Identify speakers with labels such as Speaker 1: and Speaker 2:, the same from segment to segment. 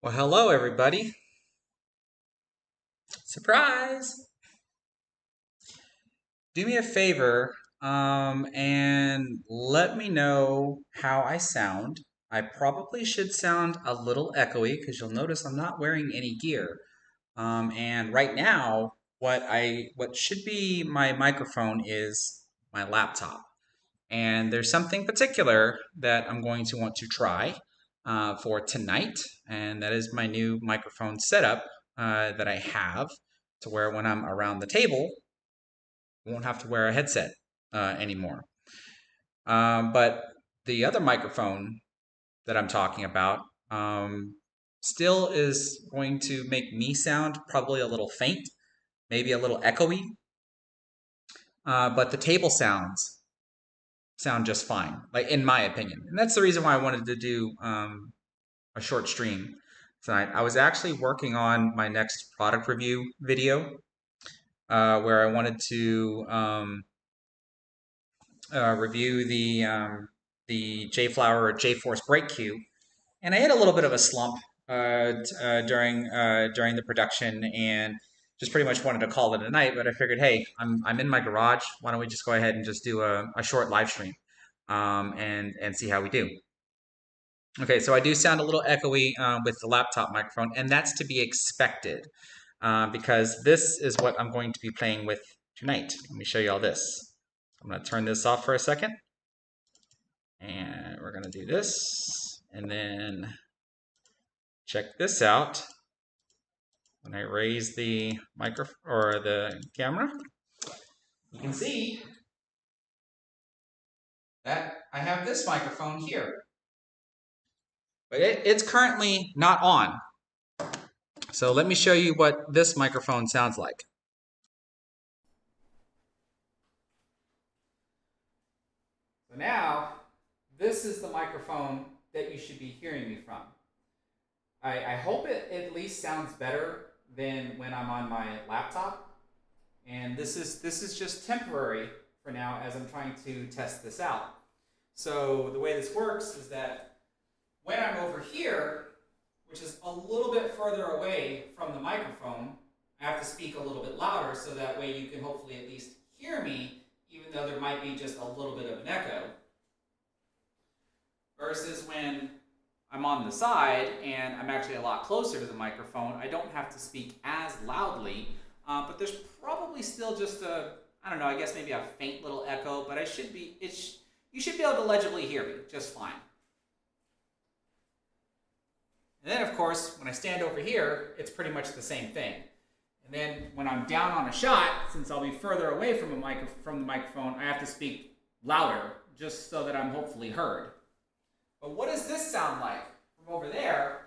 Speaker 1: Well, hello, everybody. Surprise! Do me a favor and let me know how I sound. I probably should sound a little echoey because you'll notice I'm not wearing any gear. And right now, what should be my microphone is my laptop. And there's something particular that I'm going to want to try for tonight, and that is my new microphone setup that I have to where when I'm around the table, I won't have to wear a headset anymore. But the other microphone that I'm talking about still is going to make me sound probably a little faint, maybe a little echoey, but the table sound just fine, like in my opinion. And that's the reason why I wanted to do a short stream tonight. I was actually working on my next product review video where I wanted to review the JFlower or JForce Brake Cube, and I had a little bit of a slump during the production and just pretty much wanted to call it a night. But I figured, hey, I'm in my garage. Why don't we just go ahead and just do a short live stream and see how we do. Okay, so I do sound a little echoey with the laptop microphone, and that's to be expected because this is what I'm going to be playing with tonight. Let me show you all this. I'm going to turn this off for a second, and we're going to do this, and then check this out. When I raise the microphone or the camera, you can see that I have this microphone here, but it's currently not on. So let me show you what this microphone sounds like. So now, this is the microphone that you should be hearing me from. I hope it at least sounds better than when I'm on my laptop. And this is just temporary for now as I'm trying to test this out. So the way this works is that when I'm over here, which is a little bit further away from the microphone, I have to speak a little bit louder so that way you can hopefully at least hear me, even though there might be just a little bit of an echo. Versus when I'm on the side and I'm actually a lot closer to the microphone, I don't have to speak as loudly, but there's probably still just I don't know, I guess maybe a faint little echo, but you should be able to legibly hear me just fine. And then, of course, when I stand over here, it's pretty much the same thing. And then when I'm down on a shot, since I'll be further away from the microphone, I have to speak louder just so that I'm hopefully heard. But what does this sound like from over there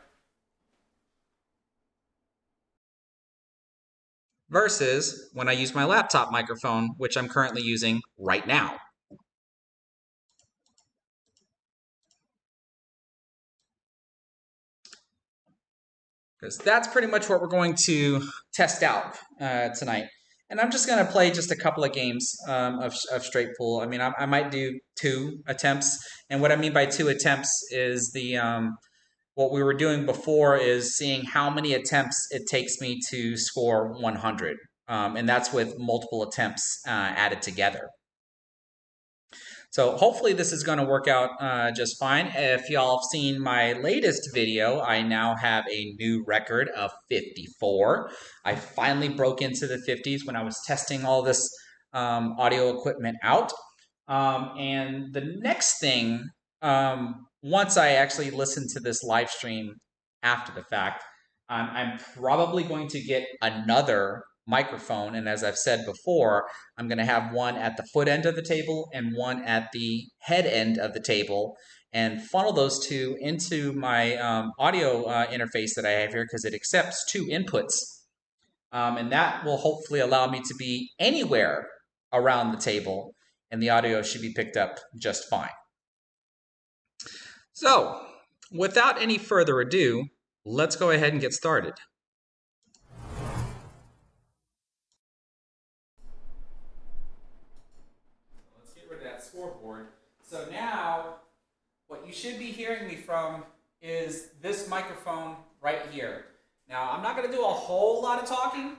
Speaker 1: versus when I use my laptop microphone, which I'm currently using right now? Because that's pretty much what we're going to test out tonight. And I'm just going to play just a couple of games of straight pool. I mean, I might do 2 attempts. And what I mean by 2 attempts is what we were doing before is seeing how many attempts it takes me to score 100. And that's with multiple attempts added together. So hopefully this is going to work out just fine. If y'all have seen my latest video, I now have a new record of 54. I finally broke into the 50s when I was testing all this audio equipment out. And the next thing, once I actually listen to this live stream after the fact, I'm probably going to get another microphone. And as I've said before, I'm going to have one at the foot end of the table and one at the head end of the table and funnel those two into my audio interface that I have here because it accepts 2 inputs. And that will hopefully allow me to be anywhere around the table and the audio should be picked up just fine. So, without any further ado, let's go ahead and get started. Let's get rid of that scoreboard. So now, what you should be hearing me from is this microphone right here. Now, I'm not going to do a whole lot of talking,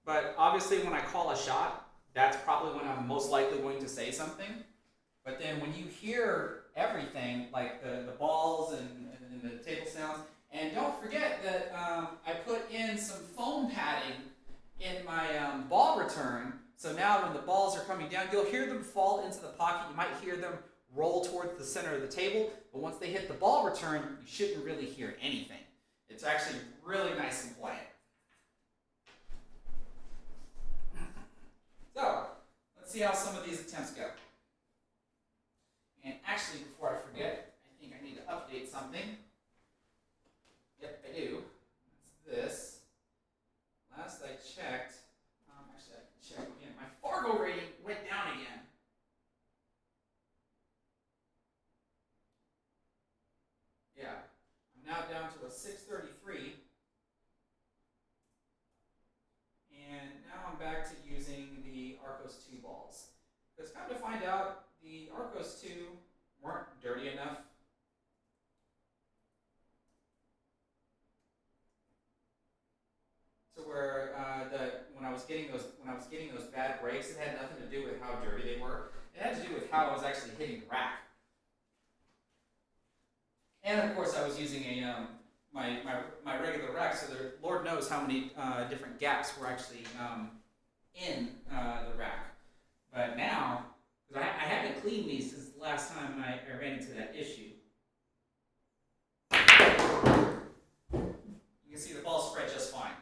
Speaker 1: but obviously when I call a shot, that's probably when I'm most likely going to say something. But then when you hear everything, like the balls and the table sounds, and don't forget that I put in some foam padding in my ball return. So now when the balls are coming down, you'll hear them fall into the pocket. You might hear them roll towards the center of the table, but once they hit the ball return, you shouldn't really hear anything. It's actually really nice and quiet. So, let's see how some of these attempts go. And actually, before I forget, I think I need to update something. Yep, I do. That's this. Last I checked, actually I can check again. My Fargo rating went down again. Yeah, I'm now down to a 633. And now I'm back to using the Arcos 2 balls. Because come to find out, the Arcos 2 weren't dirty enough. To where when I was getting those bad breaks, it had nothing to do with how dirty they were. It had to do with how I was actually hitting the rack. And of course, I was using a my regular rack, so there, Lord knows how many different gaps were actually in the rack. But now, because I haven't cleaned these since the last time I ran into that issue. You can see the ball spread just fine.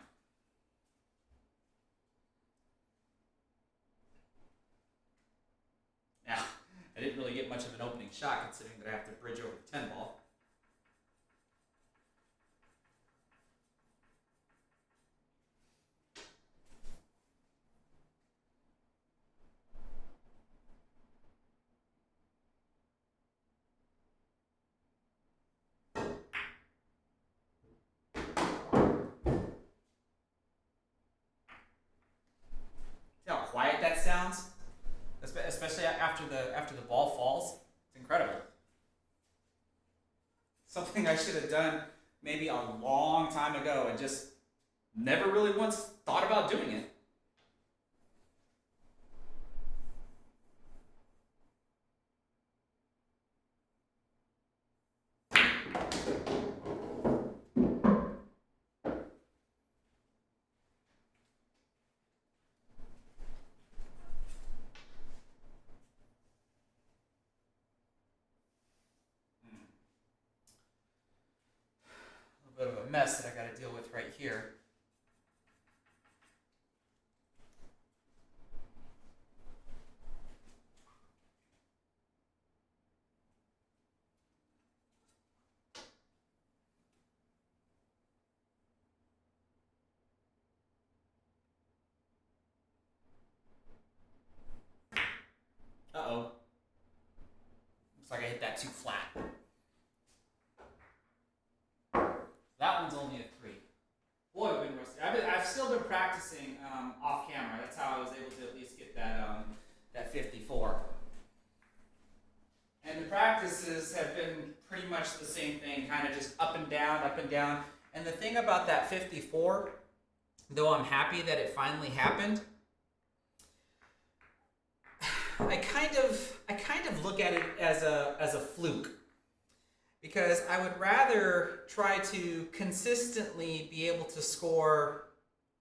Speaker 1: Now, I didn't really get much of an opening shot considering that I have to bridge over the 10 ball. See how quiet that sounds? Especially after the ball falls. It's incredible. Something I should have done maybe a long time ago and just never really once thought about doing it. A little bit of a mess that I got to deal with right here. Uh-oh. Looks like I hit that too flat. That one's only a 3. Boy, I've been rusty. I've still been practicing off camera. That's how I was able to at least get that 54. And the practices have been pretty much the same thing, kind of just up and down, up and down. And the thing about that 54, though I'm happy that it finally happened, I kind of look at it as a fluke. Because I would rather try to consistently be able to score,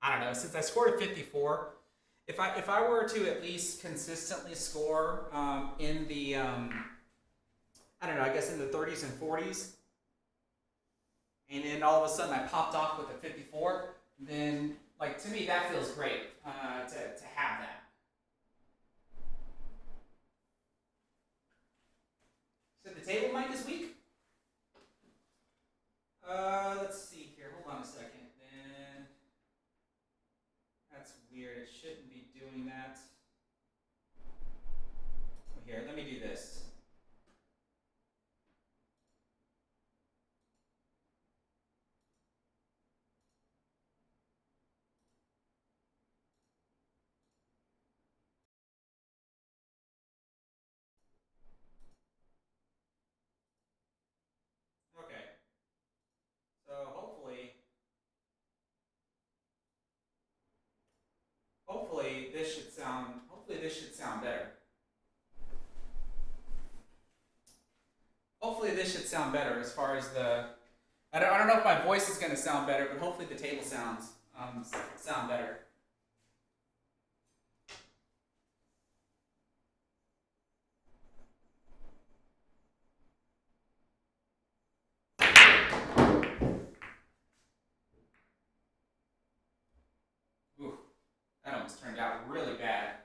Speaker 1: I don't know, since I scored a 54, if I were to at least consistently score in the, I don't know, I guess in the 30s and 40s, and then all of a sudden I popped off with a 54, then, like, to me that feels great to have that. So the table mic is weak? Let's see here. Hold on a second. Then that's weird. It shouldn't be doing that. Here, let me do this. this should sound better. Hopefully this should sound better as far as the... I don't know if my voice is going to sound better, but hopefully the table sounds sound better. Ooh, that almost turned out really bad.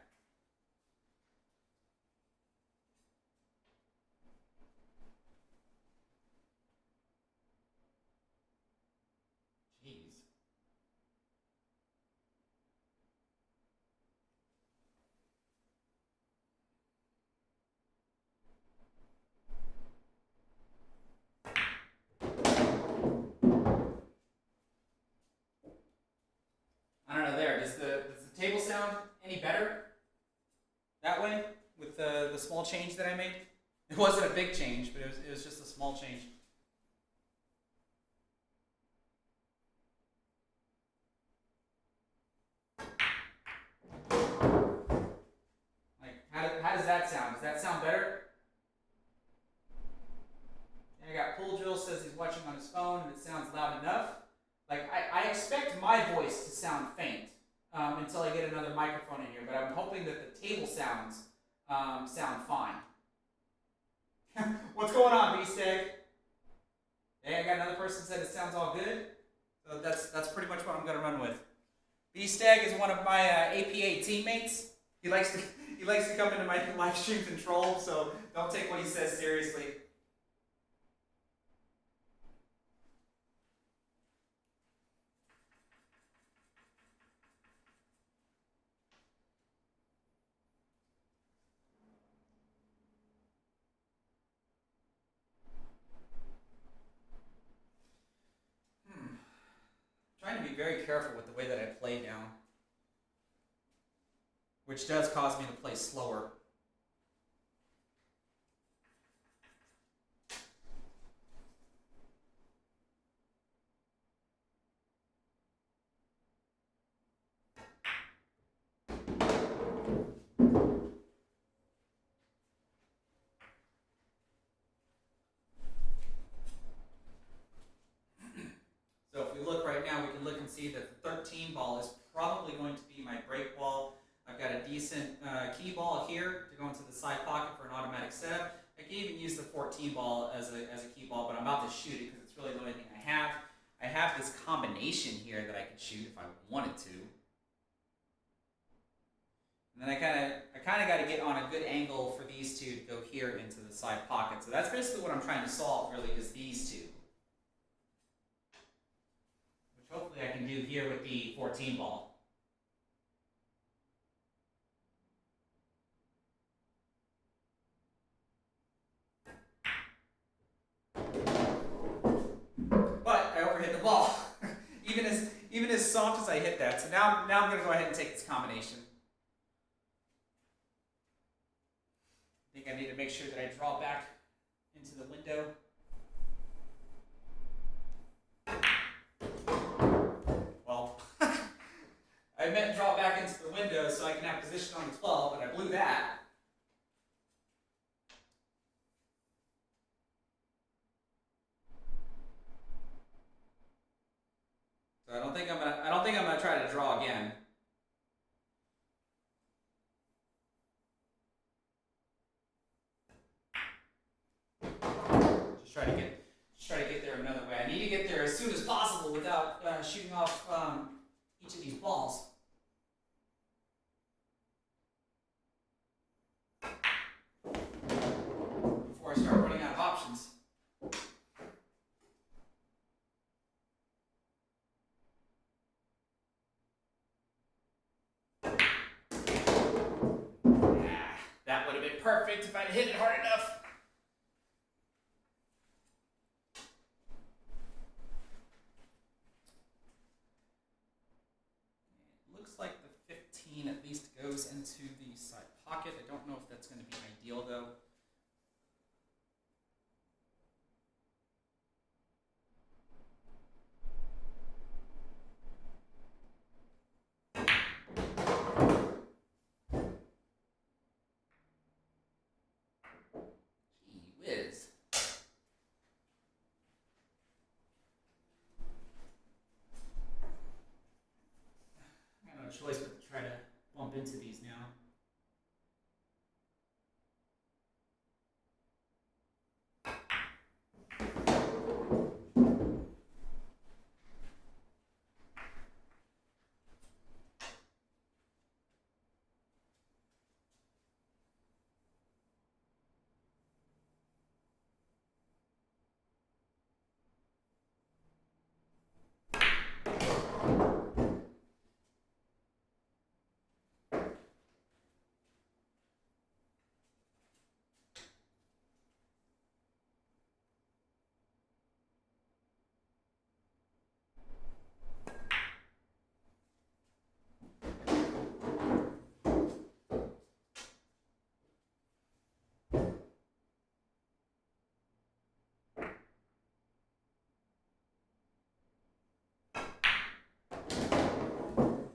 Speaker 1: Jeez. I don't know there. Does the table sound any better that way with the small change that I made? It wasn't a big change, but it was just a small change. Like, how does that sound? Does that sound better? And I got Pool Drill says he's watching on his phone and it sounds loud enough. Like, I expect my voice to sound faint until I get another microphone in here, but I'm hoping that the table sounds sound fine. What's going on, B-Steg? Hey, I got another person said it sounds all good. So that's pretty much what I'm gonna run with. B-Steg is one of my APA teammates. He likes to come into my live streams and troll, so don't take what he says seriously. Trying to be very careful with the way that I play now, which does cause me to play slower. So if we look right now, we can look and see that the 13 ball is probably going to be my break ball. I've got a decent key ball here to go into the side pocket for an automatic setup. I can even use the 14 ball as a key ball, but I'm about to shoot it because it's really the only thing I have. I have this combination here that I could shoot if I wanted to. And then I kind of got to get on a good angle for these two to go here into the side pocket. So that's basically what I'm trying to solve, really, is these two. Hopefully I can do here with the 14 ball. But I overhit the ball. even as soft as I hit that. So now I'm going to go ahead and take this combination. I think I need to make sure that I draw back into the window. Well, I meant draw back into the window so I can have position on the 12, but I blew that. So I don't think I'm gonna try to draw again. Just try to get there another way. I need to get there as soon as possible without shooting off each of these balls. Before I start running out of options. That would have been perfect if I'd hit it hard enough. It looks like the 15 at least goes into the side pocket. I don't know if that's going to be ideal though. choice but to try to bump into these now.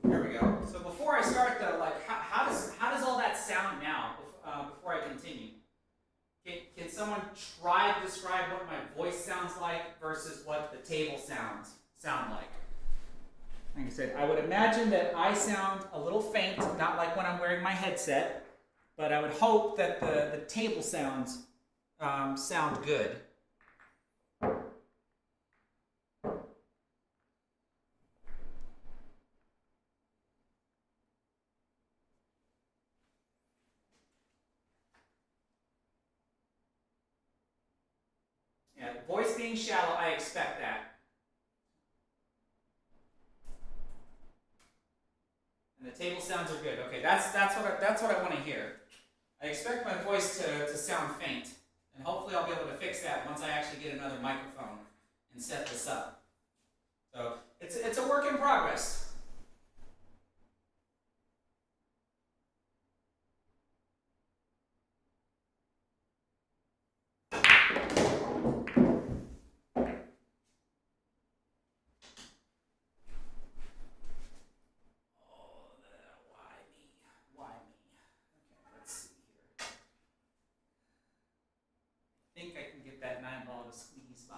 Speaker 1: There we go. So before I start though, like how does all that sound now? Before I continue, can someone try to describe what my voice sounds like versus what the table sound like? Like I said, I would imagine that I sound a little faint, not like when I'm wearing my headset, but I would hope that the table sounds sound good. Yeah, voice being shallow, I expect that. And the table sounds are good. Okay, that's what I want to hear. I expect my voice to sound faint, and hopefully I'll be able to fix that once I actually get another microphone and set this up. So it's a work in progress. I think I can get that 9 ball to squeeze by.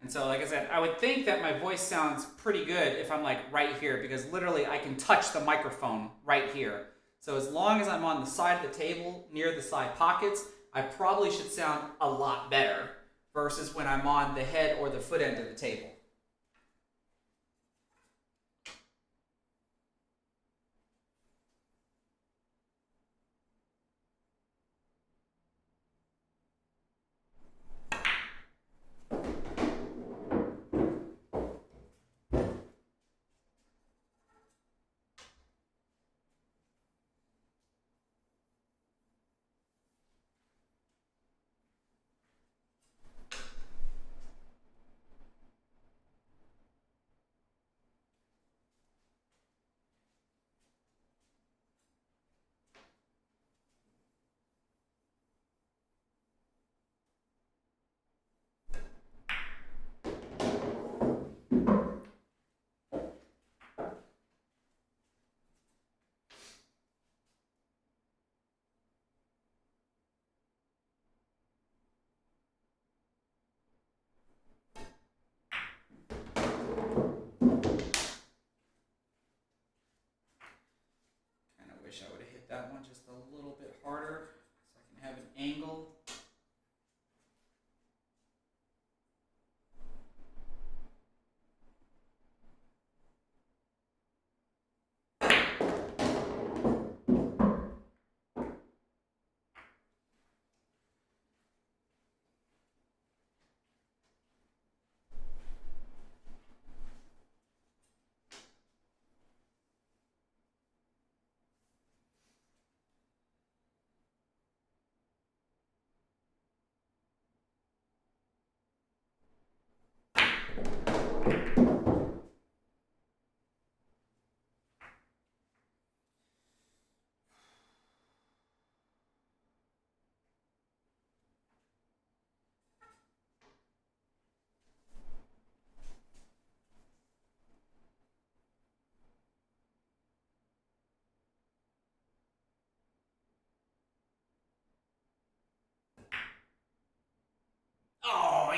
Speaker 1: And so, like I said, I would think that my voice sounds pretty good if I'm like right here, because literally I can touch the microphone right here. So as long as I'm on the side of the table near the side pockets, I probably should sound a lot better versus when I'm on the head or the foot end of the table.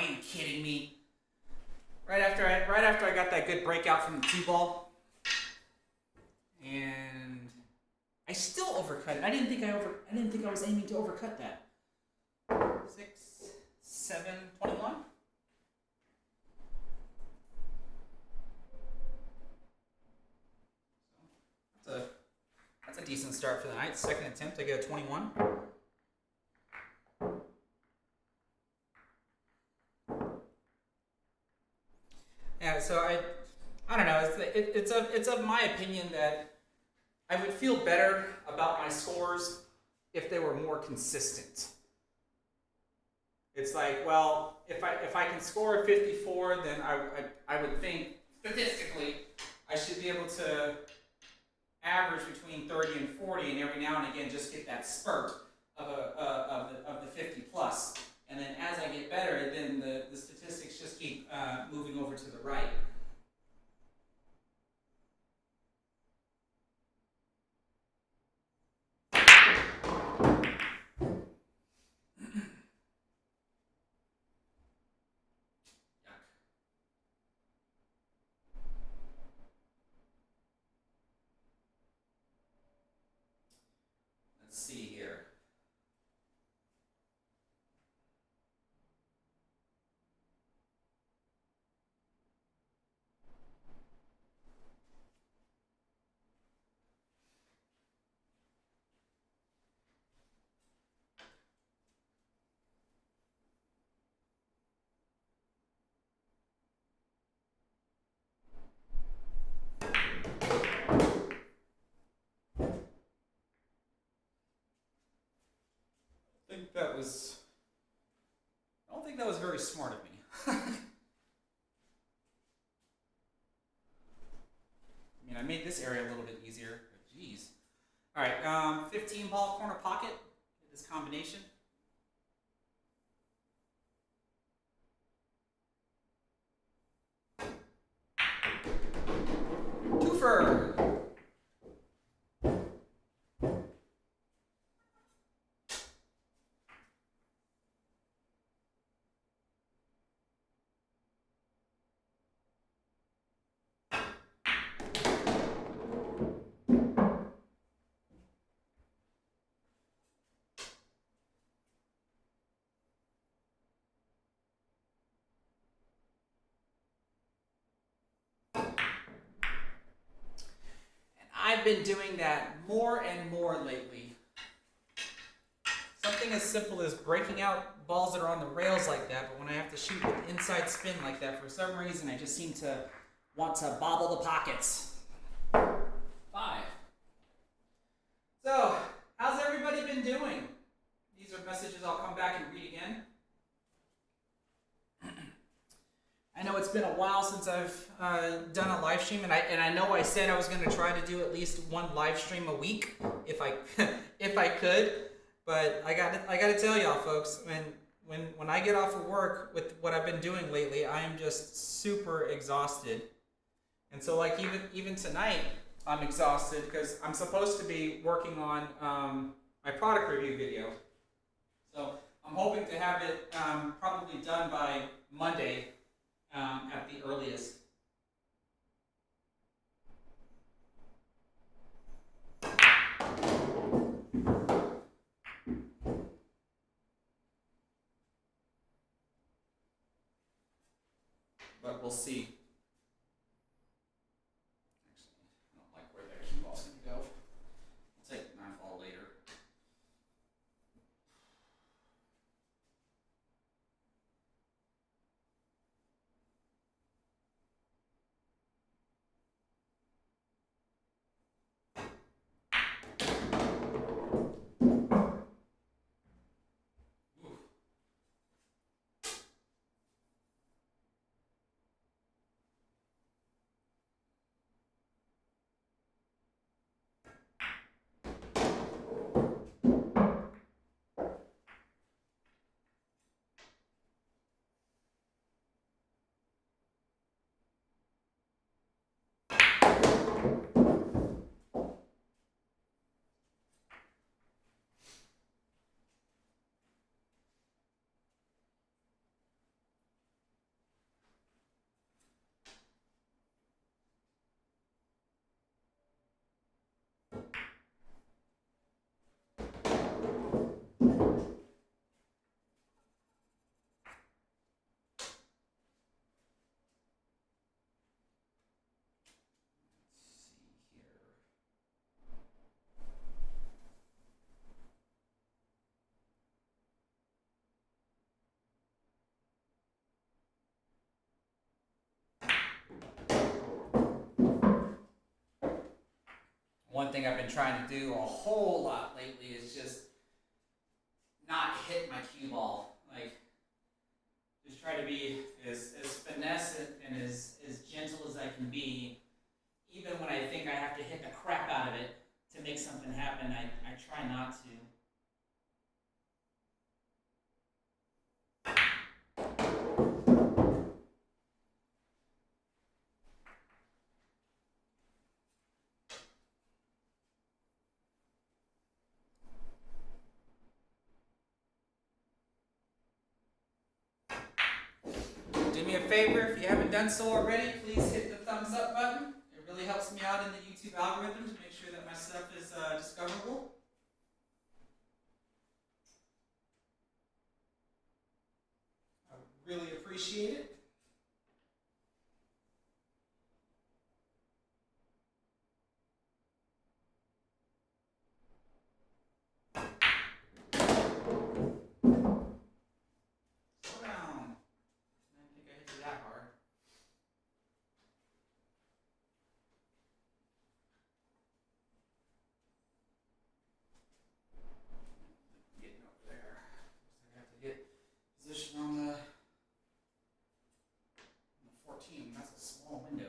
Speaker 1: you kidding me? Right after I got that good breakout from the two ball, and I still overcut it. I didn't think I was aiming to overcut that. 6, 7, 21. That's a decent start for the night. Second attempt, I get a 21. Yeah, so I don't know. It's of my opinion that I would feel better about my scores if they were more consistent. It's like, well, if I can score a 54, then I would think statistically I should be able to average between 30 and 40, and every now and again just get that spurt of the 50 plus. And then as I get better, then the statistics just keep moving over to the right. Let's see here. I don't think that was very smart of me. I mean, I made this area a little bit easier, but geez. All right, 15 ball corner pocket, this combination. Twofer. I've been doing that more and more lately. Something as simple as breaking out balls that are on the rails like that, but when I have to shoot with inside spin like that, for some reason I just seem to want to bobble the pockets. 5. So, how's everybody been doing? These are messages I'll come back and read again. I know it's been a while since I've done a live stream, and I know I said I was going to try to do at least one live stream a week if I if I could, but I got to tell y'all folks, when I get off of work with what I've been doing lately, I am just super exhausted, and so like even tonight I'm exhausted because I'm supposed to be working on my product review video, so I'm hoping to have it probably done by Monday. At the earliest. But we'll see. Actually, I don't like where that cue ball's going to go. I'll take 9 ball later. one thing I've been trying to do a whole lot lately is just not hit my cue ball. Like, just try to be as finesse and as gentle as I can be. Even when I think I have to hit the crap out of it to make something happen, I try not to. Do me a favor, if you haven't done so already, please hit the thumbs up button. It really helps me out in the YouTube algorithm to make sure that my stuff is discoverable. I really appreciate it. Slow down. I didn't think I hit you that hard. Getting over there. I have to get position on the 14. That's a small window.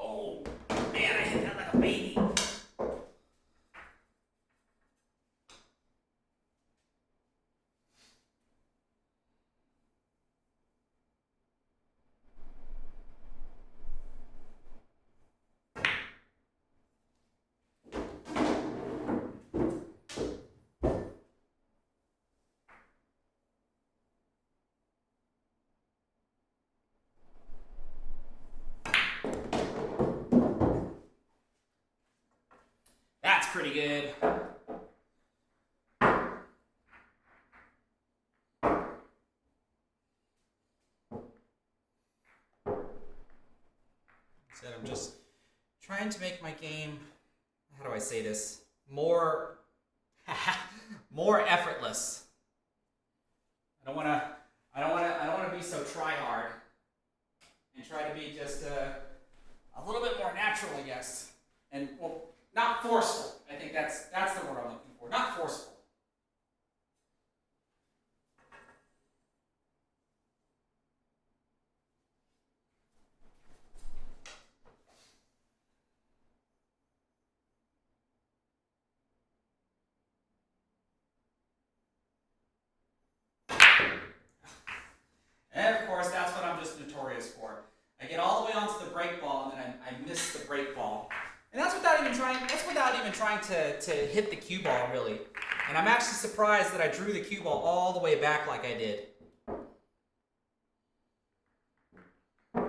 Speaker 1: Oh, man, I hit that like a baby. That's pretty good. Said I'm just trying to make my game, how do I say this, more more effortless. I don't want to be so try hard, and try to be just a little bit more natural, I guess, and well, not forceful. I think that's the word I'm looking for. Not forceful. And of course, that's what I'm just notorious for. I get all the way onto the break ball, and then I miss the break ball. And that's without even trying. That's without even trying to hit the cue ball, really. And I'm actually surprised that I drew the cue ball all the way back like I did. And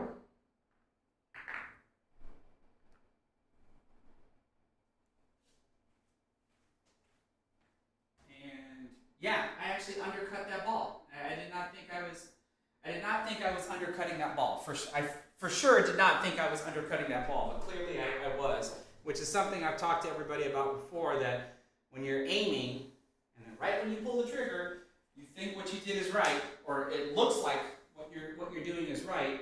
Speaker 1: yeah, I actually undercut that ball. I did not think I was. I did not think I was undercutting that ball. I for sure did not think I was undercutting that ball, but clearly I was, which is something I've talked to everybody about before, that when you're aiming, and then right when you pull the trigger, you think what you did is right, or it looks like what you're doing is right,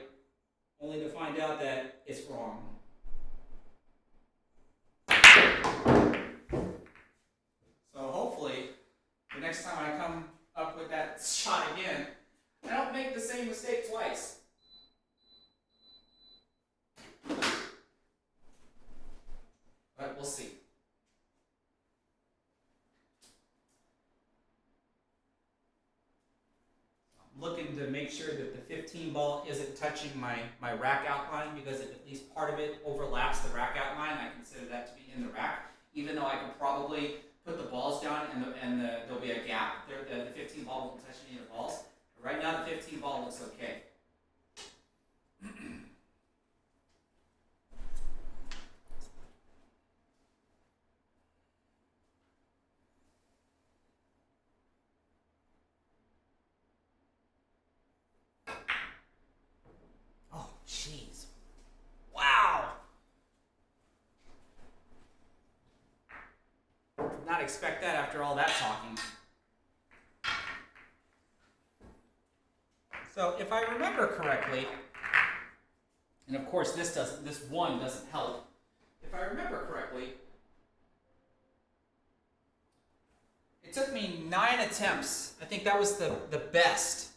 Speaker 1: only to find out that it's wrong. So hopefully, the next time I come up with that shot again, I don't make the same mistake twice. But we'll see. I'm looking to make sure that the 15 ball isn't touching my rack outline, because if at least part of it overlaps the rack outline, I consider that to be in the rack, even though I can probably put the balls down and there'll be a gap. The 15 ball won't touch any of the balls. Right now, the 15 ball looks okay. Oh, jeez. Wow. Did not expect that after all that talking. So if I remember correctly, and of course this one doesn't help. If I remember correctly, it took me 9 attempts. I think that was the best.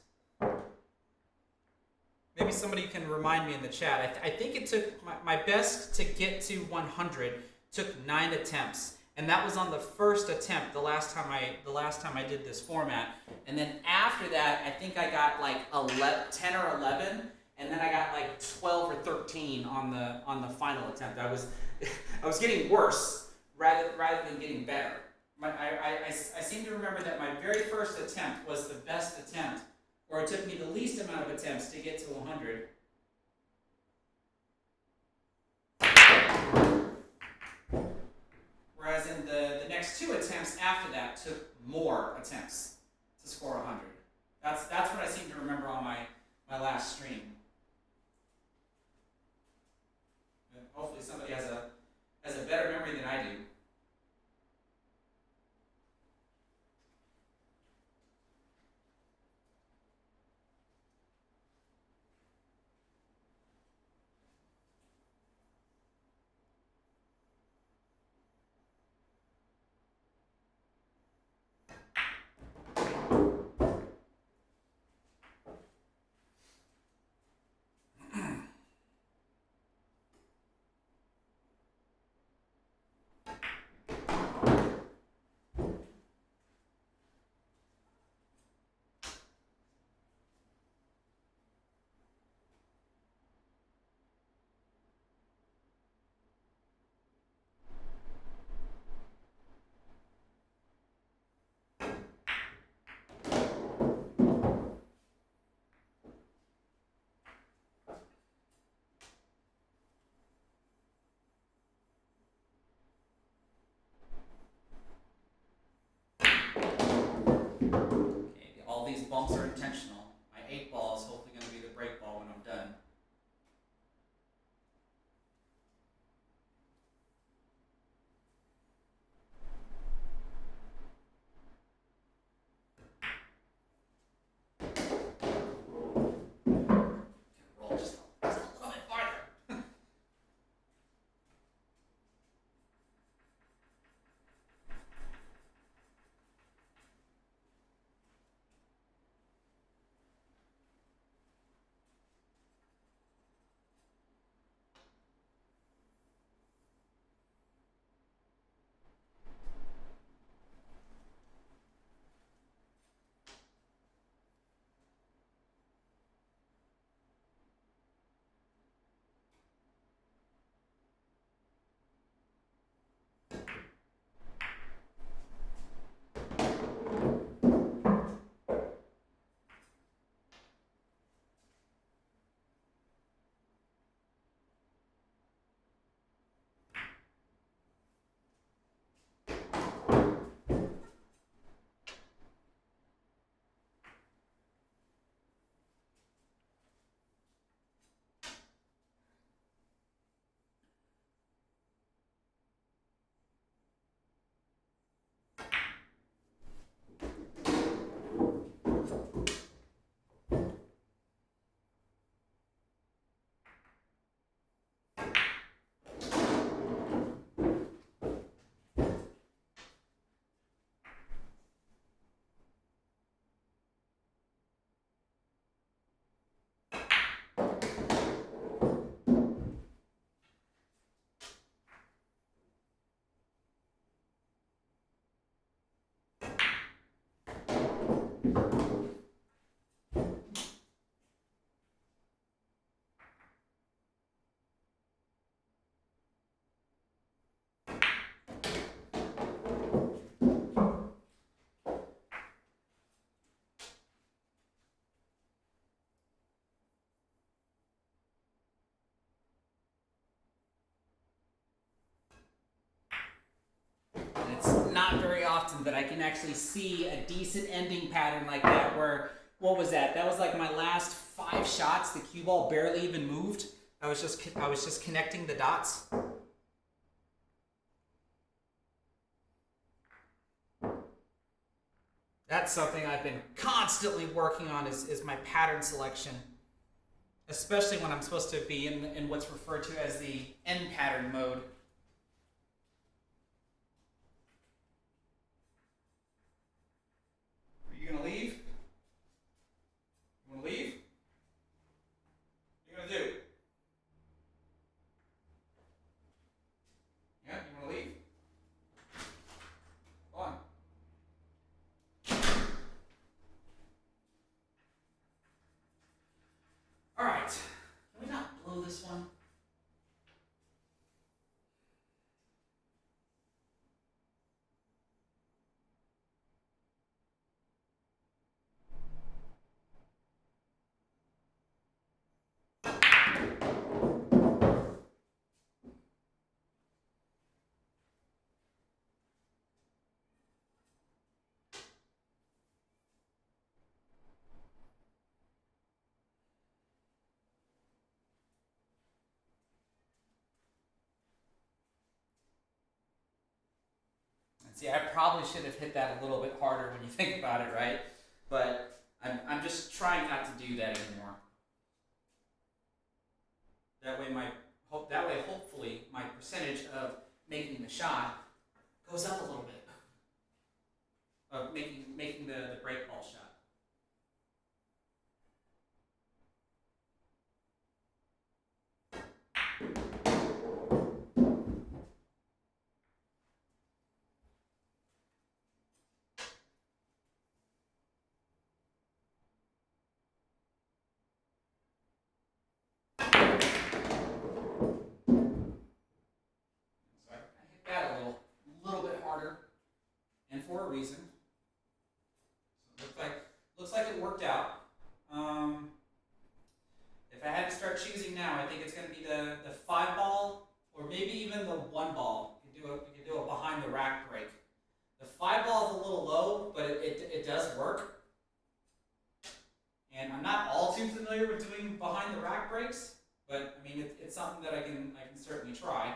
Speaker 1: Maybe somebody can remind me in the chat. I think it took my best to get to 100 took 9 attempts, and that was on the first attempt. The last time I did this format, and then after that, I think I got like 10 or 11, and then I got like 12 or 13 on the final attempt. I was getting worse rather than getting better. I seem to remember that my very first attempt was the best attempt, or it took me the least amount of attempts to get to 100. Whereas in the next 2 attempts after that took more attempts to score 100. That's what I seem to remember on my last stream. And hopefully somebody has a better memory than I do. often that I can actually see a decent ending pattern like that where, what was that? That was like my last 5 shots. The cue ball barely even moved. I was just connecting the dots. That's something I've been constantly working on is my pattern selection, especially when I'm supposed to be in what's referred to as the end pattern mode. Are you gonna leave? You wanna leave? What are you gonna do? Yeah, you wanna leave? Go on. Alright. Can we not blow this one? See, I probably should have hit that a little bit harder when you think about it, right? But I'm just trying not to do that anymore. That way, hopefully, my percentage of making the shot goes up a little bit. Of making the break ball shot. So I hit that a little bit harder, and for a reason. So looks like it worked out. If I had to start choosing now, I think it's going to be the 5 ball or maybe even the 1 ball. You could do a behind the rack break. The 5 ball is a little low, but it does work. And I'm not all too familiar with doing behind the rack breaks, but I mean it's something that I can certainly try.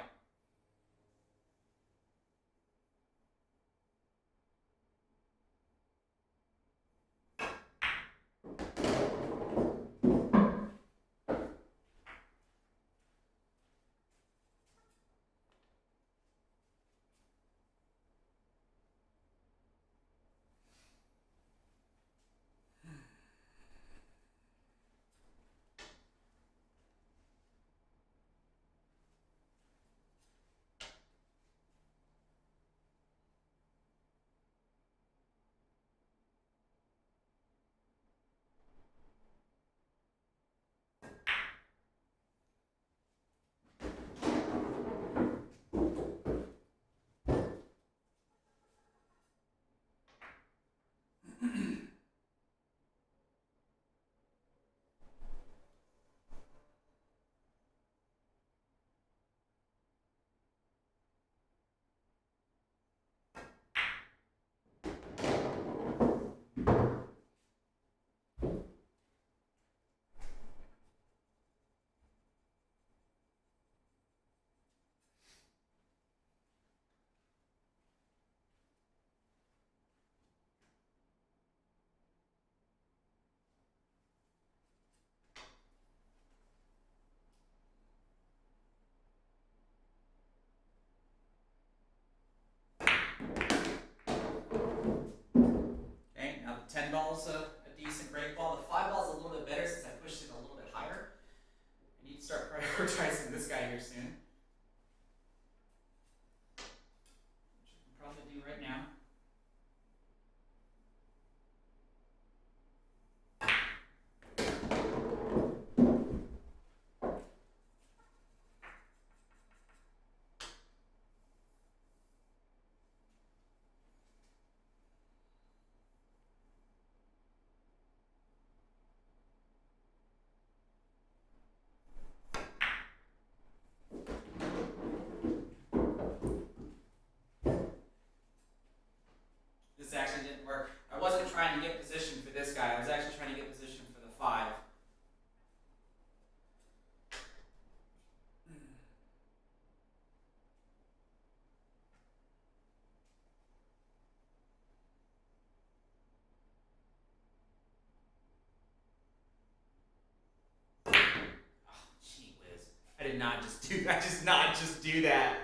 Speaker 1: did not just do. I just not just do that.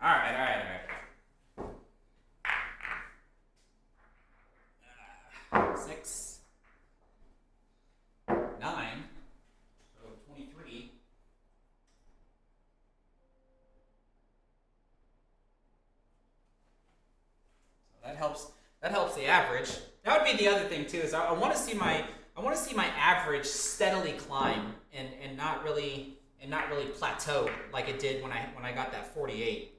Speaker 1: All right. 6, 9, so 23. So that helps. That helps the average. That would be the other thing too. Is I want to see my average steadily climb and not really plateau like it did when I got that 48.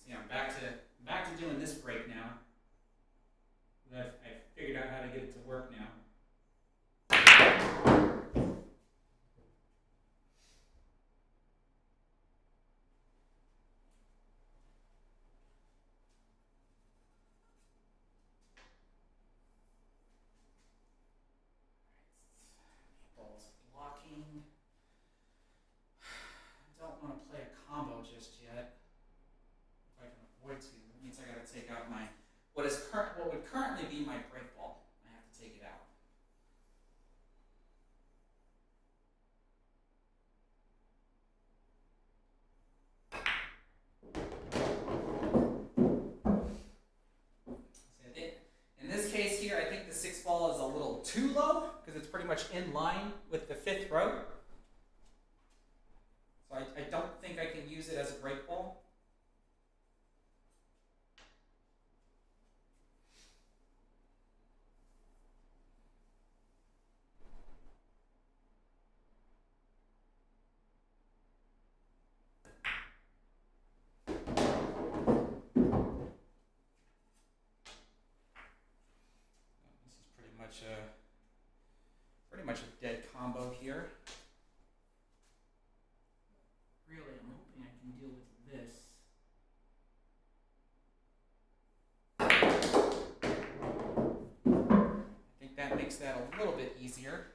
Speaker 1: See, I'm back to doing this break now. I've figured out how to get it to work now. Ball's blocking. I don't want to play a combo just yet. If I can avoid to, that means I got to take out my what would currently be my break ball. I have to take it out. In this case here, I think the 6 ball is a little too low because it's pretty much in line with the 5th row. So I don't think I can use it as a break ball. Pretty much a dead combo here. Really, I'm hoping I can deal with this. I think that makes that a little bit easier.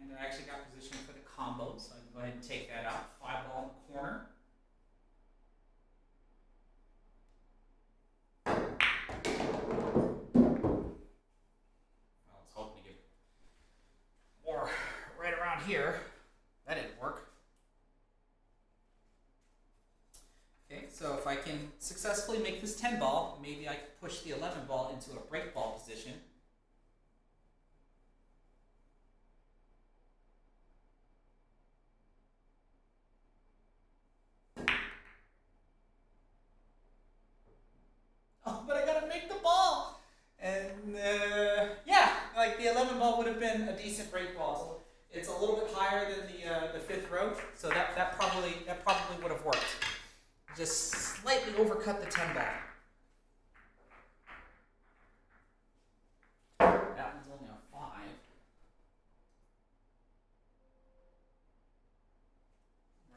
Speaker 1: And I actually got positioned for the combo, so I can go ahead and take that out. 5 ball in the corner. Here, that didn't work. Okay, so if I can successfully make this 10 ball, maybe I can push the 11 ball into a break ball position. Oh, but I gotta make the ball! And yeah, like the 11 ball would have been a decent break ball. So it's a little bit higher than the 5th row, so that probably would have worked. Just slightly overcut the 10 ball. That one's only a 5.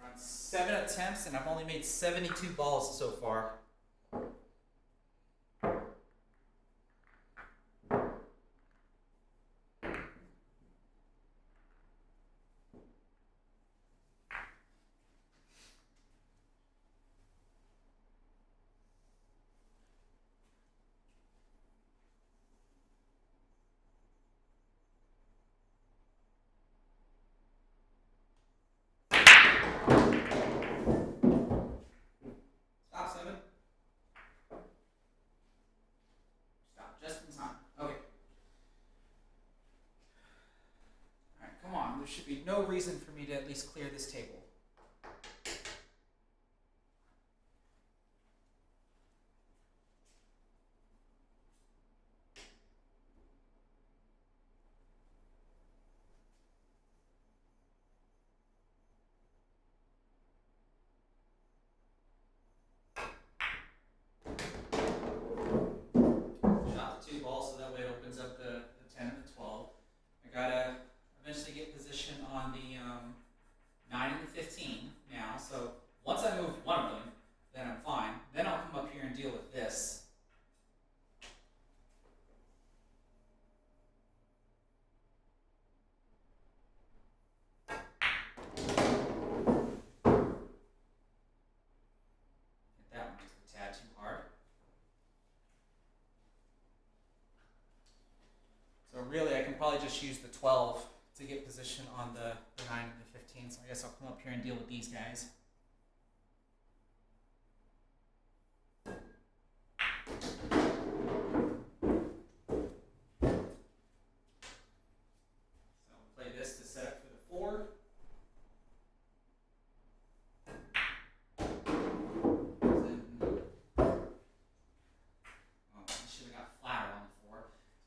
Speaker 1: We're on 7 attempts, and I've only made 72 balls so far. There should be no reason for me to at least clear this table. Shot the 2 balls so that way it opens up the 10 and the 12. I gotta eventually get position on the 9 and the 15 now. So once I move one of them, then I'm fine. Then I'll come up here and deal with this. probably just use the 12 to get position on the 9 and the 15. So I guess I'll come up here and deal with these guys. So I'll play this to set up for the 4.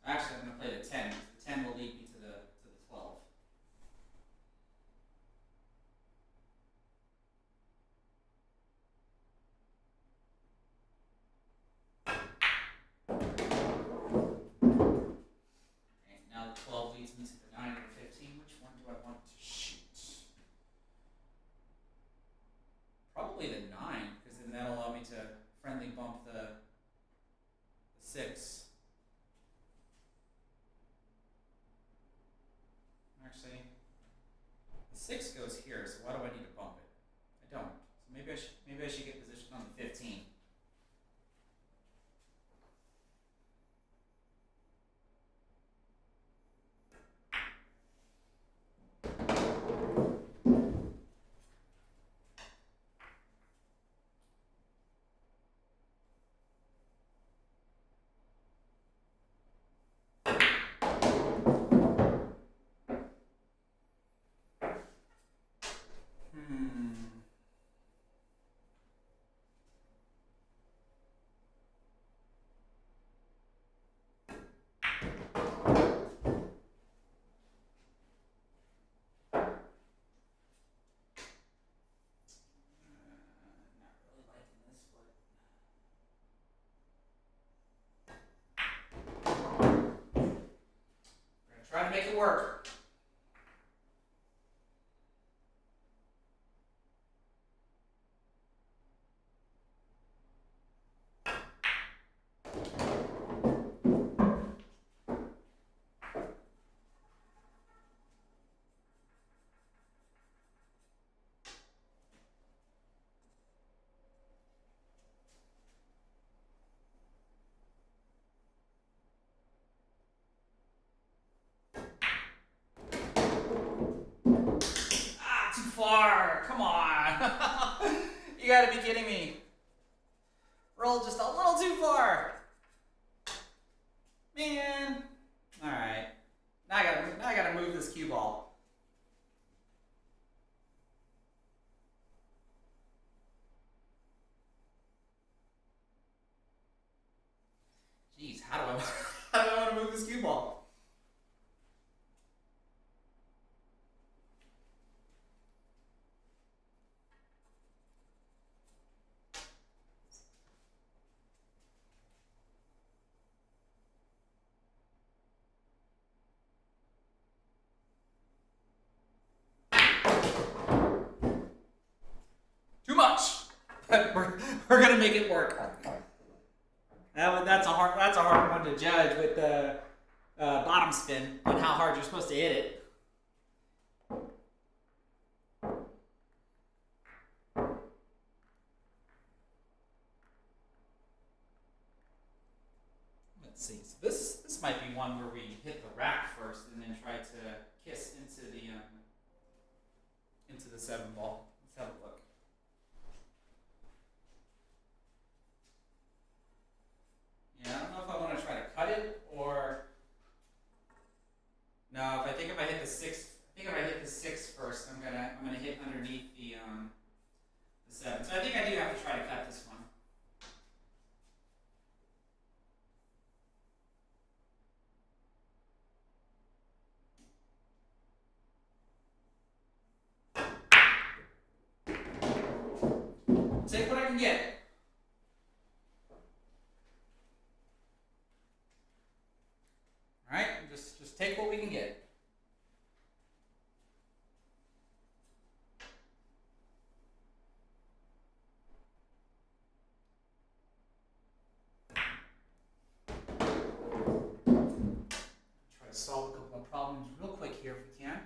Speaker 1: Actually, I'm going to play the 10 because the 10 will lead me to the 12. Okay, now the 12 leads me to the 9 and the 15. Which one do I want to shoot? Probably the 9, because then that'll allow me to friendly bump the 6. Actually, the 6 goes here, so why do I need to bump it? I don't. So maybe I should get positioned on the 15. Try to make it work. Far. Come on. You gotta be kidding me. Roll just a little too far. Man. Alright. Now I gotta move this cue ball. Jeez, how do I want to move this cue ball? Too much. But we're gonna make it work. That's a hard one to judge with the bottom spin and how hard you're supposed to hit it. Let's see. So this might be one where we hit the rack first and then try to kiss into the 7 ball. Let's have a look. Yeah, I don't know if I want to try to cut it or no. If I hit the 6 first, I'm gonna hit underneath the 7. So I think I do have to try to cut this one. Take what I can get. All right, just take what we can get. Try to solve a couple of problems real quick here if we can.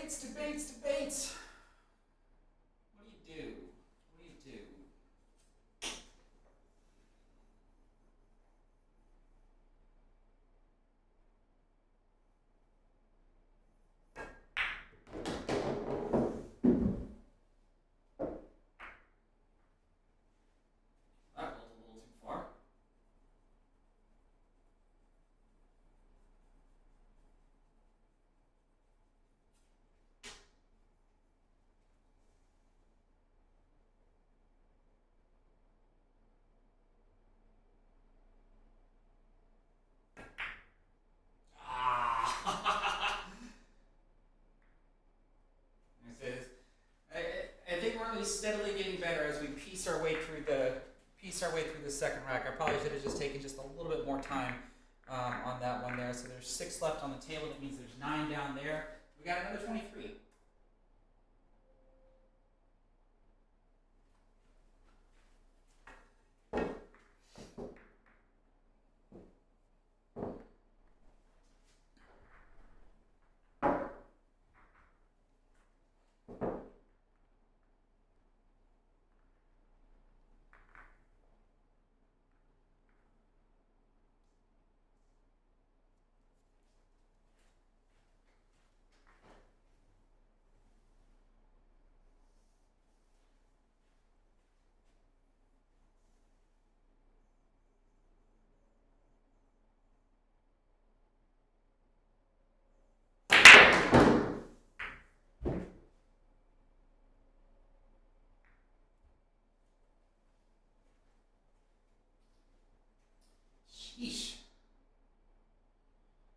Speaker 1: Debates. What do you do? What do you do? That goes a little too far. Ah! I think we're really steadily getting better as we piece our way through the second rack. I probably should have just taken just a little bit more time on that one there. So there's 6 left on the table. That means there's 9 down there. We got another 23. Sheesh.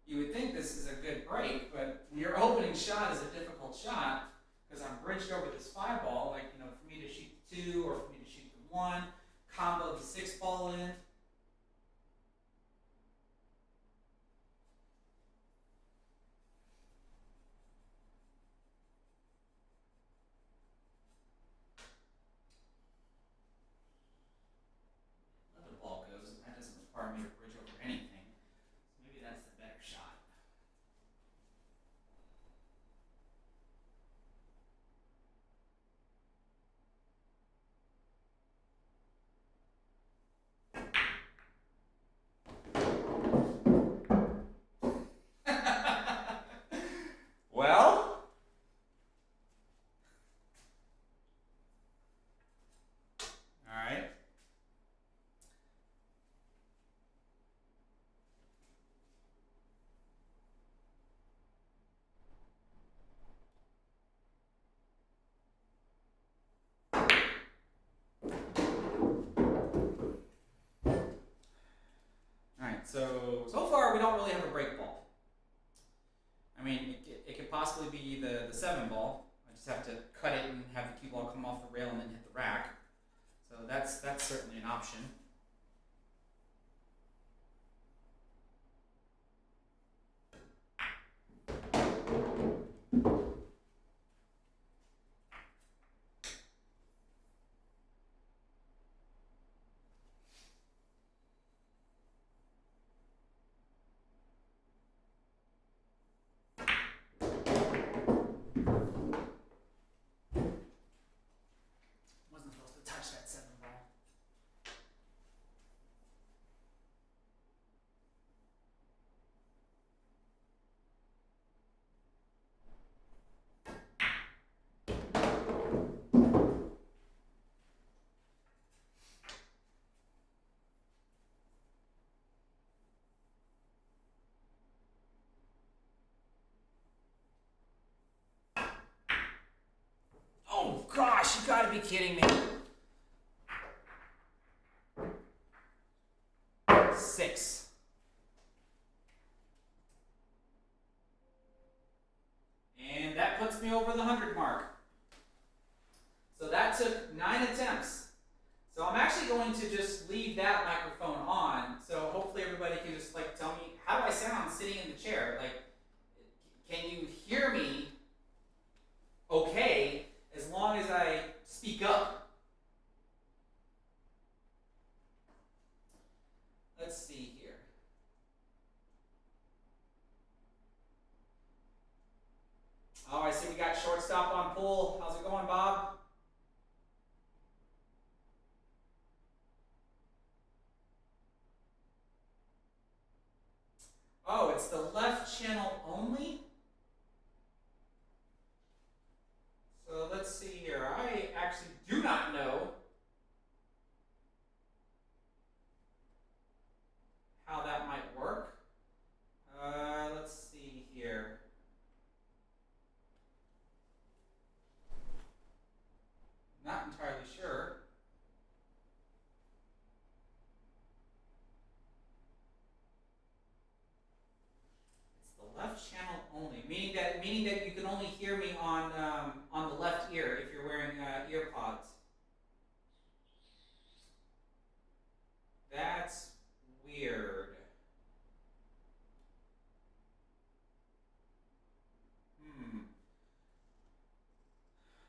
Speaker 1: You would think this is a good break, but your opening shot is a difficult shot because I'm bridged over this 5 ball. Like, for me to shoot the 2 or for me to shoot the 1, combo the 6 ball in. Let the ball goes, and that doesn't require me to bridge over anything. So maybe that's the better shot. Well, all right. All right. So far we don't really have a break ball. I mean, it could possibly be the 7 ball. I just have to cut it and have the cue ball come off the rail and then hit the rack. So that's certainly an option. Wasn't supposed to touch that 7 ball. Oh gosh, you gotta be kidding me. 6. And that puts me over the 100 mark. So that took 9 attempts. So I'm actually going to just leave that microphone on. So hopefully everybody can just tell me, how do I sound sitting in the chair? Can you hear me okay as long as I speak up? shortstop on pool. How's it going, Bob? Oh, it's the left channel only? So let's see here. I actually do not know how that might work. Let's see here. Not entirely sure. It's the left channel only, meaning that you can only hear me on the left ear if you're wearing ear pods. That's weird.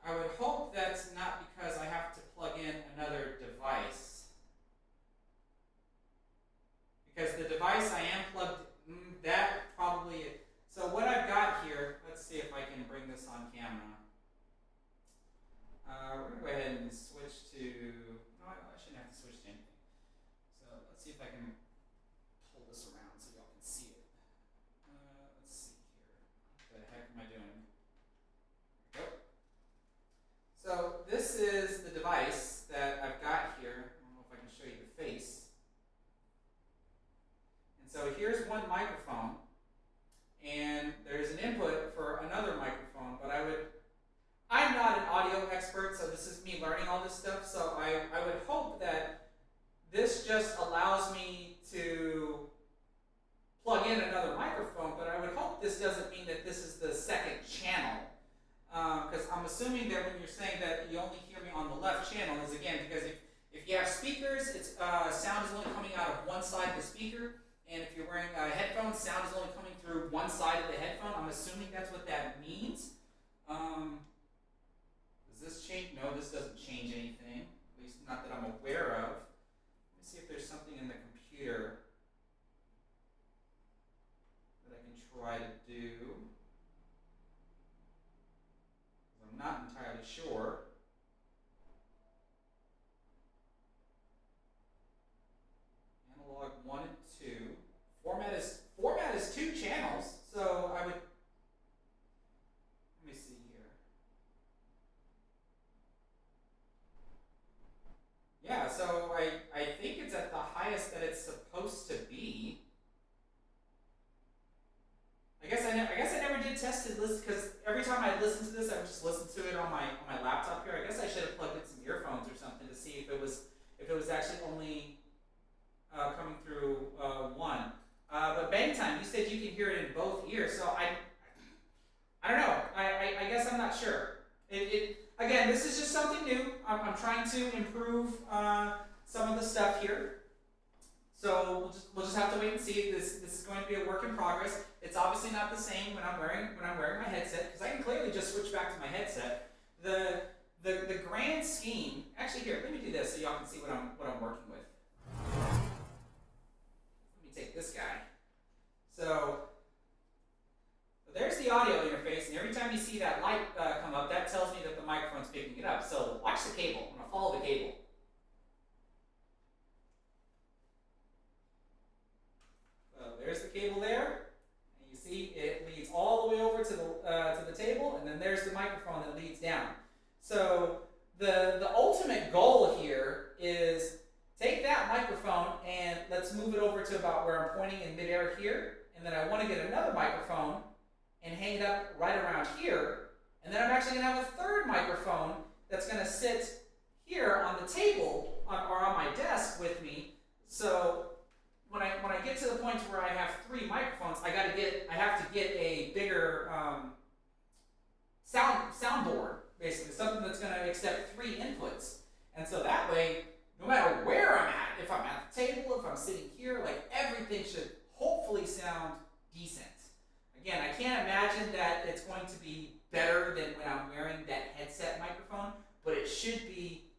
Speaker 1: I would hope that's not because I have to plug in another device. Because the device I am plugged, that probably, so what I've got here, let's see if I can bring this on camera. We're going to go ahead and switch to, no, I shouldn't have to switch to anything. So let's see if I can pull this around so y'all can see it. Let's see here. What the heck am I doing? There we go. So this is the device that I've got here. I don't know if I can show you the face. And so here's one microphone, and there's an input for another microphone, but I'm not an audio expert, so this is me learning all this stuff, so I would hope that this just allows me to plug in another microphone, but I would hope this doesn't mean that this is the second channel. Because I'm assuming that when you're saying that you only hear me on the left channel is, again, because if you have speakers, it's sound is only coming out of one side of the speaker, and if you're wearing headphones, sound is only coming through one side of the headphone. I'm assuming that's what that means. Does this change? No, this doesn't change anything, at least not that I'm aware of. Let me see if there's something in the computer that I can try to do. I'm not entirely sure. Analog 1 and 2. Format is 2 channels, so I would, let me see here. Yeah, so I think it's at the highest that it's supposed to be. I guess I never did test it, because every time I listen to this, I would just listen to it on my laptop here. I guess I should have plugged in some earphones or something to see if it was actually only coming through one. But Bang Time, you said you can hear it in both ears, so I don't know. I guess I'm not sure. Again, this is just something new. I'm trying to improve some of the stuff here. So we'll just have to wait and see. This is going to be a work in progress. It's obviously not the same when I'm wearing my headset, because I can clearly just switch back to my headset. The grand scheme. Actually, here, let me do this so y'all can see what I'm working with. Let me take this guy. So there's the audio interface, and every time you see that light come up, that tells me that the microphone's picking it up. So watch the cable. I'm gonna follow the cable. There's the cable there, and you see it leads all the way over to the table, and then there's the microphone that leads down. So the ultimate goal here is take that microphone and let's move it over to about where I'm pointing in midair here, and then I want to get another microphone and hang it up right around here, and then I'm actually going to have a third microphone that's going to sit here on the table or on my desk with me. So when I get to the point where I have 3 microphones, I have to get a bigger soundboard, basically, something that's going to accept 3 inputs. And so that way, no matter where I'm at, if I'm at the table, if I'm sitting here, like, everything should hopefully sound decent. Again, I can't imagine that it's going to be better than when I'm wearing that headset microphone, but it should be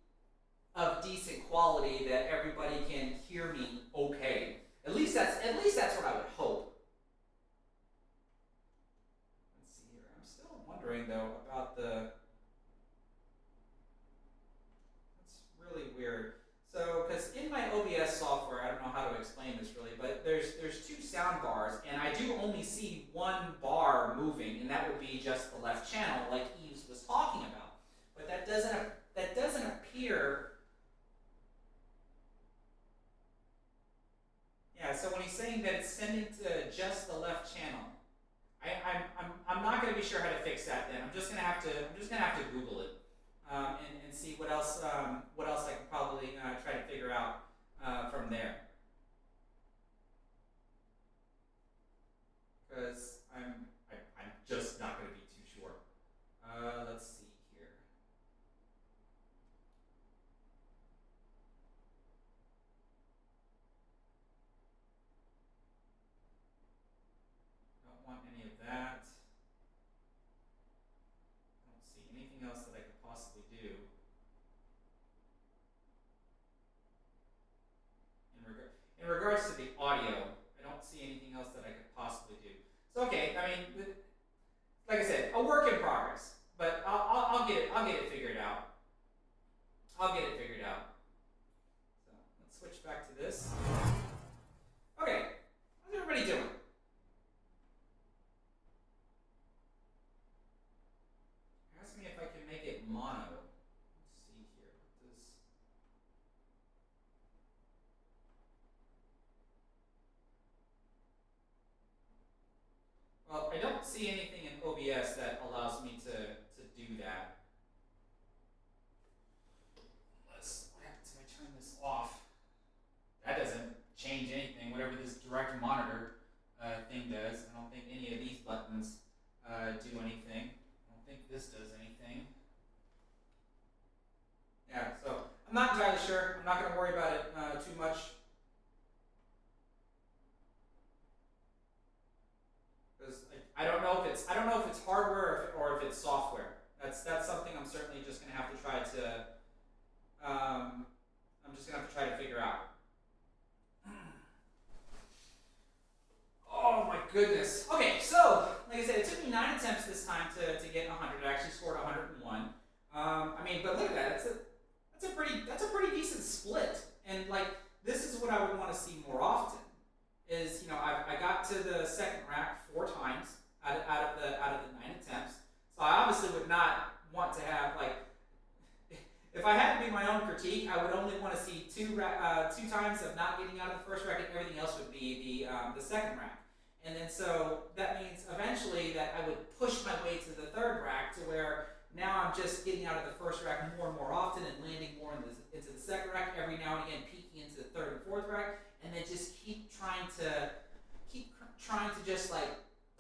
Speaker 1: of decent quality that everybody can hear me okay. At least that's what I would hope. Let's see here. I'm still wondering though about the extending to just the left channel. I'm not going to be sure how to fix that. Then I'm just going to have to Google it and see what else I can probably try to figure out from there. Because I'm just not going to be too sure. Let's see here. Don't want any of that. I don't see anything else that I could possibly do. In regards to the audio, I don't see anything else that I could possibly do. So okay, I mean, like I said, a work in progress, but I'll get it figured out. I'll get it figured out. So let's switch back to this. Okay, how's everybody doing? Ask me if I can make it mono. Let's see here. Well, I don't see anything in OBS that allows me to do that. What happens if I turn this off? That doesn't change anything, whatever this direct monitor thing does. I don't think any of these buttons do anything. I don't think this does anything. Yeah, so I'm not entirely sure. I'm not going to worry about it too much. I don't know if it's hardware or if it's software. That's something I'm certainly just going to have to try to. I'm just going to have to try to figure out. Oh my goodness. Okay, so like I said, it took me 9 attempts this time to get 100. I actually scored 101. I mean, but look at that. That's a pretty decent split. And like this is what I would want to see more often. Is, you know, I got to the second rack 4 times out of the 9 attempts. So I obviously would not want to have, like, if I had to be my own critique, I would only want to see 2 times of not getting out of the first rack, and everything else would be the second rack. And then so that means eventually that I would push my way to the third rack to where now I'm just getting out of the first rack more and more often and landing more into the second rack, every now and again peeking into the third and fourth rack, and then just keep trying to just like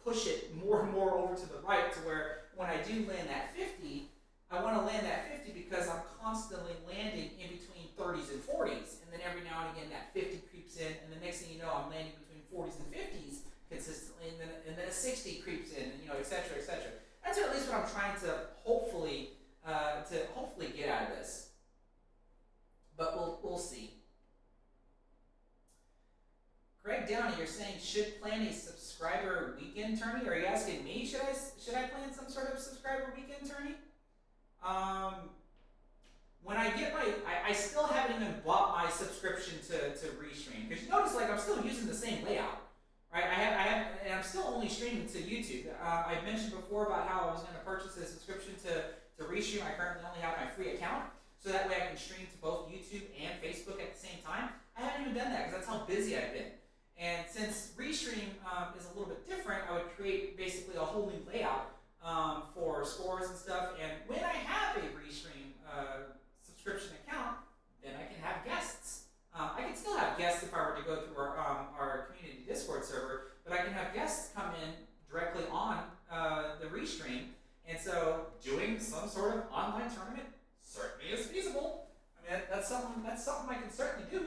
Speaker 1: push it more and more over to the right to where when I do land that 50, I want to land that 50 because I'm constantly landing in between 30s and 40s, and then every now and again that 50 creeps in, and the next thing you know I'm landing between 40s and 50s consistently, and then a 60 creeps in, and, you know, etc. etc. That's at least what I'm trying to hopefully get out of this. But we'll see. Greg Downey, you're saying should plan a subscriber weekend tourney? Are you asking me? Should I plan some sort of subscriber weekend tourney? When I get I still haven't even bought my subscription to Restream, because you notice like I'm still using the same layout, right? And I'm still only streaming to YouTube. I mentioned before about how I was going to purchase a subscription to Restream. I currently only have my free account, so that way I can stream to both YouTube and Facebook at the same time. I haven't even done that because that's how busy I've been. And since Restream is a little bit different, I would create basically a whole new layout for scores and stuff. And when I have a Restream subscription account, then I can have guests. I can still have guests if I were to go through our community Discord server, but I can have guests come in directly on the Restream. And so doing some sort of online tournament certainly is feasible. I mean, that's something I can certainly do.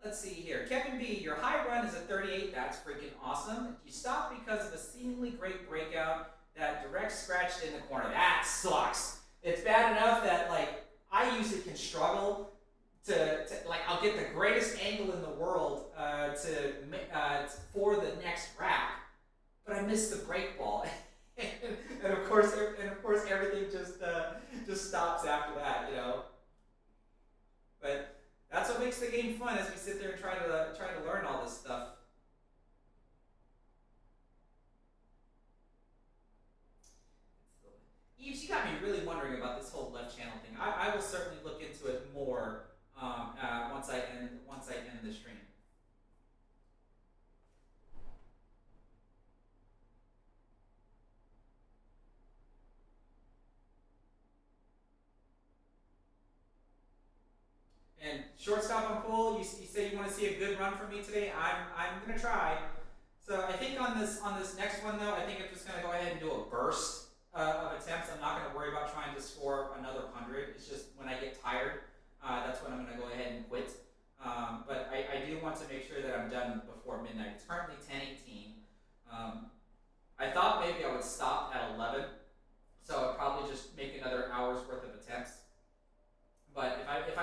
Speaker 1: Let's see here. Kevin B, your high run is a 38. That's freaking awesome. You stopped because of a seemingly great breakout that direct scratched in the corner. That sucks. It's bad enough that, like, I usually can struggle to like, I'll get the greatest angle in the world for the next rack, but I miss the break ball. and of course everything just stops after that, you know. But that's what makes the game fun, as we sit there and try to learn all this stuff. Eves, you got me really wondering about this whole left channel thing. I will certainly look into it more once I end the stream. And shortstop on pool, you say you want to see a good run from me today. I'm gonna try. So I think on this next one though, I think I'm just gonna go ahead and do a burst of attempts. I'm not gonna worry about trying to score another 100. It's just when I get tired, that's when I'm gonna go ahead and quit. But I do want to make sure that I'm done before midnight. It's currently 10:18. I thought maybe I would stop at 11, so I'd probably just make another hour's worth of attempts. But if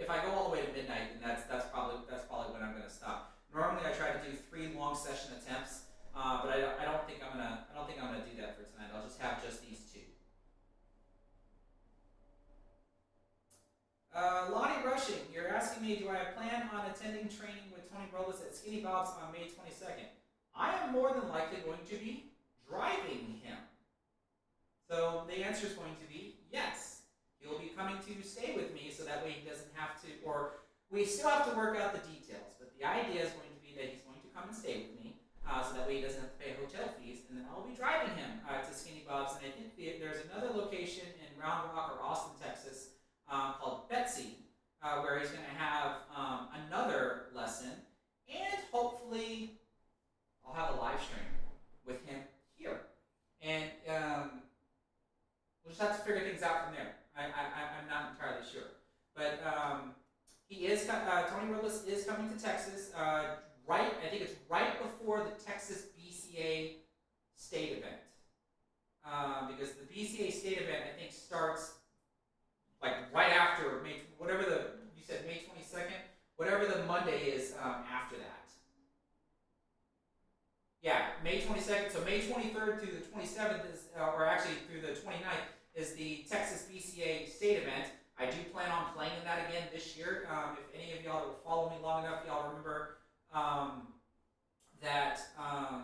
Speaker 1: I go all the way to midnight, then that's probably when I'm gonna stop. Normally I try to do 3 long session attempts, but I don't think I'm gonna do that for tonight. I'll just have just these 2. Lonnie Rushing, you're asking me, do I plan on attending training with Tony Robles at Skinny Bob's on May 22nd? I am more than likely going to be driving him. So the answer is going to be yes. He'll be coming to stay with me, so that way he doesn't have to, or we still have to work out the details, but the idea is going to be that he's going to come and stay with me, so that way he doesn't have to pay hotel fees, and then I'll be driving him to Skinny Bob's, and I think there's another location in Round Rock or Austin, Texas, called Betsy, where he's going to have another lesson, and hopefully I'll have a live stream with him here, and we'll just have to figure things out from there. I'm not entirely sure, but he is Tony Robles is coming to Texas. I think it's right before the Texas BCA state event, because the BCA state event I think starts like right after May, whatever you said May 22nd, whatever the Monday is after that. Yeah, May 22nd. So May 23rd through the 27th is, or actually through the 29th. Is the Texas BCA state event. I do plan on playing in that again this year. If any of y'all that will follow me long enough, y'all remember that I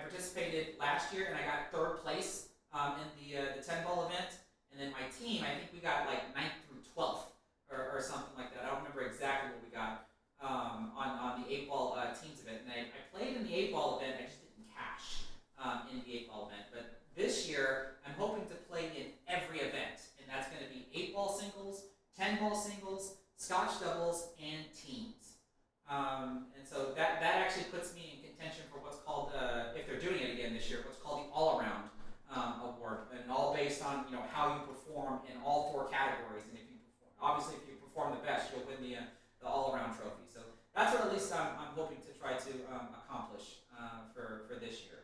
Speaker 1: participated last year and I got 3rd place in the 10-ball event. And then my team, I think we got like 9th through 12th or something like that. I don't remember exactly what we got on the 8-ball teams event. And I played in the 8-ball event. I just didn't cash in the 8-ball event. But this year, I'm hoping to play in every event, and that's going to be 8-ball singles, 10-ball singles, Scotch doubles, and teams. And so that actually puts me in contention for what's called, if they're doing it again this year, what's called the all-around award, and all based on how you perform in all 4 categories. And if you perform the best, you'll win the all-around trophy. So that's what at least I'm hoping to try to accomplish for this year.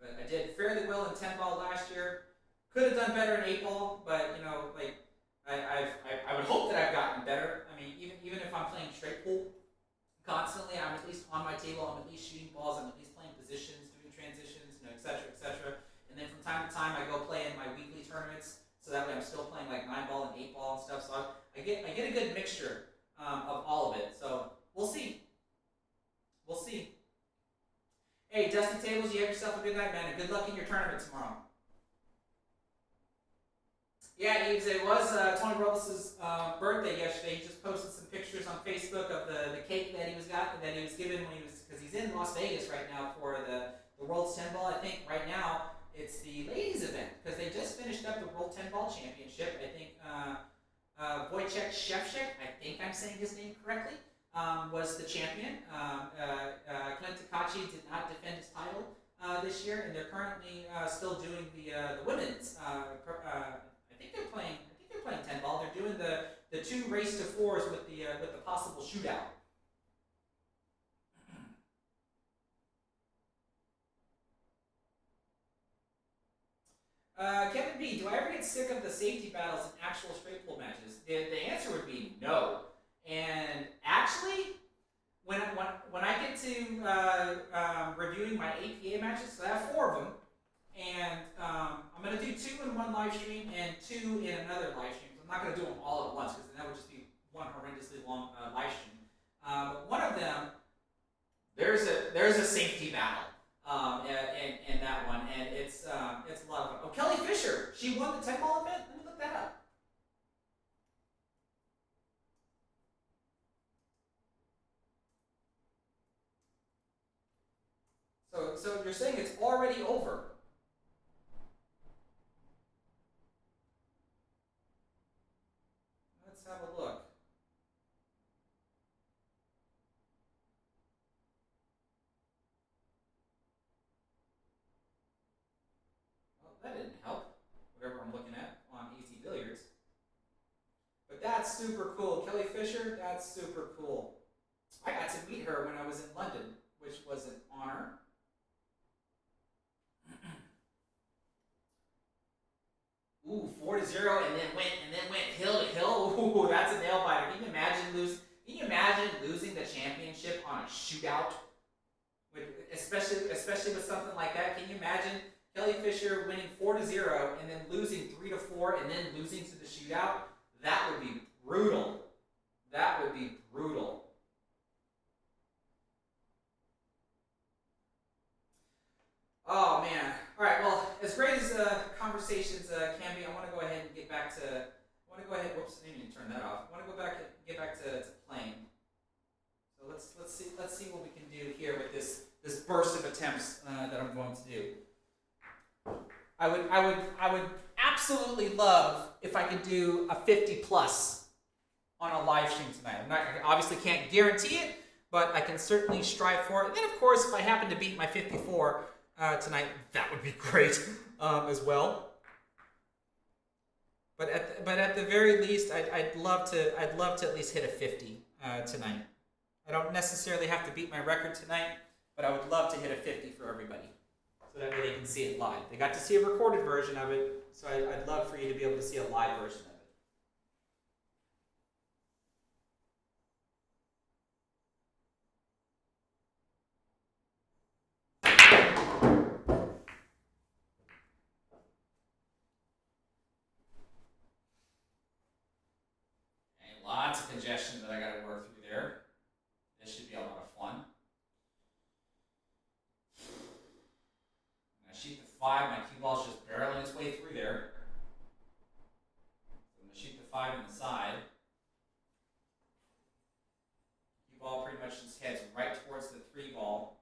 Speaker 1: But I did fairly well in 10-ball last year. Could have done better in 8-ball, but I would hope that I've gotten better. I mean, even if I'm playing straight pool constantly, I'm at least on my table. I'm at least shooting balls. I'm at least playing positions, doing transitions, et cetera, et cetera. And then from time to time, I go play in my weekly tournaments, so that way I'm still playing like 9-ball and 8-ball and stuff. So I get a good mixture of all of it. So we'll see. We'll see. Hey, Dusty Tables, you have yourself a good night, man, and good luck in your tournament tomorrow. Yeah, Eves, it was Tony Robles' birthday yesterday. He just posted some pictures on Facebook of the cake that he was given when because he's in Las Vegas right now for the World's 10-ball. I think right now it's the ladies event because they just finished up the World 10-ball championship. I think Wojciech Szewczyk, I think I'm saying his name correctly, was the champion. Clint Takachi did not defend his title this year, and they're currently still doing the women's. I think they're playing 10-ball. They're doing the 2 race to 4s with the possible shootout. Kevin B, do I ever get sick of the safety battles in actual straight pull matches? The answer would be no. And actually, when I get to reviewing my APA matches, so I have 4 of them, and I'm going to do 2 in one live stream and 2 in another live stream. So I'm not going to do them all at once because then that would just be one horrendously long live stream. But one of them, there's a safety battle in that one, and it's a lot of fun. Oh, Kelly Fisher, she won the 10-ball event. Let me look that up. So you're saying it's already over? That didn't help. Whatever I'm looking at on Easy Billiards. But that's super cool. Kelly Fisher, that's super cool. I got to meet her when I was in London, which was an honor. Ooh, 4-0, and then went hill to hill. Ooh, that's a nail biter. Can you imagine losing the championship on a shootout? Especially with something like that. Can you imagine Kelly Fisher winning 4-0 and then losing 3-4 and then losing to the shootout? That would be brutal. That would be brutal. Oh man! All right. Well, as great as conversations can be, I want to go ahead and get back to. I want to go ahead. Whoops! I didn't even turn that off. I want to get back to playing. So let's see what we can do here with this burst of attempts that I'm going to do. I would absolutely love if I could do a 50 plus on a live stream tonight. I obviously can't guarantee it, but I can certainly strive for it. And then of course, if I happen to beat my 54 tonight, that would be great as well. But at the very least, I'd love to at least hit a 50 tonight. I don't necessarily have to beat my record tonight, but I would love to hit a 50 for everybody, so that way they can see it live. They got to see a recorded version of it, so I'd love for you to be able to see a live version of it. And lots of congestion that I got to work through there. This should be a lot of fun. I shoot the 5, my cue ball's just barreling its way through there. So I'm going to shoot the 5 on the side. Cue ball pretty much just heads right towards the 3 ball.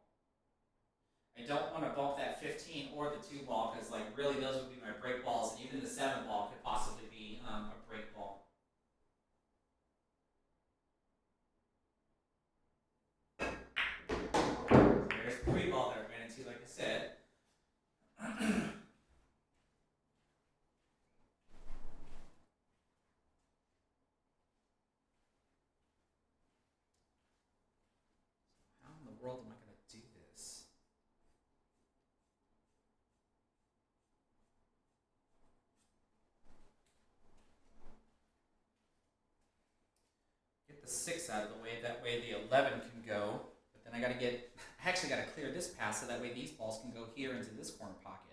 Speaker 1: I don't want to bump that 15 or the 2 ball because like really those would be my break balls, and even the 7 ball could possibly be a break ball. There's the 3 ball that I ran into, like I said. How in the world am I going to do this? Get the 6 out of the way, that way the 11 can go. But then I actually got to clear this pass so that way these balls can go here into this corner pocket.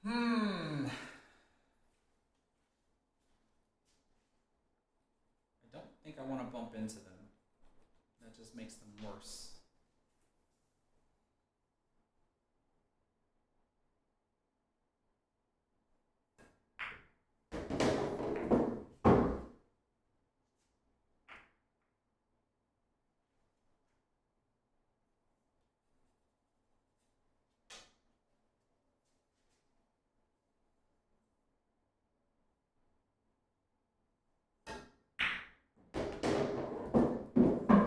Speaker 1: I don't think I want to bump into them. That just makes them worse.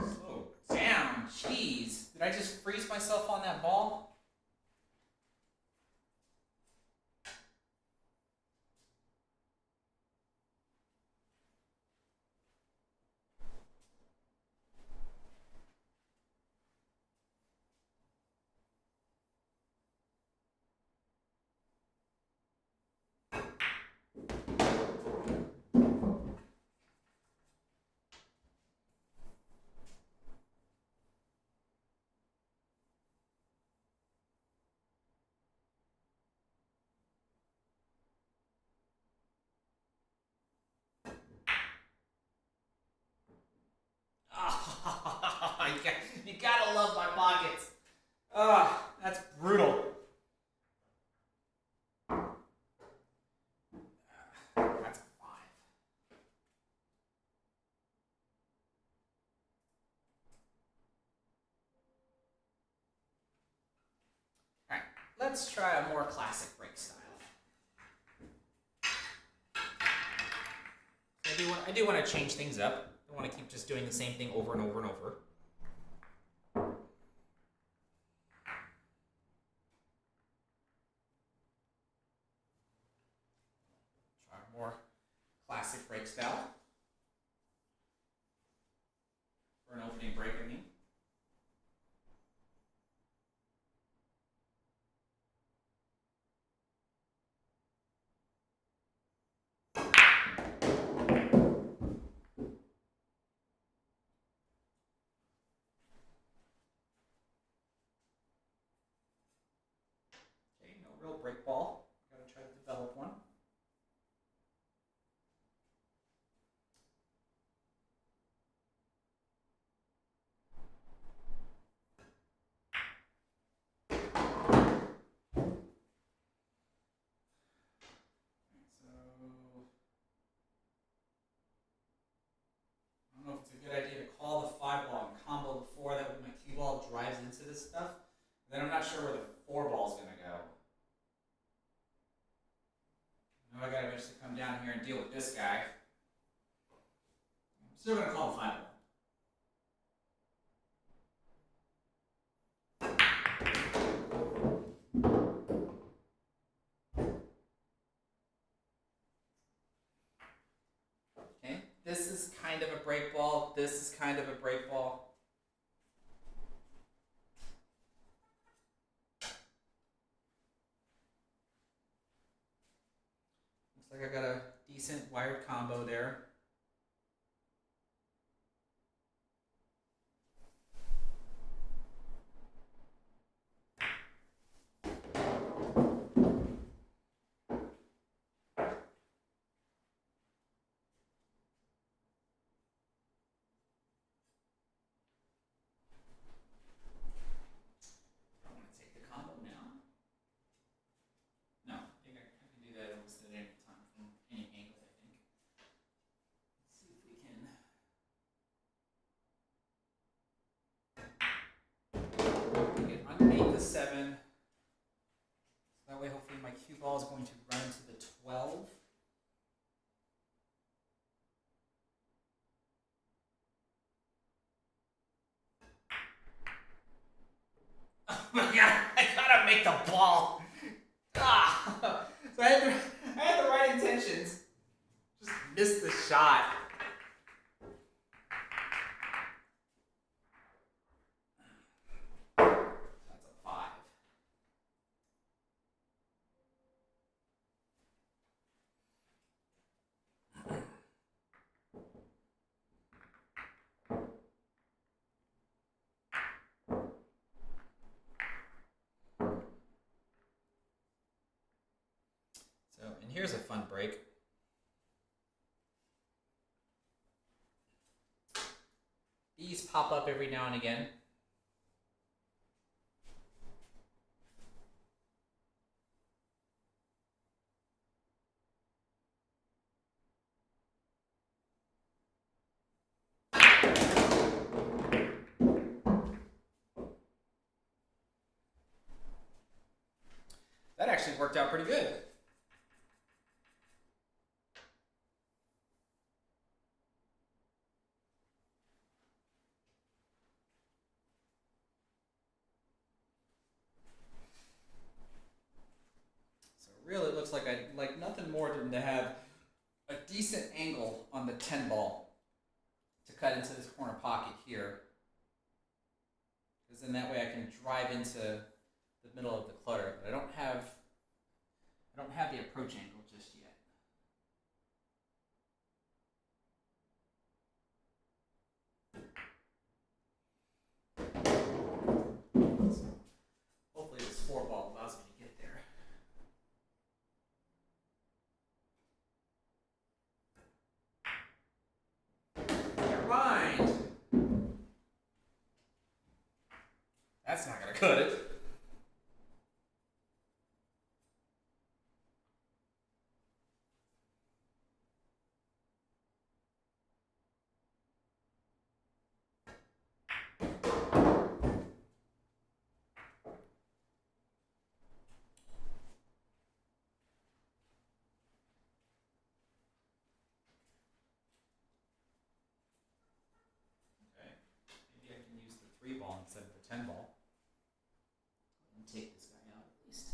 Speaker 1: Slow down, jeez. Did I just freeze myself on that ball? You gotta love my pockets. That's brutal. That's let's try a more classic break style. I do want to change things up. I don't want to keep just doing the same thing over and over and over. Try a more classic break style. For an opening break, I mean. Okay, no real break ball. Gotta try to develop one. I don't know if it's a good idea to call the 5-ball and combo the 4. That way my cue ball drives into this stuff. Then I'm not sure where the 4-ball is going to go. Now I got to eventually come down here and deal with this guy. I'm still going to call the 5-ball. Okay, this is kind of a break ball. This is kind of a break ball. Looks like I got a decent wired combo there. Underneath the 7. So that way, hopefully, my cue ball is going to run into the 12. Oh my god! I gotta make the ball. Ah! So I had the right intentions. Just missed the shot. And here's a fun break. These pop up every now and again. That actually worked out pretty good. Really, it looks like I'd like nothing more than to have a decent angle on the 10 ball to cut into this corner pocket here. Because then that way I can drive into the middle of the clutter. But I don't have the approach angle just yet. So hopefully this 4 ball allows me to get there. That's not going to cut it. 10 ball. And take this guy out at least.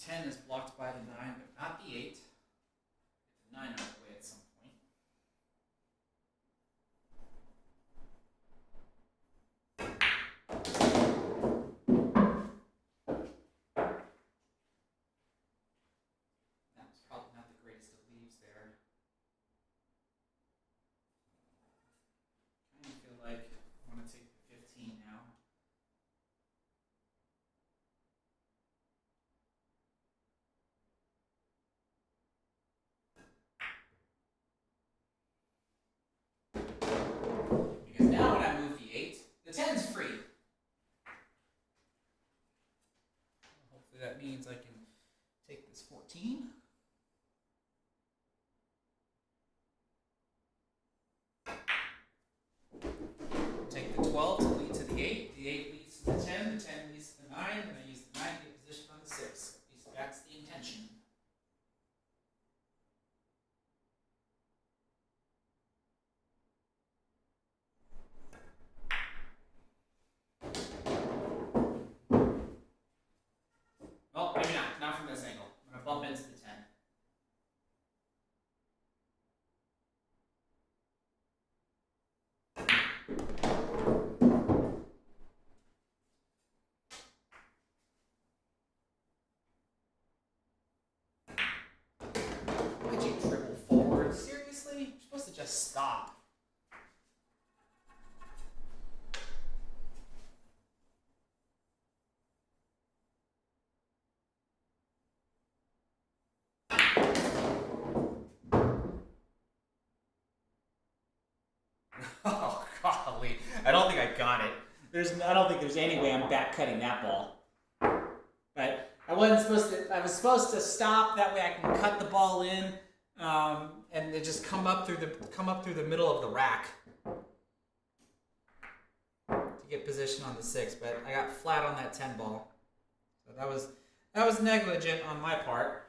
Speaker 1: 10 is blocked by the 9, but not the 8. Get the 9 out of the way at some point. That was probably not the greatest of leaves there. I kind of feel like I want to take the 15 now. Because now when I move the 8, the 10's free. Hopefully that means I can take this 14. Take the 12 to lead to the 8. The 8 leads to the 10. The 10 leads to the 9. And I use the 9 to get positioned on the 6. At least that's the intention. Well, maybe not. Not from this angle. I'm going to bump into the 10. Why'd you dribble forward? Seriously? You're supposed to just stop. Oh, golly. I don't think I got it. I don't think there's any way I'm back cutting that ball. But I was supposed to stop, that way I can cut the ball in, and it just come up through the middle of the rack to get position on the 6, but I got flat on that 10 ball. So that was negligent on my part.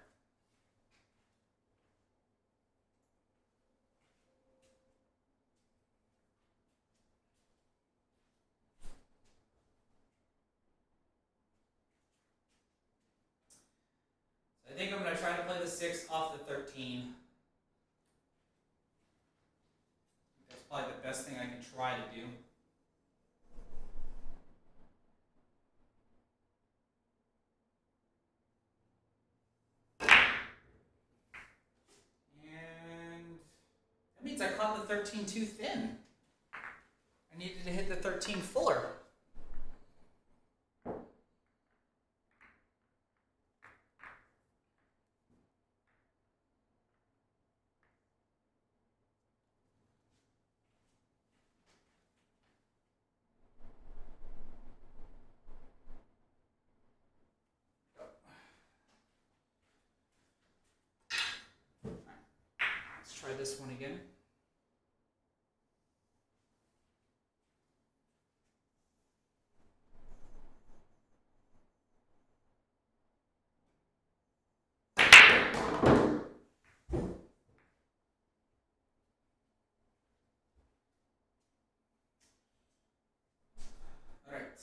Speaker 1: I think I'm going to try to play the 6 off the 13. That's probably the best thing I can try to do. And that means I caught the 13 too thin. I needed to hit the 13 fuller. Let's try this one again. All right.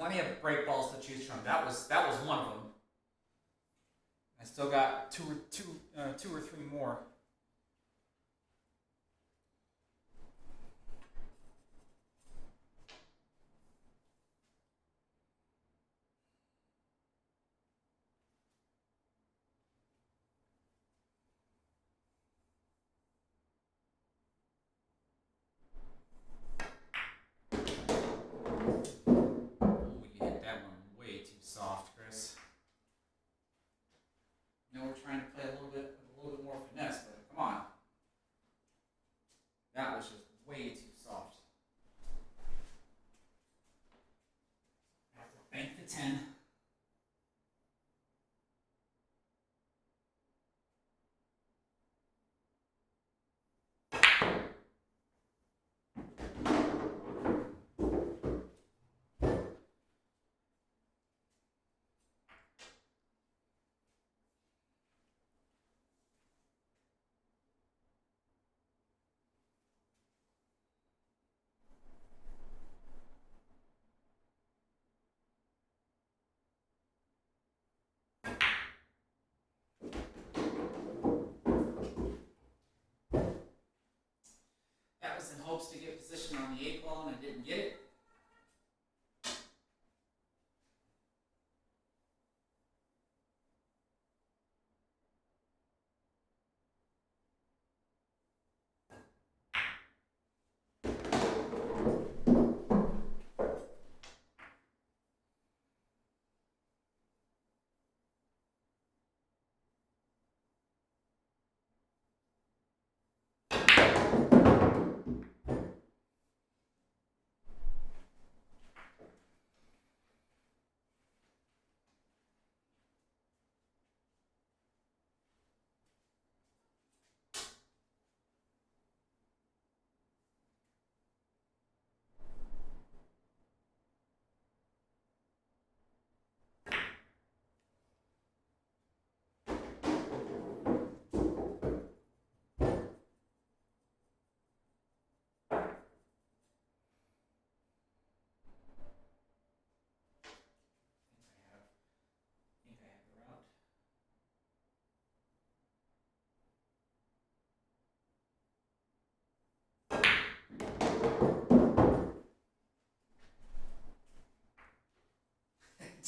Speaker 1: plenty of break balls to choose from. That was one of them. I still got two or three more. Trying to play a little bit more finesse, but come on. That was just way too soft. I have to bank the 10. That was in hopes to get position on the 8 ball, and I didn't get it.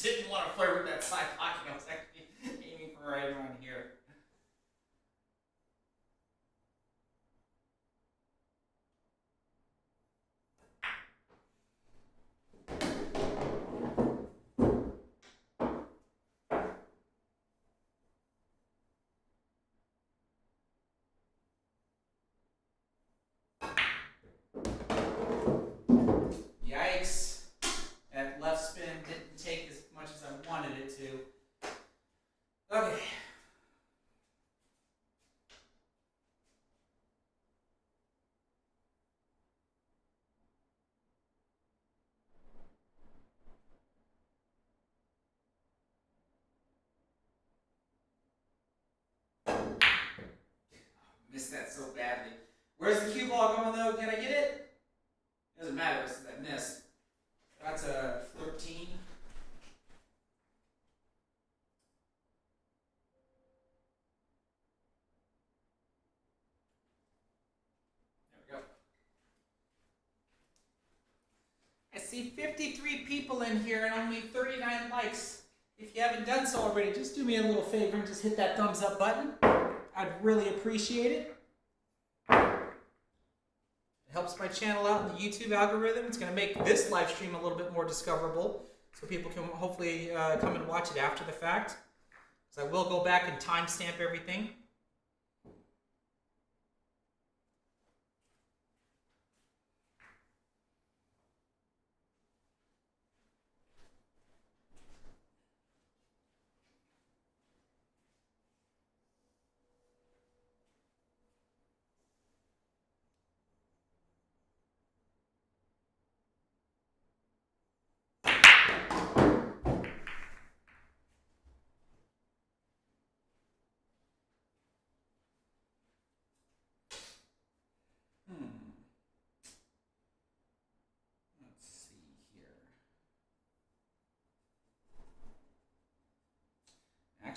Speaker 1: Didn't want to flirt with that side pocket. I was actually aiming for right around here. Yikes. That left spin didn't take as much as I wanted it to. Okay. Missed that so badly. Where's the cue ball going though? Can I get it? Doesn't matter since I missed. That's a 13. There we go. I see 53 people in here and only 39 likes. If you haven't done so already, just do me a little favor and just hit that thumbs up button. I'd really appreciate it. It helps my channel out in the YouTube algorithm. It's going to make this live stream a little bit more discoverable, so people can hopefully come and watch it after the fact. So I will go back and timestamp everything.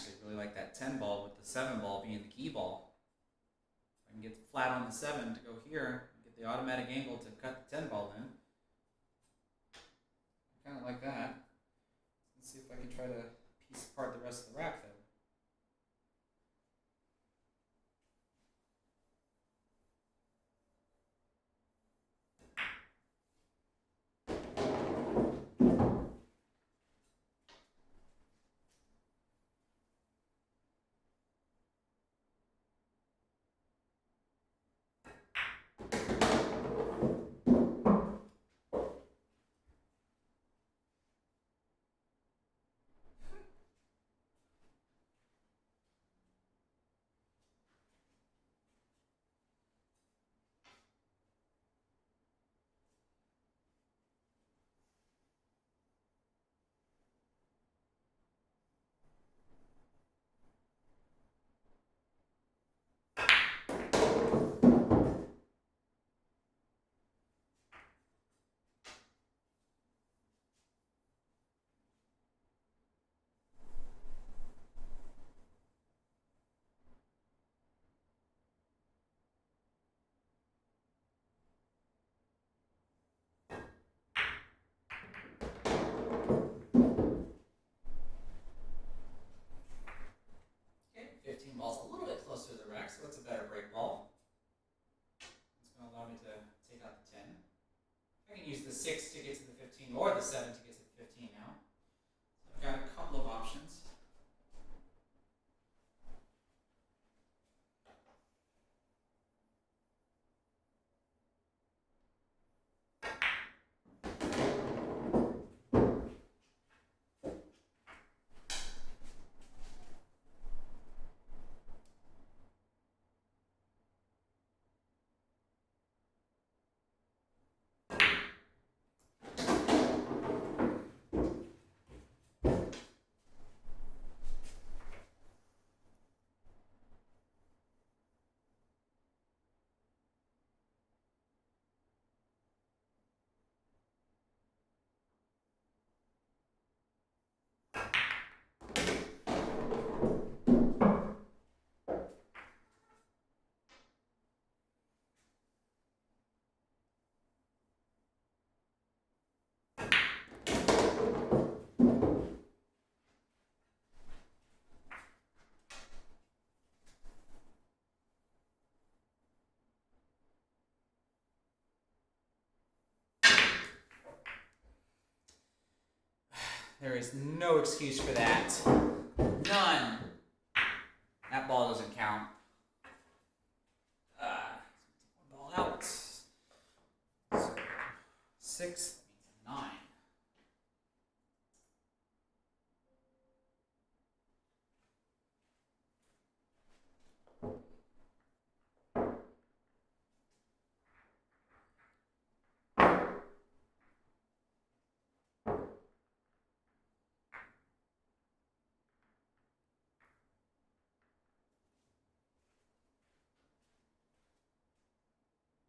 Speaker 1: actually really like that 10 ball with the 7 ball being the key ball. I can get flat on the 7 to go here, get the automatic angle to cut the 10 ball in. I kind of like that. Let's see if I can try to piece apart the rest of the rack though. Okay, 15 ball's a little bit closer to the rack, so it's a better break ball. It's going to allow me to take out the 10. I can use the 6 to get to the 15 or the 7 to get to the 15 now. So I've got a couple of options. There is no excuse for that. None. That ball doesn't count. One ball out. So 6, that means 9.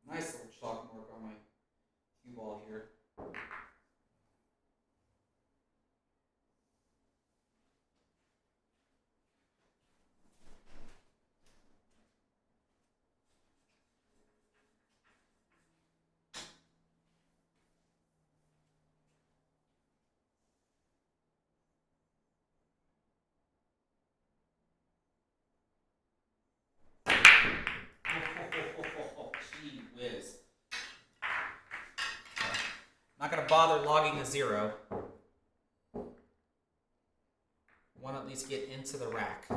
Speaker 1: Nice little chalk mark on my cue ball here. Gee whiz. Not going to bother logging a 0. Want to at least get into the rack.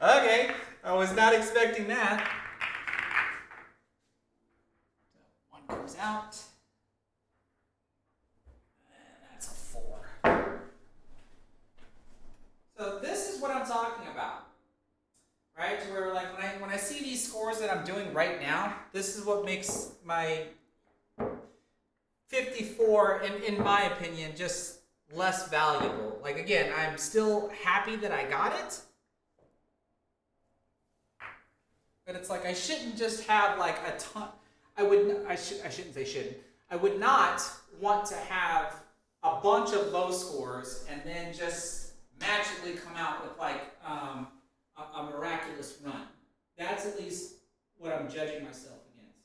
Speaker 1: Okay, I was not expecting that. One comes out. And that's a 4. So this is what I'm talking about. Right? To where like when I see these scores that I'm doing right now, this is what makes my 54, in my opinion, just less valuable. Like again, I'm still happy that I got it. But it's like I shouldn't just have like a ton. I shouldn't say shouldn't. I would not want to have a bunch of low scores and then just magically come out with like a miraculous run. That's at least what I'm judging myself against.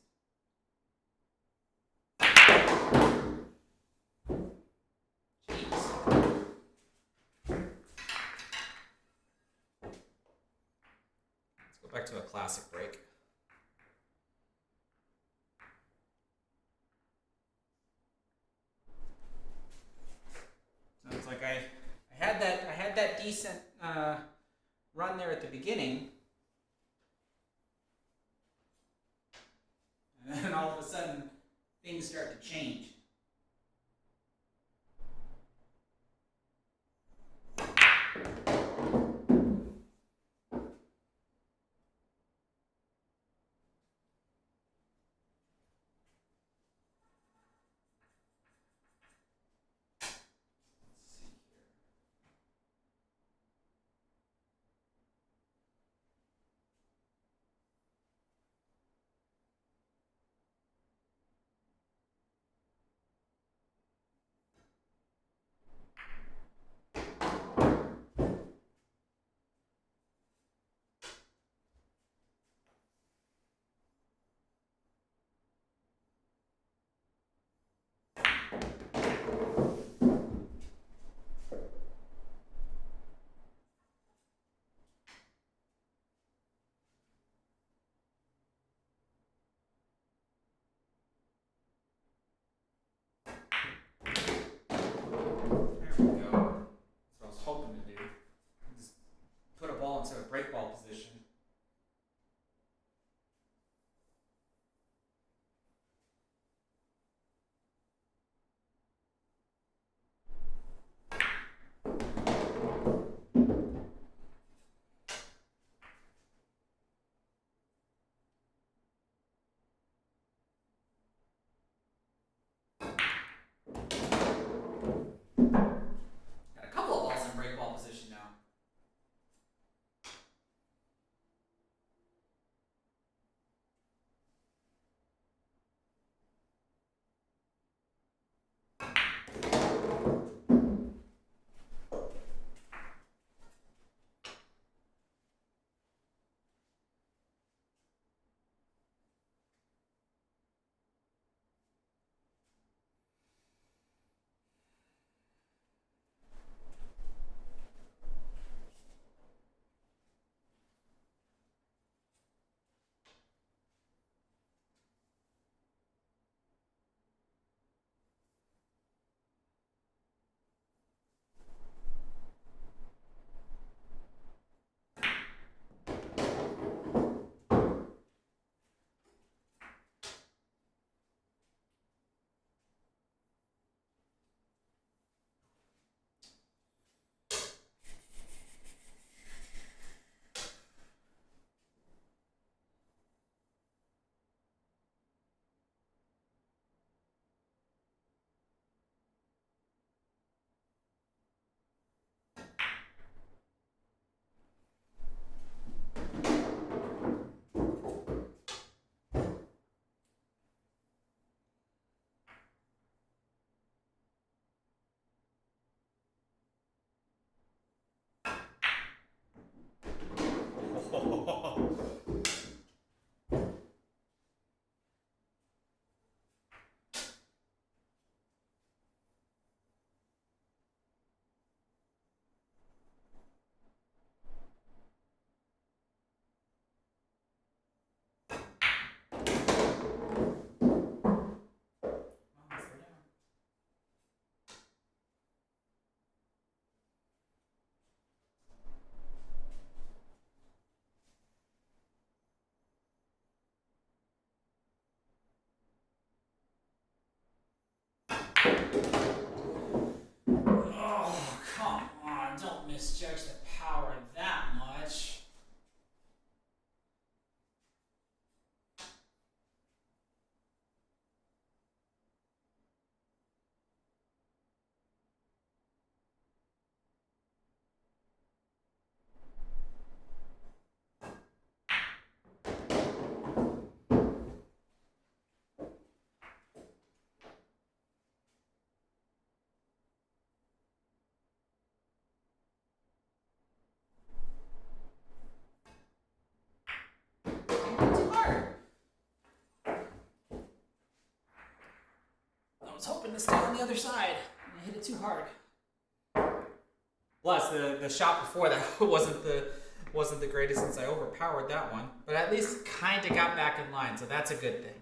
Speaker 1: Jeez. Let's go back to a classic break. So it's like I had that decent run there at the beginning, and then all of a sudden things start to change. was hoping to stay on the other side. I hit it too hard. Plus, the shot before that wasn't the greatest since I overpowered that one. But at least kind of got back in line, so that's a good thing.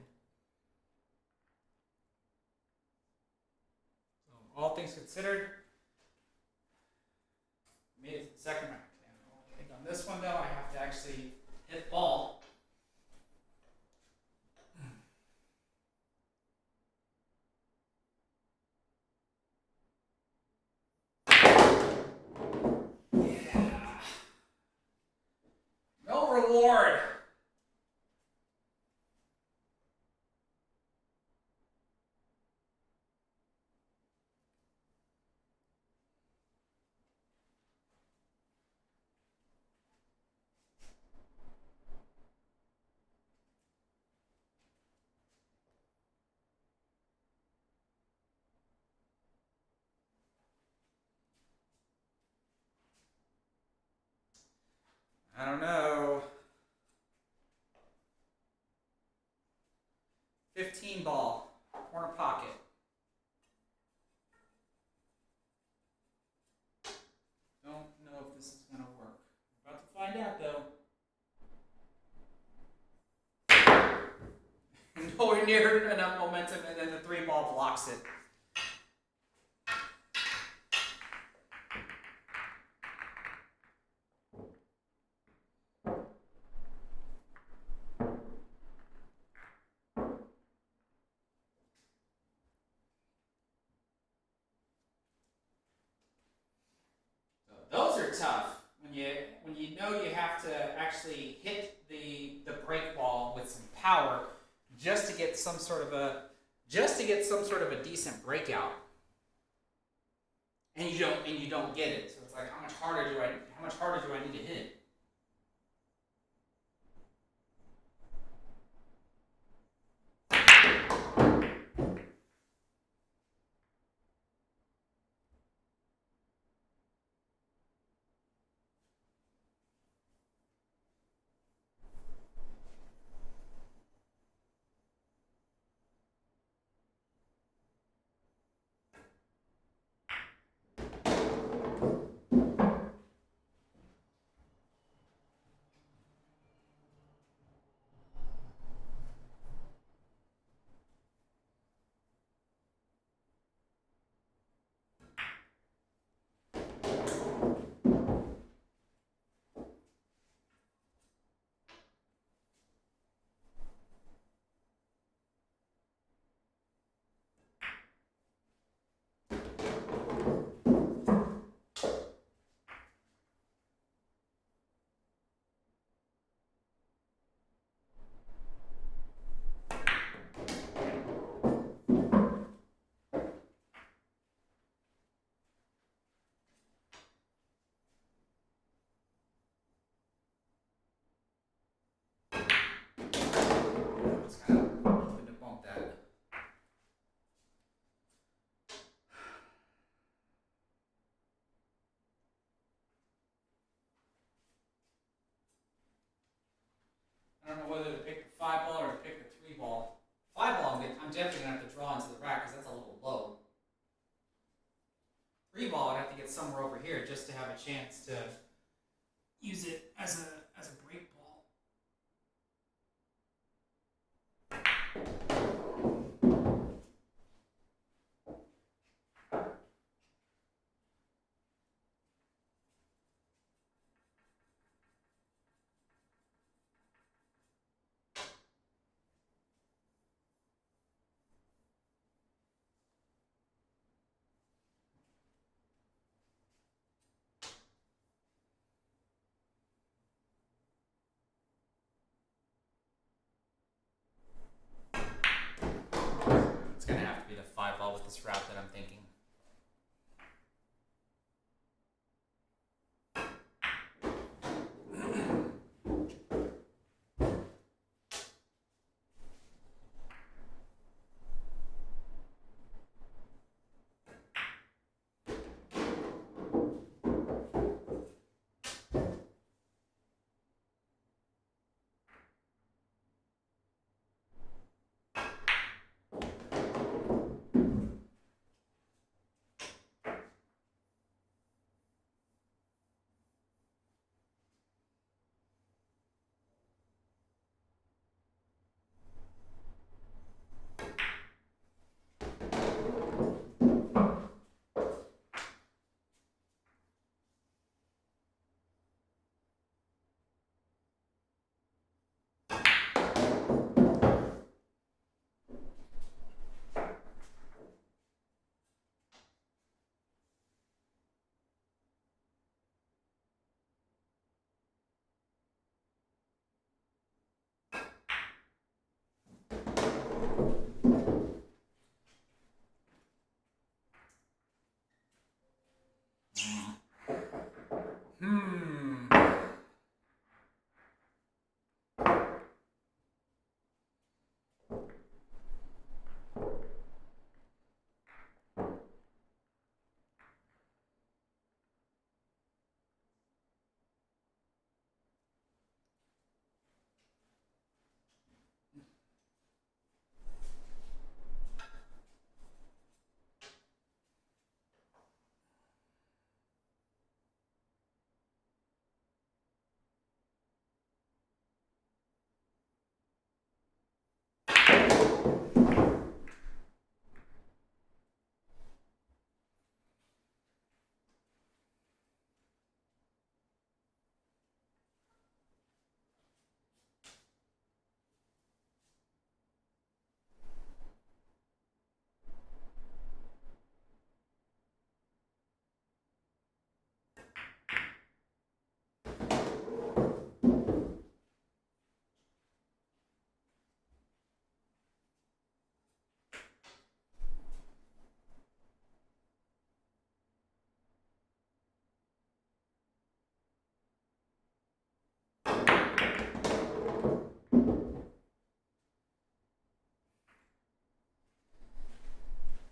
Speaker 1: So, all things considered, made it to the second round. I think on this one, though, I have to actually hit ball. Yeah. No reward. I don't know. 15 ball, corner pocket. Don't know if this is going to work. We're about to find out, though. Nowhere near enough momentum, and then the 3 ball blocks it. Those are tough when you know you have to actually hit the break ball with some power just to get some sort of a decent breakout, and you don't get it. So it's like, how much harder do I need to hit? It's kind of hoping to bump that. I don't know whether to pick the 5 ball or to pick the 3 ball. 5 ball, I'm definitely gonna have to draw into the rack because that's a little low. 3 ball, I'd have to get somewhere over here just to have a chance to use it as a break ball. It's gonna have to be the 5 ball with this route that I'm thinking.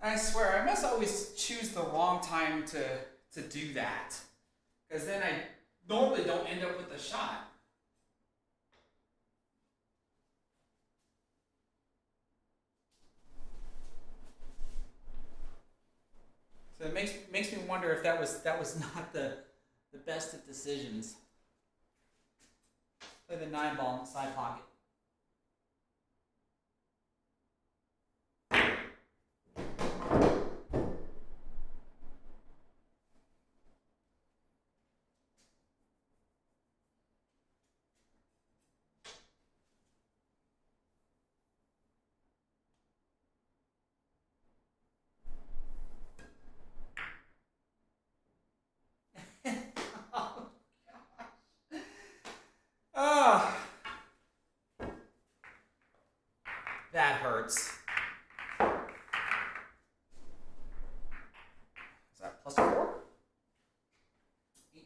Speaker 1: I swear, I must always choose the wrong time to do that. Because then I normally don't end up with a shot. So it makes me wonder if that was not the best of decisions. Play the 9 ball in the side pocket. Oh, that hurts. Is that plus 4? 18.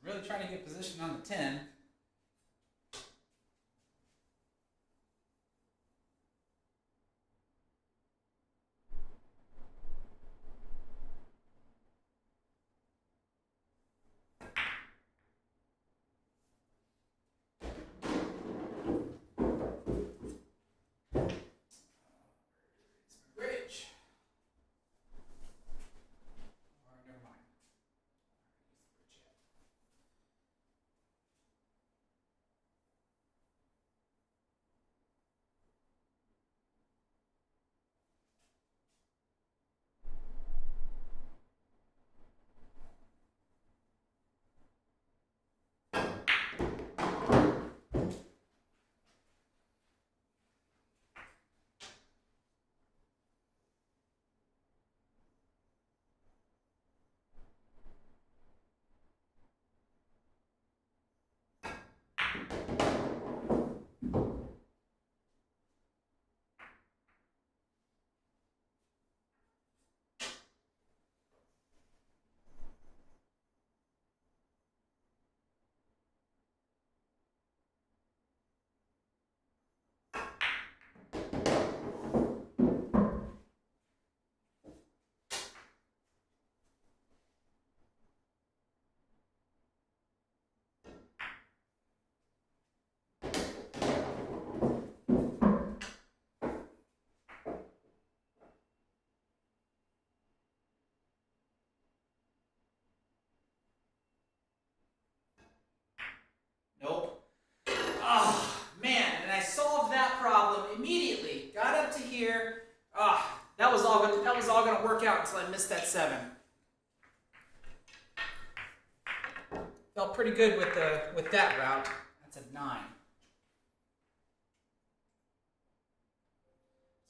Speaker 1: Really trying to get position on the 10. Bridge. Or never mind. Nope. Oh, man, and I solved that problem immediately. Got up to here. Ah, that was all gonna work out until I missed that 7. Felt pretty good with that route. That's a 9.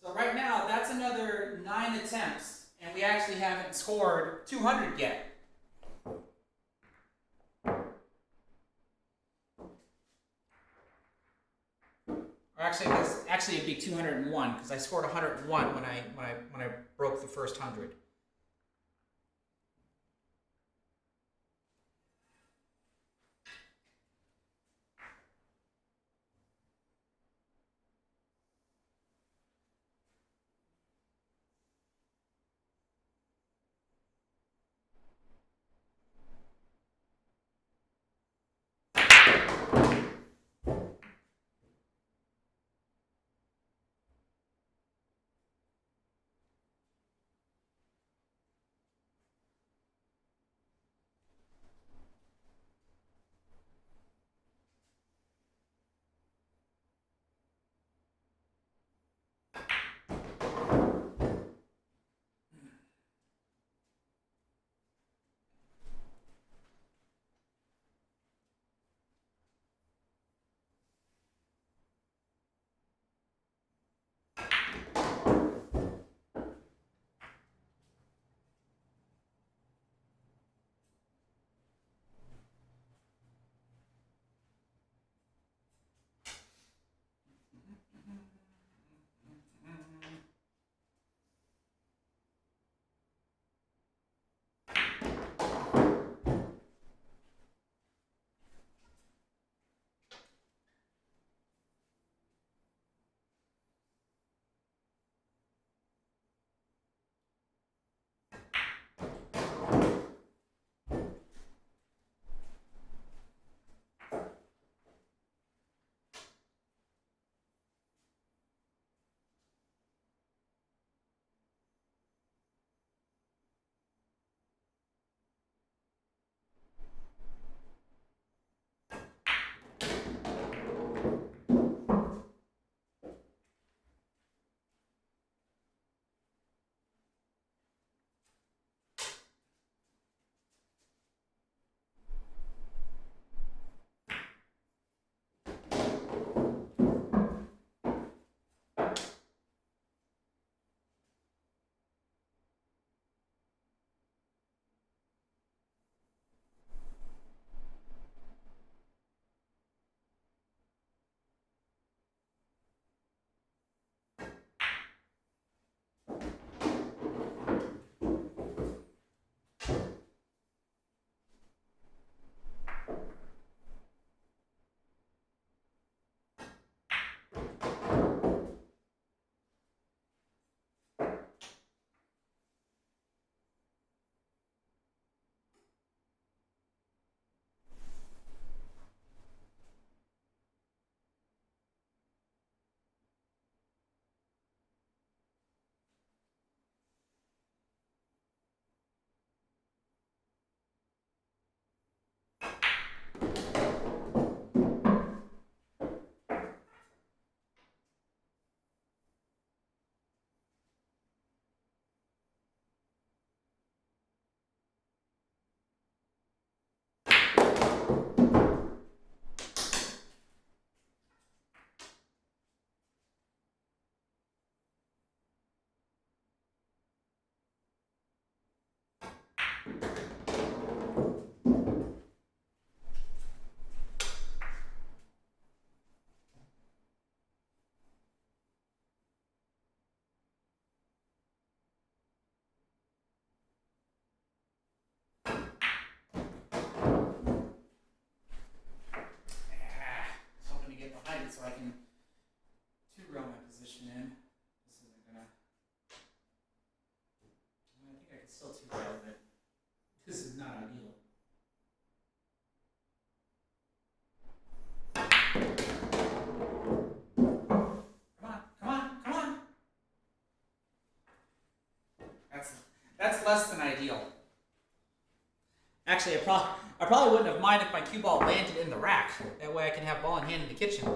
Speaker 1: So right now, that's another 9 attempts, and we actually haven't scored 200 yet. Or actually it'd be 201 because I scored 101 when I broke the first 100. Just hoping to get behind it so I can two-row my position in. This isn't gonna. I think I can still two-row, but this is not ideal. Come on. That's less than ideal. Actually, I probably wouldn't have minded if my cue ball landed in the rack. That way I can have ball in hand in the kitchen.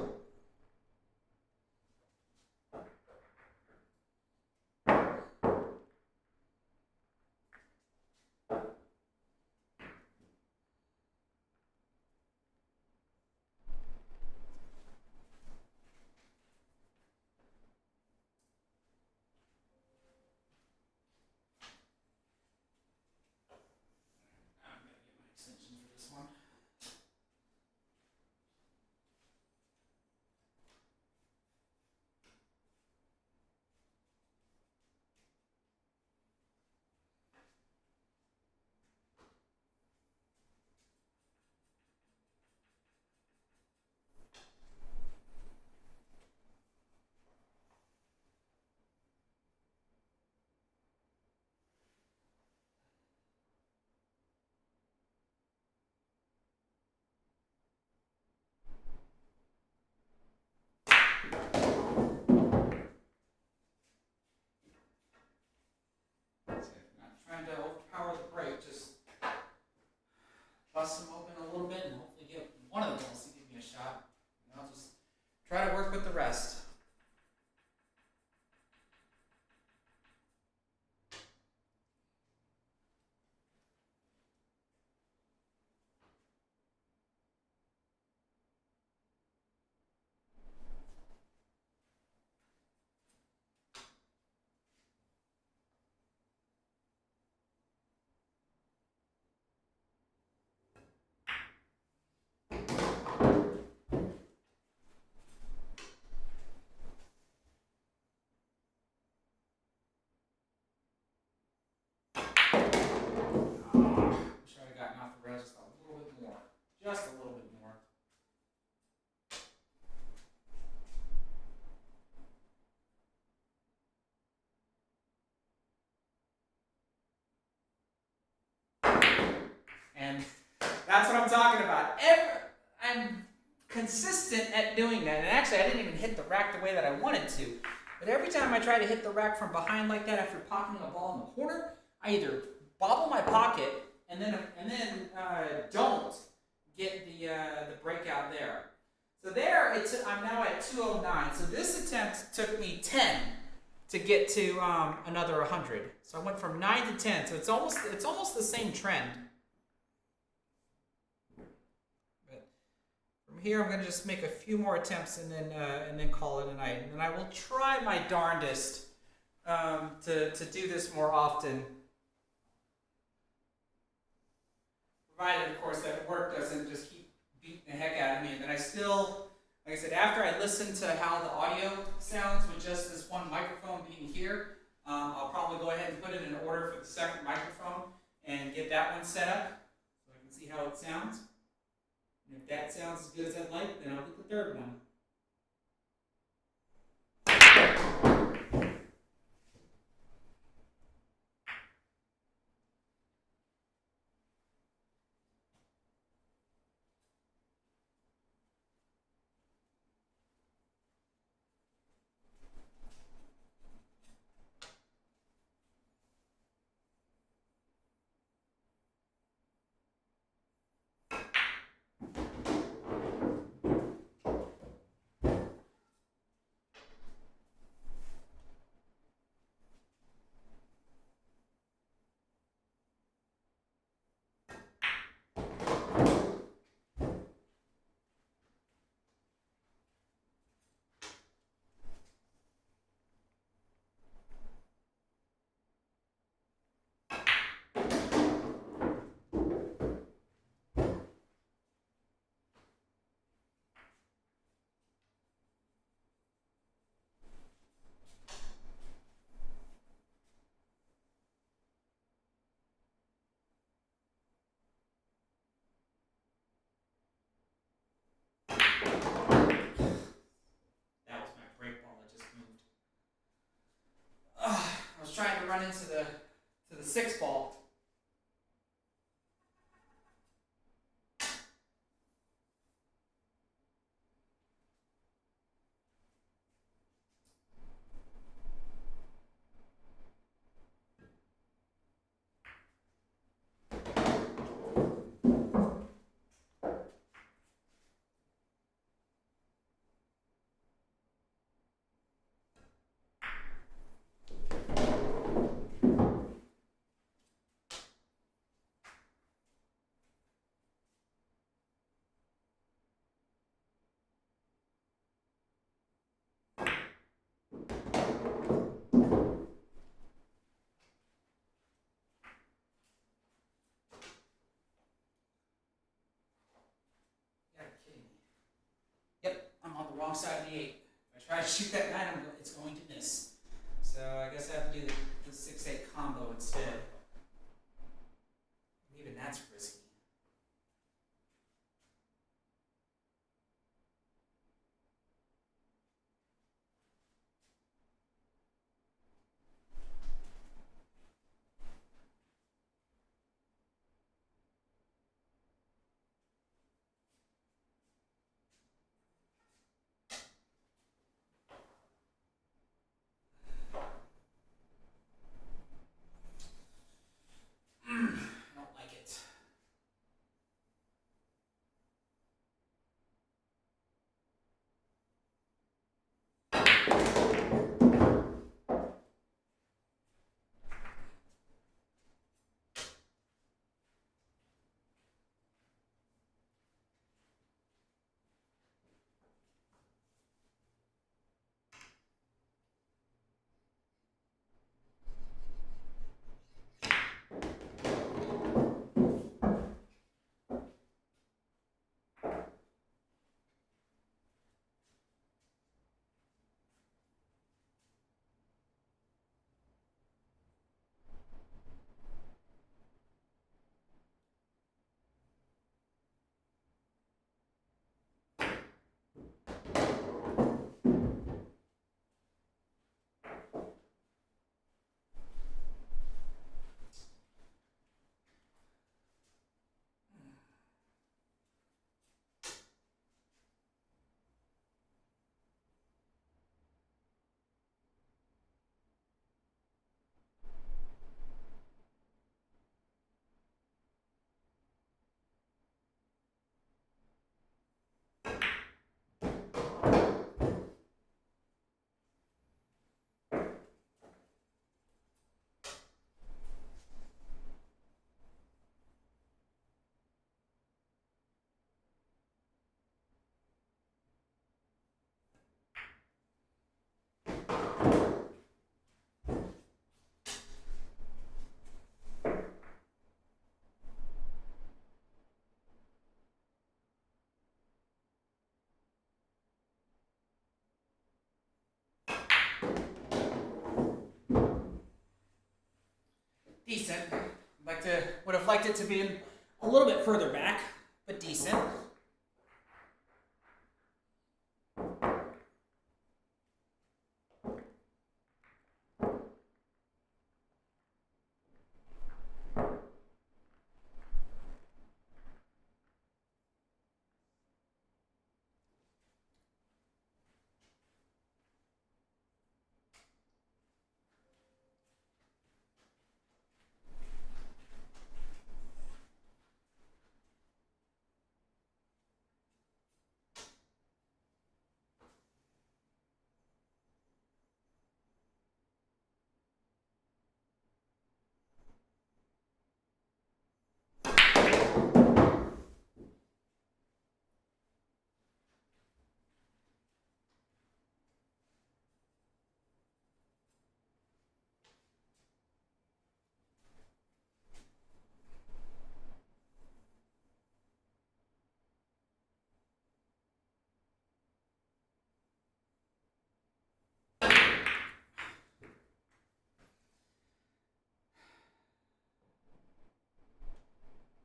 Speaker 1: consistent at doing that. And actually, I didn't even hit the rack the way that I wanted to. But every time I try to hit the rack from behind like that after pocketing a ball in the corner, I either bobble my pocket and then don't get the breakout there. So there, I'm now at 209. So this attempt took me 10 to get to another 100. So I went from 9 to 10. So it's almost the same trend. But from here, I'm going to just make a few more attempts and then call it a night. And then I will try my darndest to do this more often. Provided, of course, that work doesn't just keep beating the heck out of me. And then I still, like I said, after I listen to how the audio sounds with just this one microphone being here, I'll probably go ahead and put it in order for the second microphone and get that one set up so I can see how it sounds. And if that sounds as good as I'd like, then I'll get the third one. I was trying to run into the 6 ball. Wrong side of the 8. If I try to shoot that 9, it's going to miss. So I guess I have to do the 6-8 combo instead. Even that's risky. decent. Would have liked it to be a little bit further back, but decent.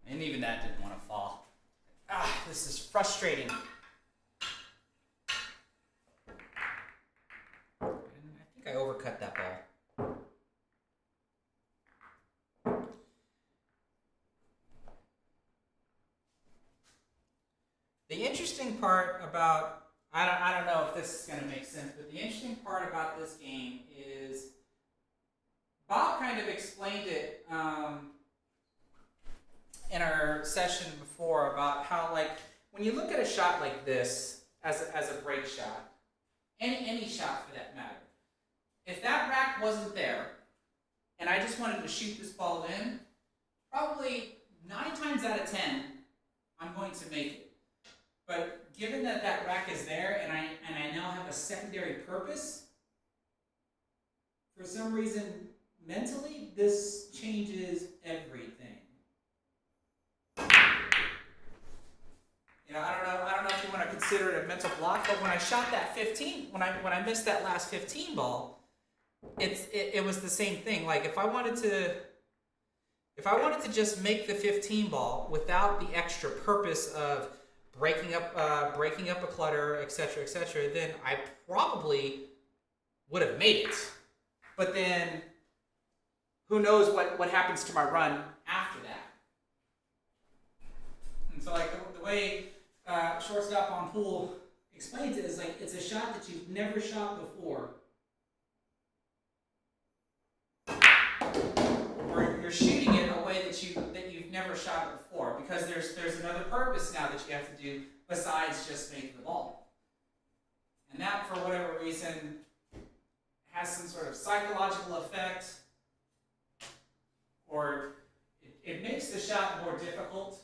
Speaker 1: And even that didn't want to fall. This is frustrating. I think I overcut that ball. The interesting part about, I don't know if this is going to make sense, but the interesting part about this game is Bob kind of explained it in our session before about how, like, when you look at a shot like this as a break shot, any shot for that matter, if that rack wasn't there and I just wanted to shoot this ball in, probably 9 times out of 10 I'm going to make it. But given that that rack is there and I now have a secondary purpose, for some reason mentally this changes everything. You know, I don't know if you want to consider it a mental block, but when I shot that 15, when I missed that last 15 ball, it was the same thing. Like if I wanted to just make the 15 ball without the extra purpose of breaking up a clutter, etc., then I probably would have made it. But then who knows what happens to my run after that. And so, like, the way shortstop on pool explains it is like it's a shot that you've never shot before, or you're shooting it a way that you've never shot it before, because there's another purpose now that you have to do besides just making the ball, and that, for whatever reason, has some sort of psychological effect, or it makes the shot more difficult.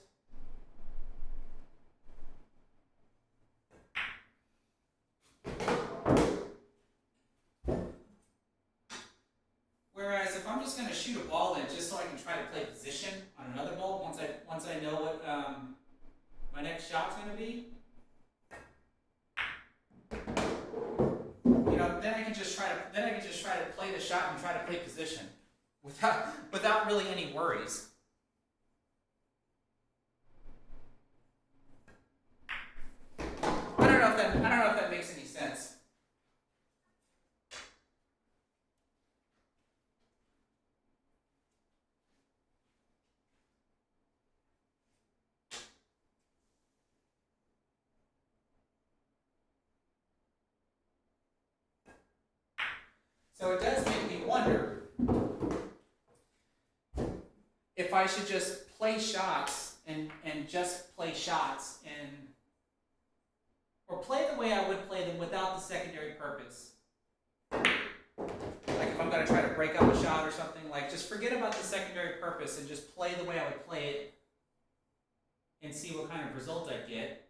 Speaker 1: Whereas if I'm just going to shoot a ball in just so I can try to play position on another ball, once I know what my next shot's going to be, you know, then I can just try to play the shot and try to play position without really any worries. I don't know if that makes any sense. So it does make me wonder if I should just play shots and just play shots or play the way I would play them without the secondary purpose. Like if I'm going to try to break up a shot or something, like just forget about the secondary purpose and just play the way I would play it and see what kind of result I get.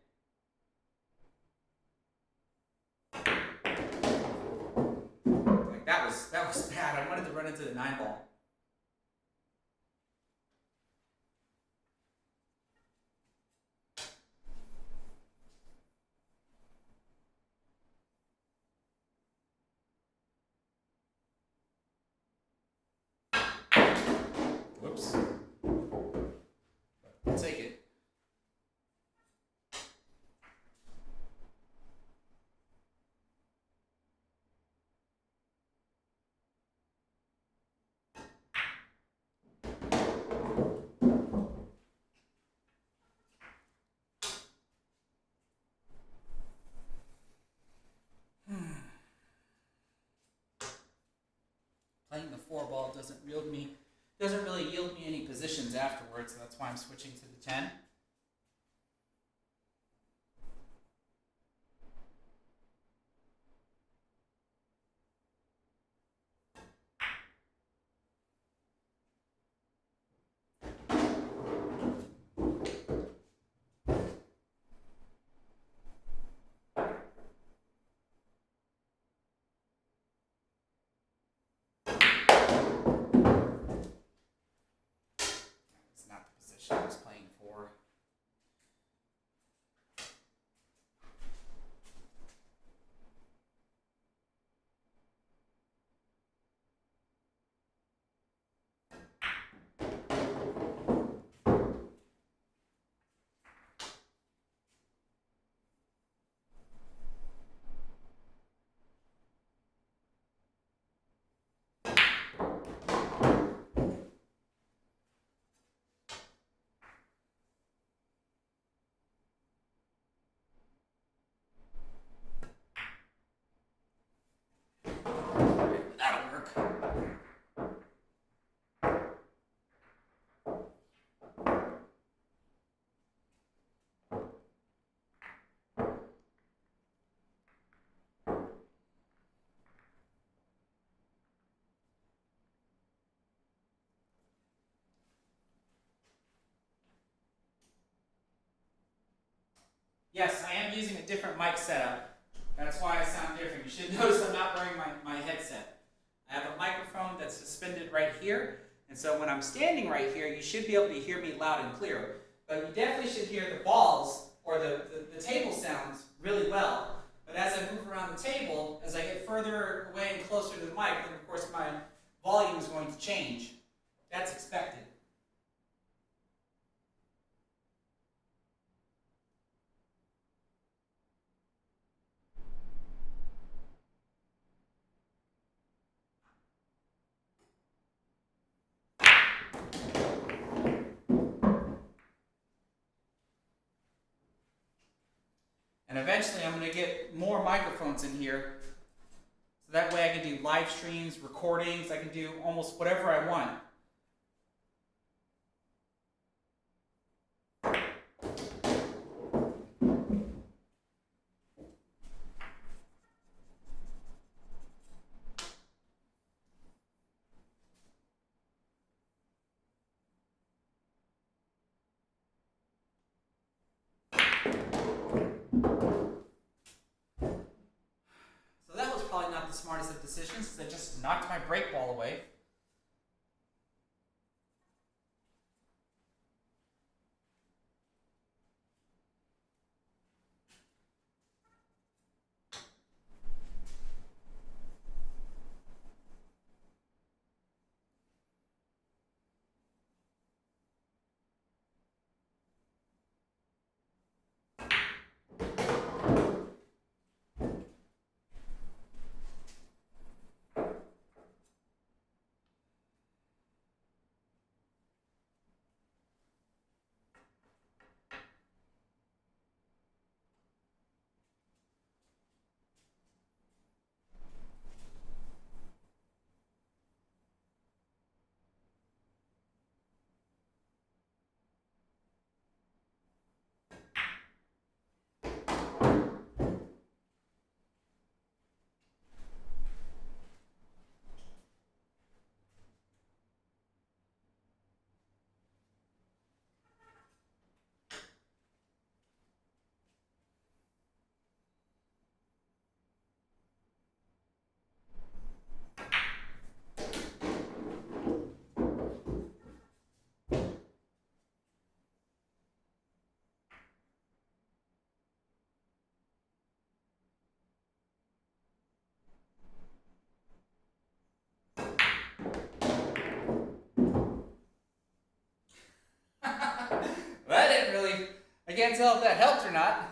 Speaker 1: Like that was bad. I wanted to run into the 9 ball. doesn't really yield me any positions afterwards, so that's why I'm switching to the 10. It's not the position I was playing for. That'll work. Yes, I am using a different mic setup. That's why I sound different. You should notice I'm not wearing my headset. I have a microphone that's suspended right here, and so when I'm standing right here, you should be able to hear me loud and clear. But you definitely should hear the balls or the table sounds really well. But as I move around the table, as I get further away and closer to the mic, then of course my volume is going to change. That's expected. And eventually I'm going to get more microphones in here. So that way I can do live streams, recordings, I can do almost whatever I want. So that was probably not the smartest of decisions because I just knocked my brake ball away. Well, I can't tell if that helped or not.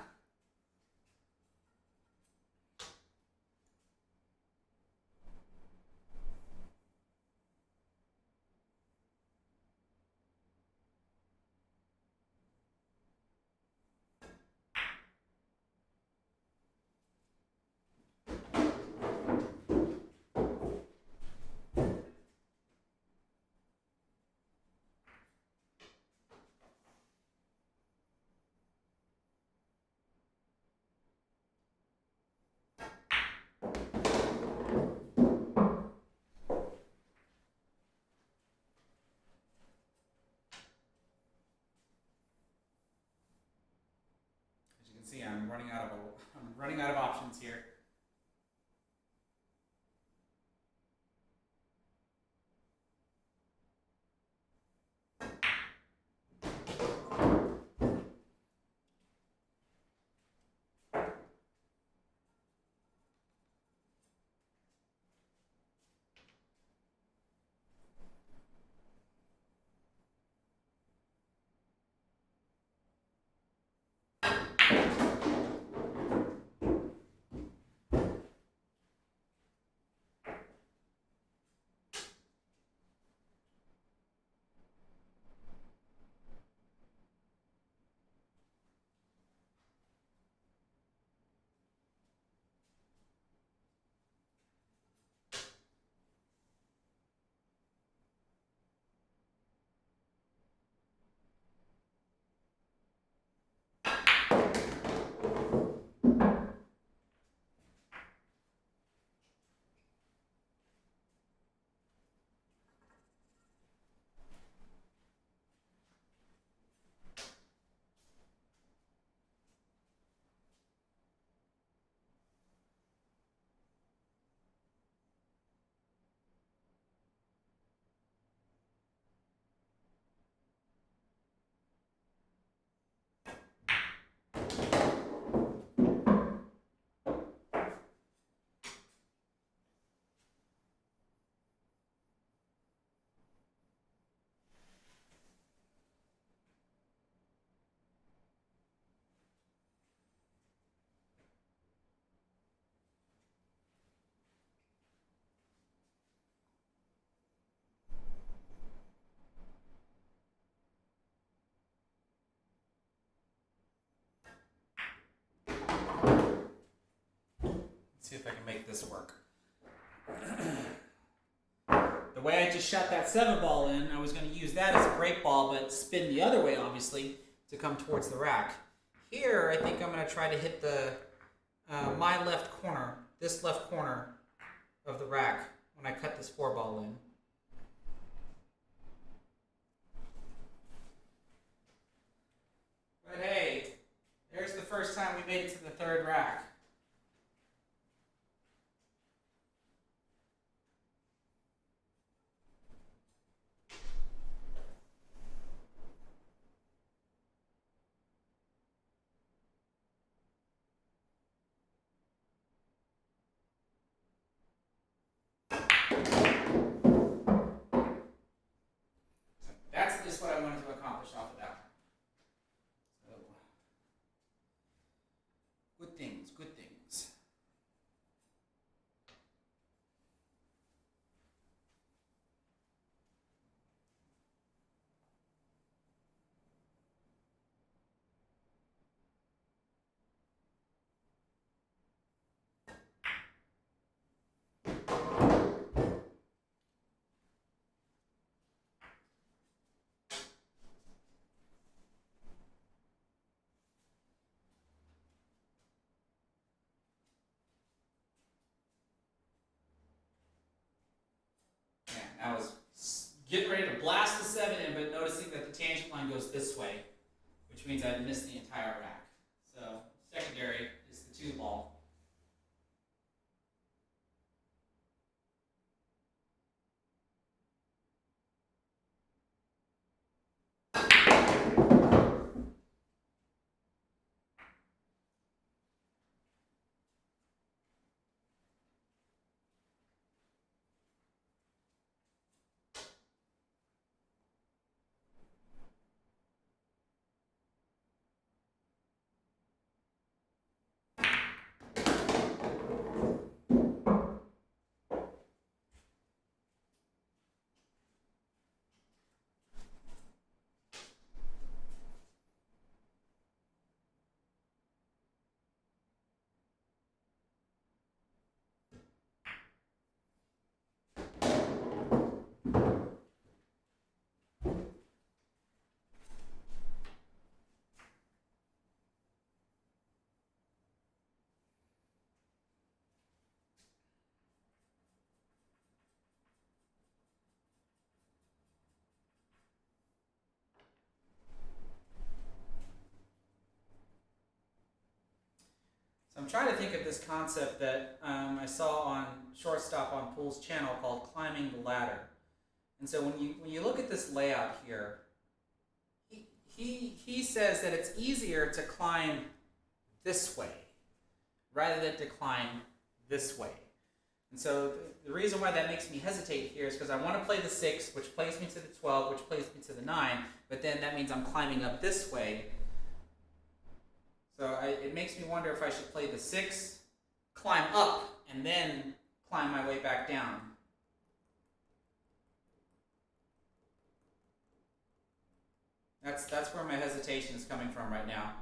Speaker 1: options here. See if I can make this work. The way I just shot that 7 ball in, I was going to use that as a break ball, but spin the other way, obviously, to come towards the rack. Here, I think I'm going to try to hit the my left corner, this left corner of the rack when I cut this 4 ball in. But hey, there's the first time we made it to the 3rd rack. That's just what I wanted to accomplish off of that one. So, good things, good things. I was getting ready to blast the 7 in, but noticing that the tangent line goes this way, which means I missed the entire rack. So secondary is the 2 ball. trying to think of this concept that I saw on Shortstop on Pool's channel called climbing the ladder. And so when you look at this layout here, he says that it's easier to climb this way rather than to climb this way. And so the reason why that makes me hesitate here is because I want to play the 6, which plays me to the 12, which plays me to the 9, but then that means I'm climbing up this way. So it makes me wonder if I should play the 6, climb up, and then climb my way back down. That's where my hesitation is coming from right now.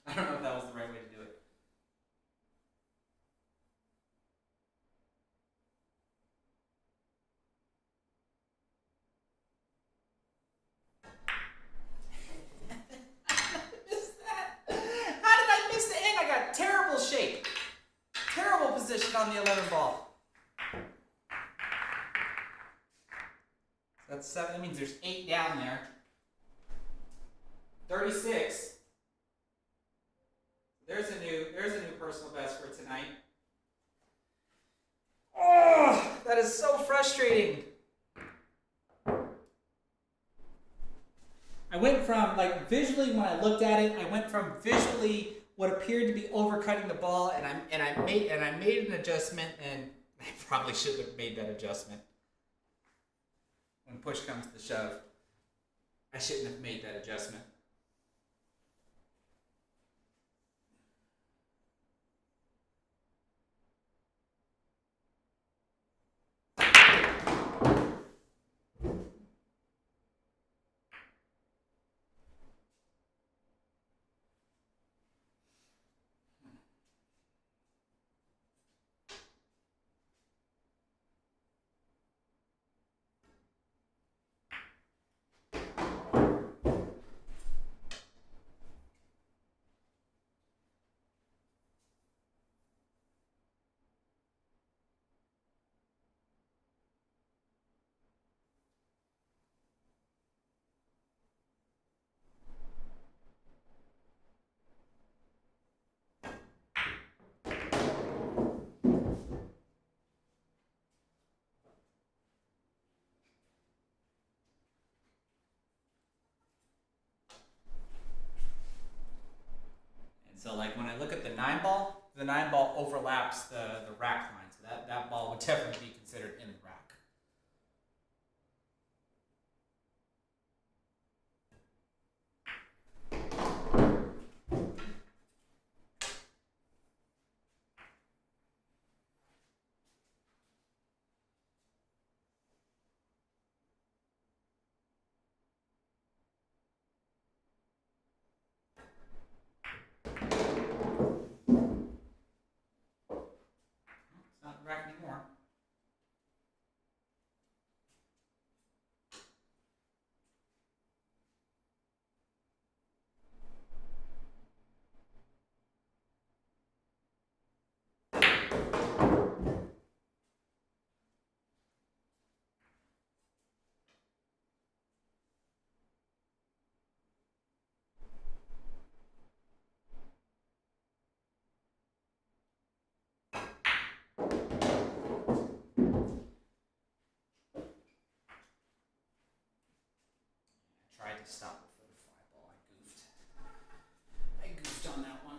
Speaker 1: I don't know if that was the right way to do it. How did I miss the end? I got terrible shape. Terrible position on the 11 ball. That's 7. That means there's 8 down there. 36. There's a new personal best for tonight. Oh, that is so frustrating. I went from, like, visually when I looked at it, I went from visually what appeared to be overcutting the ball, and I made an adjustment, and I probably shouldn't have made that adjustment. When push comes to shove, I shouldn't have made that adjustment. So, like, when I look at the 9 ball, the 9 ball overlaps the rack line. So that ball would definitely be considered in the rack. It's not in the rack anymore. Tried to stop it for the 5 ball. I goofed on that one.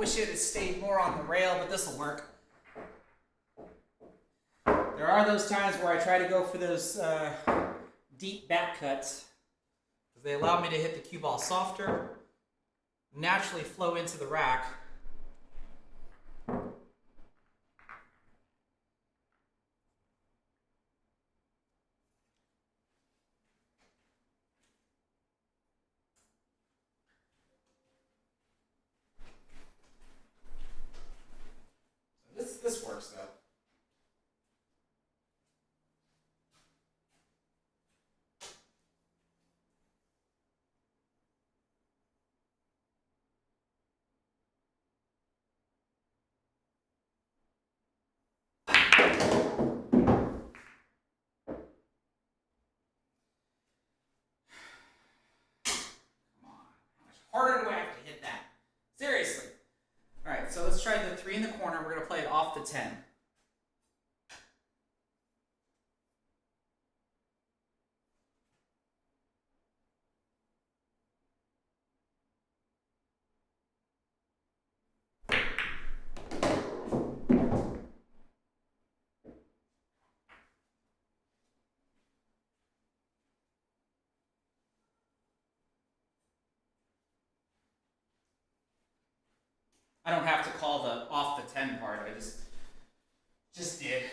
Speaker 1: wish it had stayed more on the rail, but this will work. There are those times where I try to go for those deep back cuts, because they allow me to hit the cue ball softer, naturally flow into the rack. This works though. Harder do I have to hit that? Seriously. Alright, so let's try the 3 in the corner. We're going to play it off the 10. I don't have to call the off the 10 part. I just did.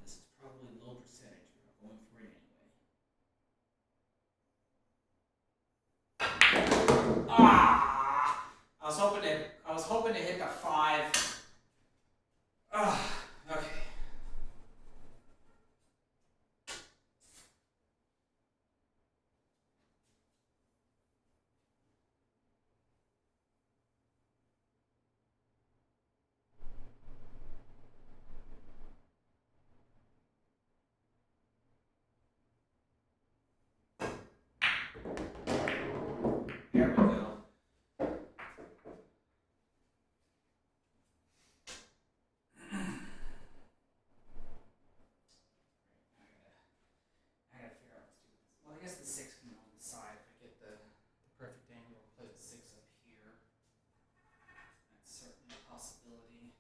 Speaker 1: This is probably low percentage, but I'm going for it anyway. Ah! I was hoping to hit the 5. Ah, okay. There we go. I gotta figure out what to do with this. Well, I guess the 6 can go on the side. If I get the perfect angle, I'll play the 6 up here. That's certainly a possibility.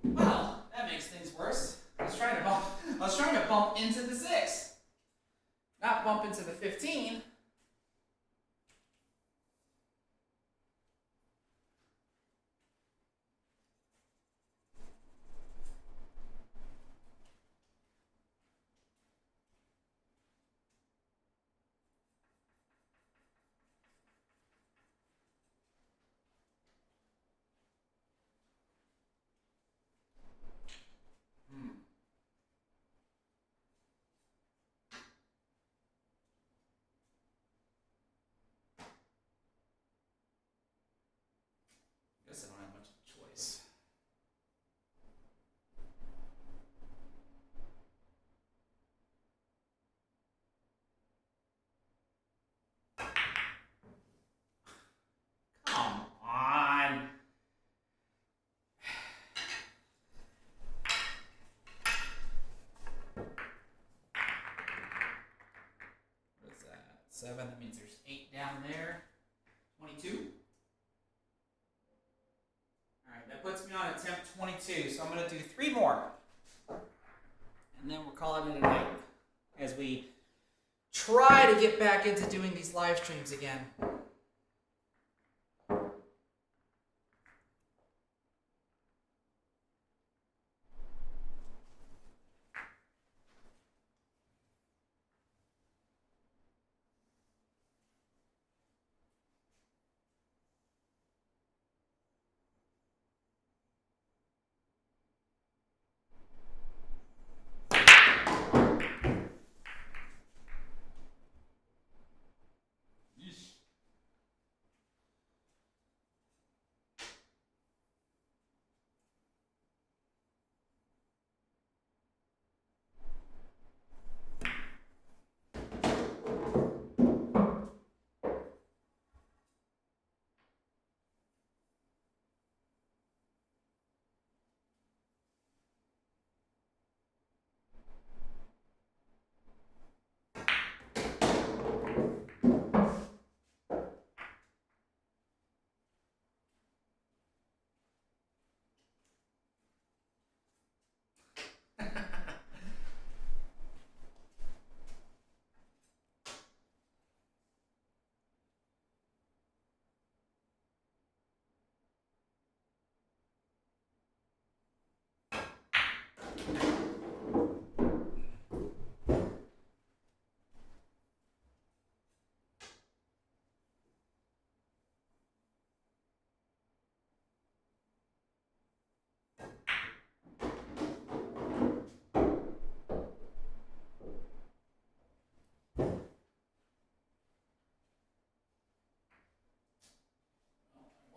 Speaker 1: Well, that makes things worse. I was trying to bump into the 6, not bump into the 15. that means there's 8 down there. 22. Alright, that puts me on attempt 22, so I'm going to do 3 more. And then we're calling it a night as we try to get back into doing these live streams again.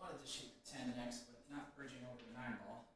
Speaker 1: To shoot the 10 next, but not bridging over the 9 ball.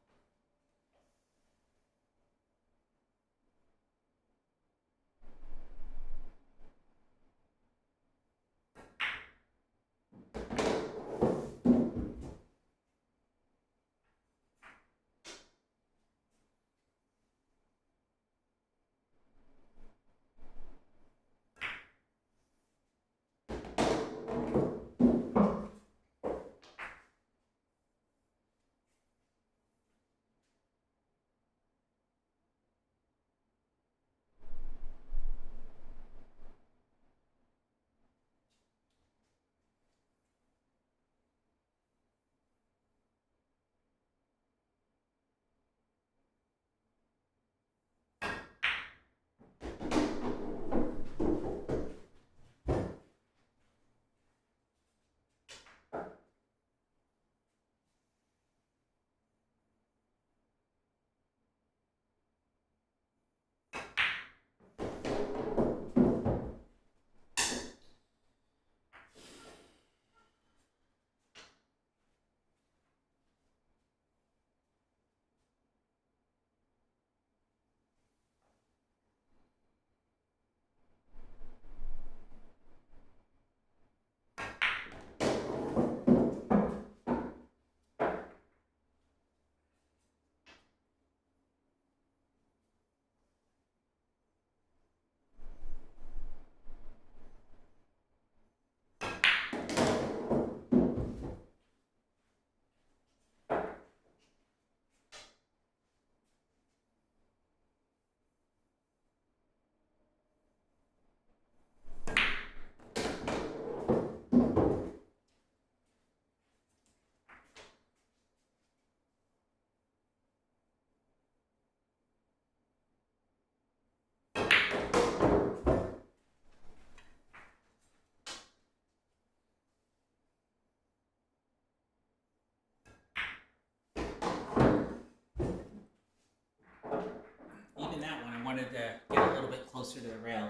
Speaker 1: Even that one, I wanted to get a little bit closer to the rail.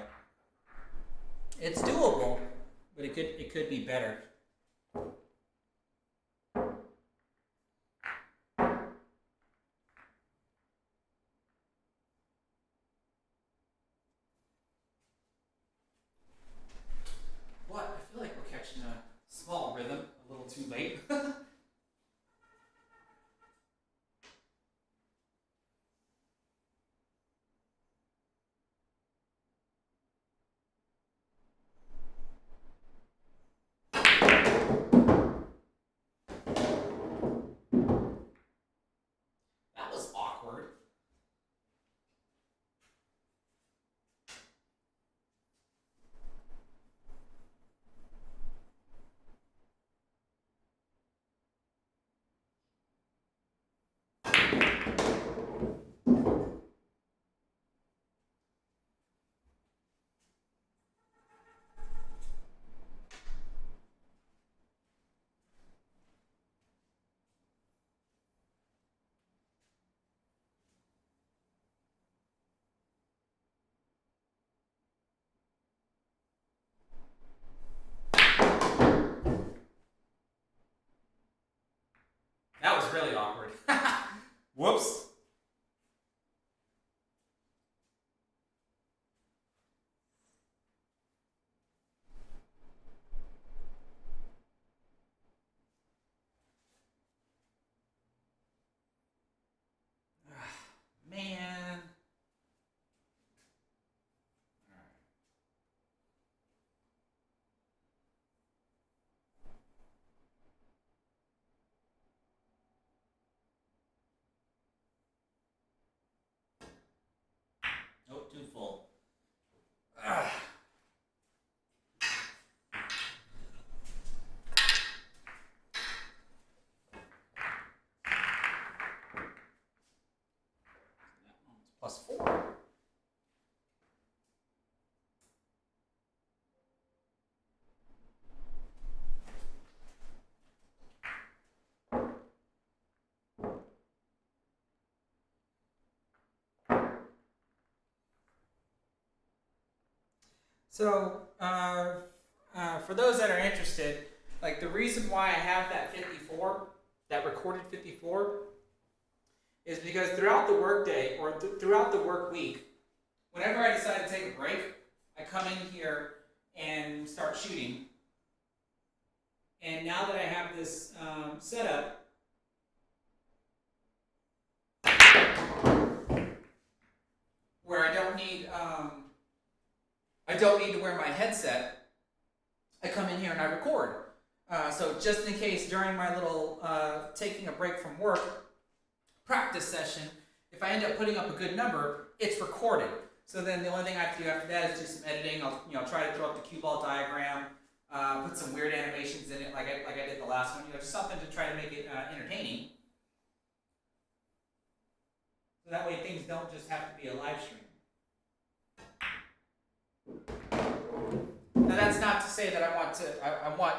Speaker 1: It's doable, but it could be better. But I feel like we're catching a small rhythm a little too late. Whoops. Man. Oh, too full. +4. So, for those that are interested, like the reason why I have that 54, that recorded 54, is because throughout the workday or throughout the work week, whenever I decide to take a break, I come in here and start shooting. And now that I have this set up, where I don't need to wear my headset, I come in here and I record. So just in case during my little taking a break from work practice session, if I end up putting up a good number, it's recorded. So then the only thing I have to do after that is do some editing. I'll try to throw up the cue ball diagram, put some weird animations in it like I did the last one. Just something to try to make it entertaining. So that way things don't just have to be a live stream. Now that's not to say that I want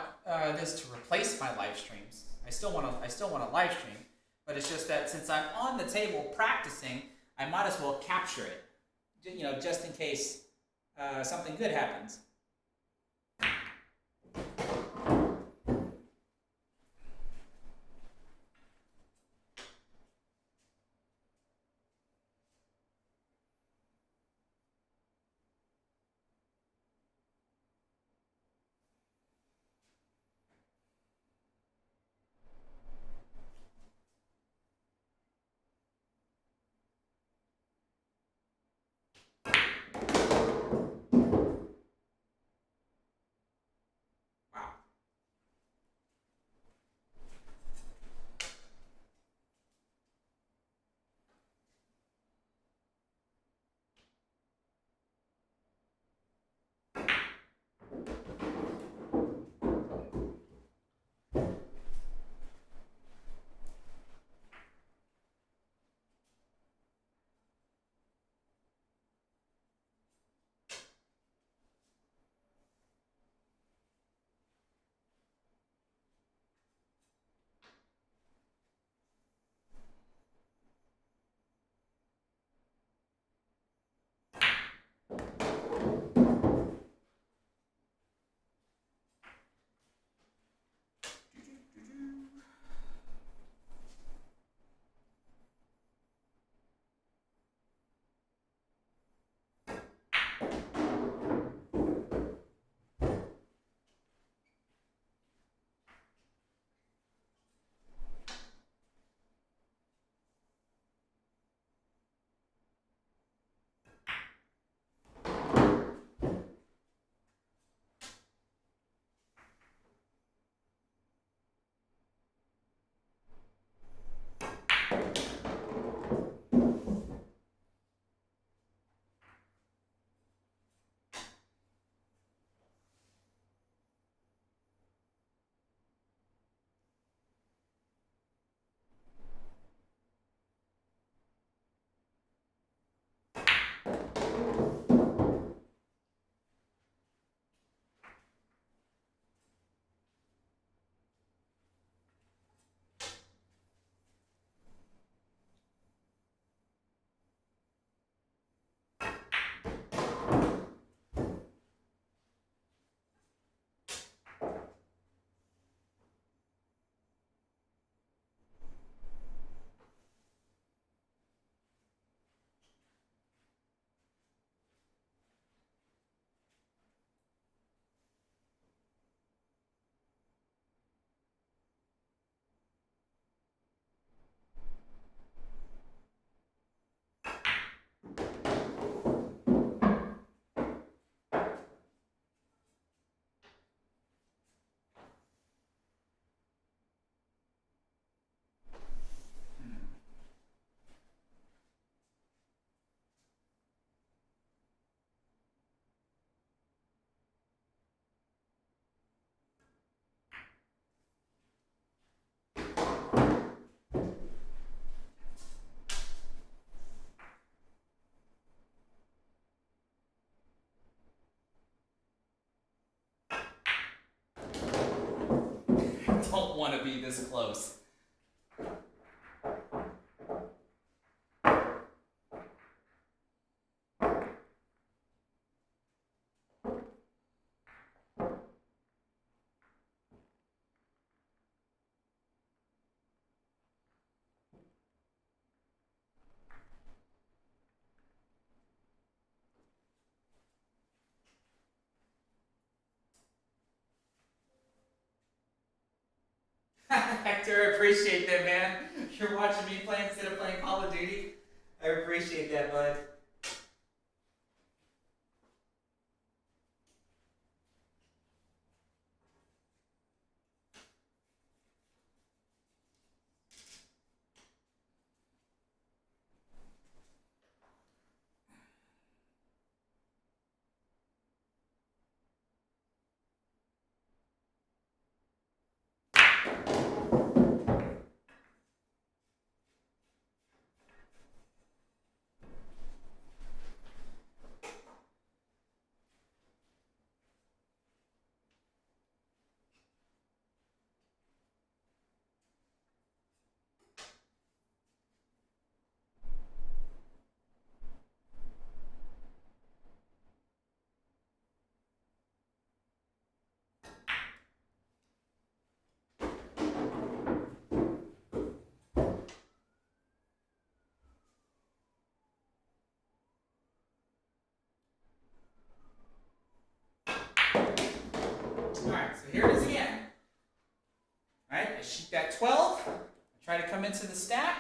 Speaker 1: this to replace my live streams. I still want to live stream, but it's just that since I'm on the table practicing, I might as well capture it. Just in case something good happens. this close. Hector, I appreciate that, man. You're watching me play instead of playing Call of Duty. I appreciate that, bud. Alright, so here it is again. Alright, I shoot that 12. I try to come into the stack.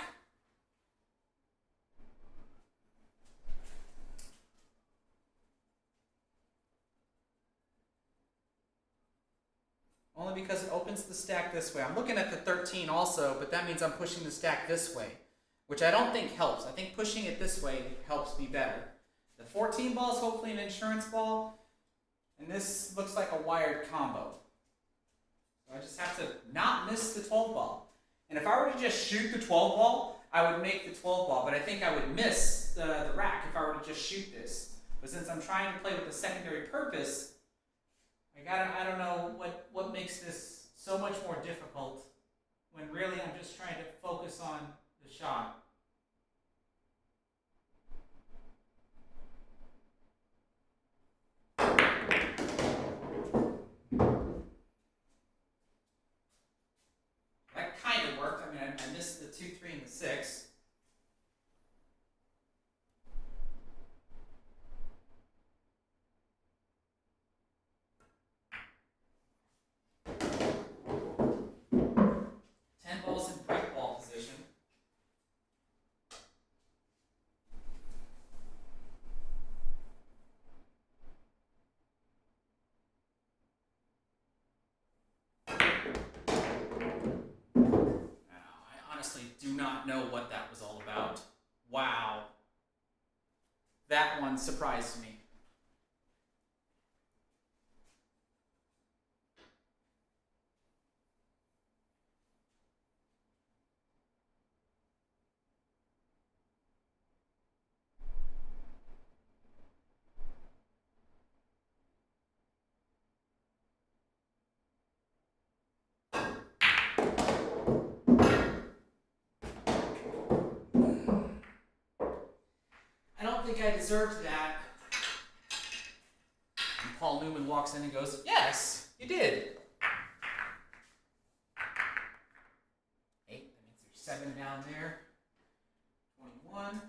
Speaker 1: Only because it opens the stack this way. I'm looking at the 13 also, but that means I'm pushing the stack this way, which I don't think helps. I think pushing it this way helps me better. The 14 ball is hopefully an insurance ball, and this looks like a wired combo. So I just have to not miss the 12 ball. And if I were to just shoot the 12 ball, I would make the 12 ball, but I think I would miss the rack if I were to just shoot this. But since I'm trying to play with a secondary purpose, I don't know what makes this so much more difficult when really I'm just trying to focus on the shot. That kind of worked. I mean, I missed the 2, 3, and the 6. Do not know what that was all about. Wow. That one surprised me. I don't think I deserved that. And Paul Newman walks in and goes, yes, you did. 8, that means there's 7 down there. 21.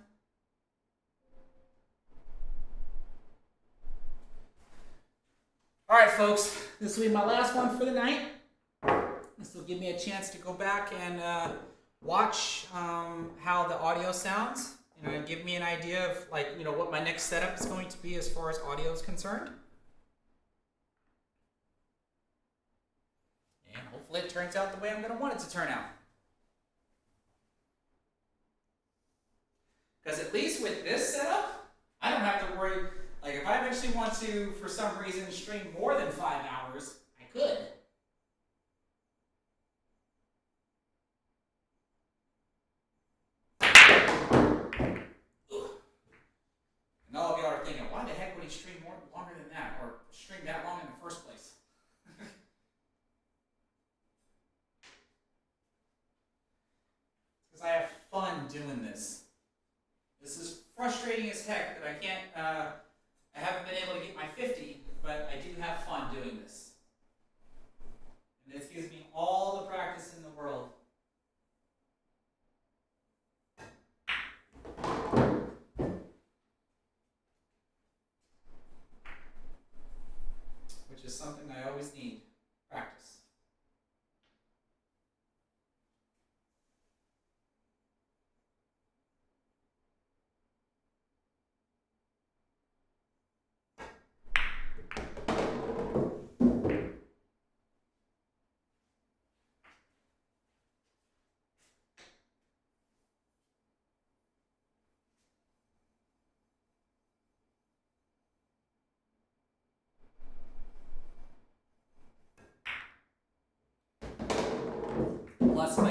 Speaker 1: All right, folks, this will be my last one for the night. This will give me a chance to go back and watch how the audio sounds. And give me an idea of what my next setup is going to be as far as audio is concerned. And hopefully it turns out the way I'm going to want it to turn out. Because at least with this setup, I don't have to worry. Like if I eventually want to, for some reason, string more than 5 hours, I could. And all of y'all are thinking, why the heck would he string longer than that, or string that long in the first place? as heck that I haven't been able to get my 50, but I do have fun doing this. And this gives me all the practice in the world. Which is something I always need, practice. Plus, if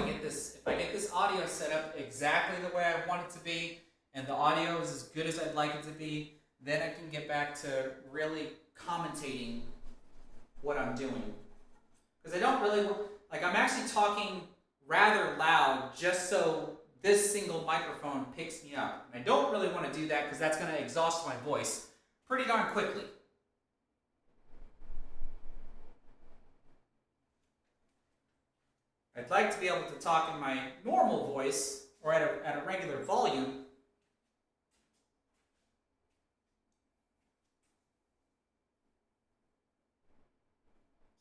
Speaker 1: I get this audio set up exactly the way I want it to be, and the audio is as good as I'd like it to be, then I can get back to really commentating what I'm doing. Because I don't really, I'm actually talking rather loud just so this single microphone picks me up. And I don't really want to do that because that's going to exhaust my voice pretty darn quickly. I'd like to be able to talk in my normal voice or at a regular volume.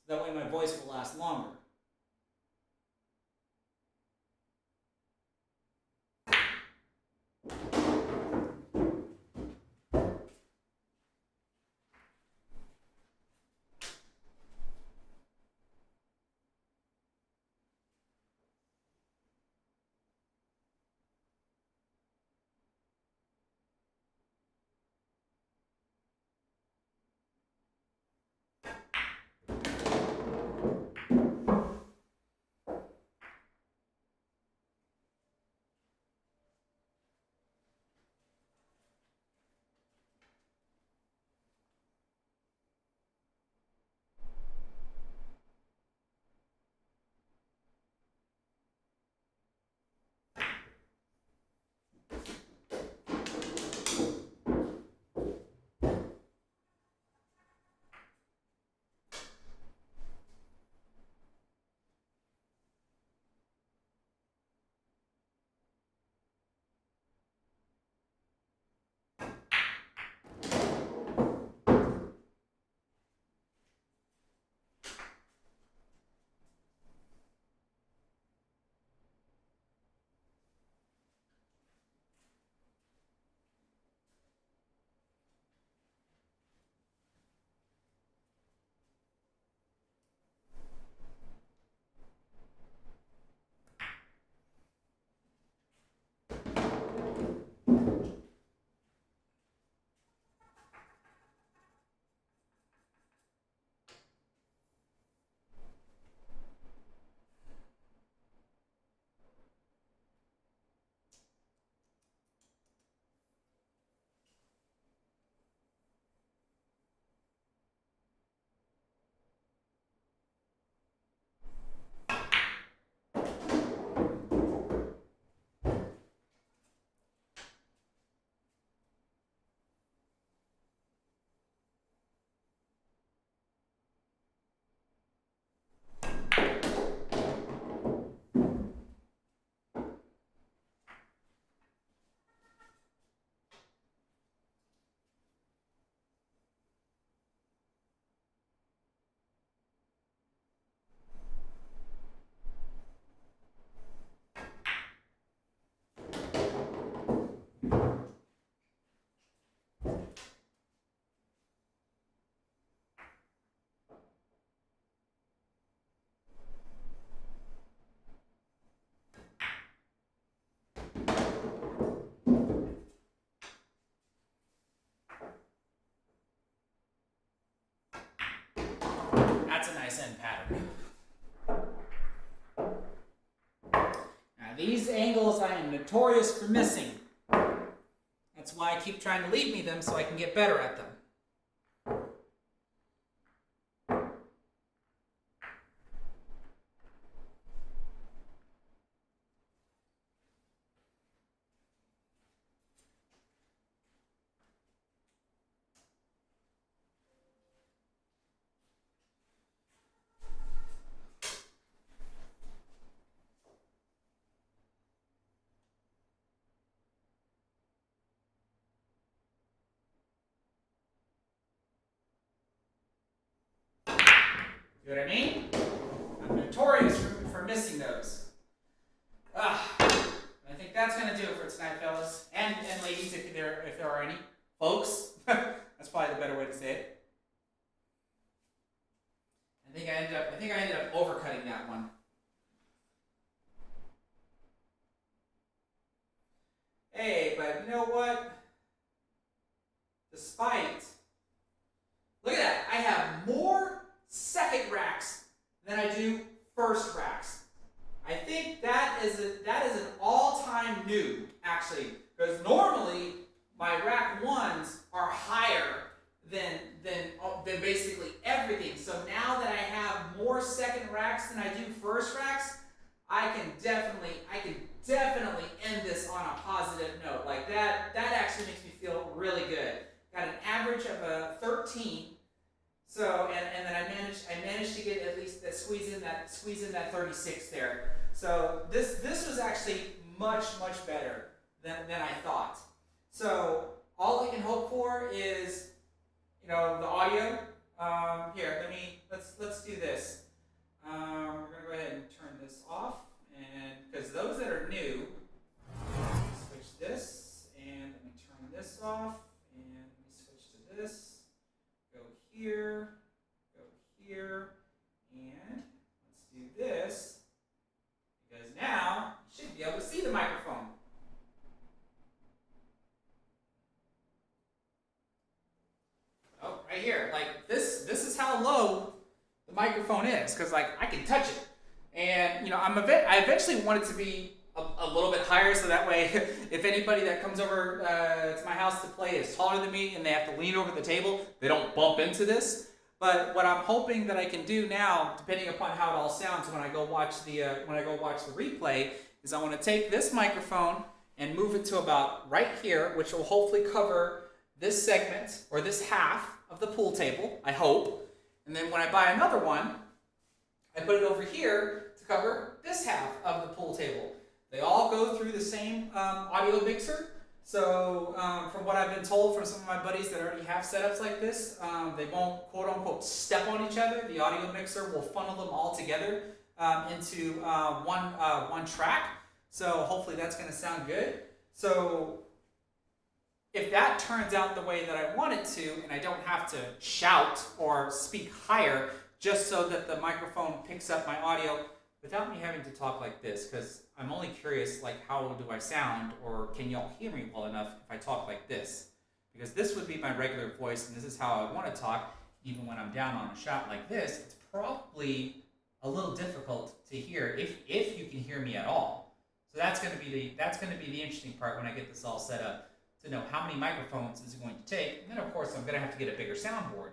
Speaker 1: So that way my voice will last longer. That's a nice end pattern. Now these angles I am notorious for missing. That's why I keep trying to leave me them so I can get better at them. You know what I mean? I'm notorious for missing those. I think that's going to do it for tonight, fellas. And ladies, if there are any. Folks. That's probably the better way to say it. I think I ended up overcutting that one. Hey, but you know what? Despite, look at that, I have more second racks than I do first racks. I think that is an all-time new, actually, because normally my rack ones are higher than basically everything. So now that I have more second racks than I do first racks, I can definitely end this on a positive note. Like that actually makes me feel really good. Got an average of a 13. So and then I managed to get at least squeeze in that 36 there. So this was actually much better than I thought. So all I can hope for is, you know, the audio. Here, let's do this. We're gonna go ahead and turn this off, and because those that are new, switch this, and let me turn this off, and let me switch to this. Go here, and let's do this, because now you should be able to see the microphone. Oh, right here, like this is how low the microphone is, because like I can touch it, and you know I eventually want it to be a little bit higher, so that way if anybody that comes over to my house to play is taller than me and they have to lean over the table, they don't bump into this. But what I'm hoping that I can do now, depending upon how it all sounds when I go watch the replay, is I want to take this microphone and move it to about right here, which will hopefully cover this segment or this half of the pool table, I hope. And then when I buy another one, I put it over here to cover this half of the pool table. They all go through the same audio mixer. So from what I've been told from some of my buddies that already have setups like this, they won't quote unquote step on each other. The audio mixer will funnel them all together into one track. So hopefully that's going to sound good. So if that turns out the way that I want it to, and I don't have to shout or speak higher just so that the microphone picks up my audio without me having to talk like this, because I'm only curious, like, how do I sound, or can y'all hear me well enough if I talk like this? Because this would be my regular voice, and this is how I want to talk, even when I'm down on a shot like this. It's probably a little difficult to hear, if you can hear me at all. So that's going to be the interesting part when I get this all set up, to know how many microphones is it going to take. And then, of course, I'm going to have to get a bigger soundboard.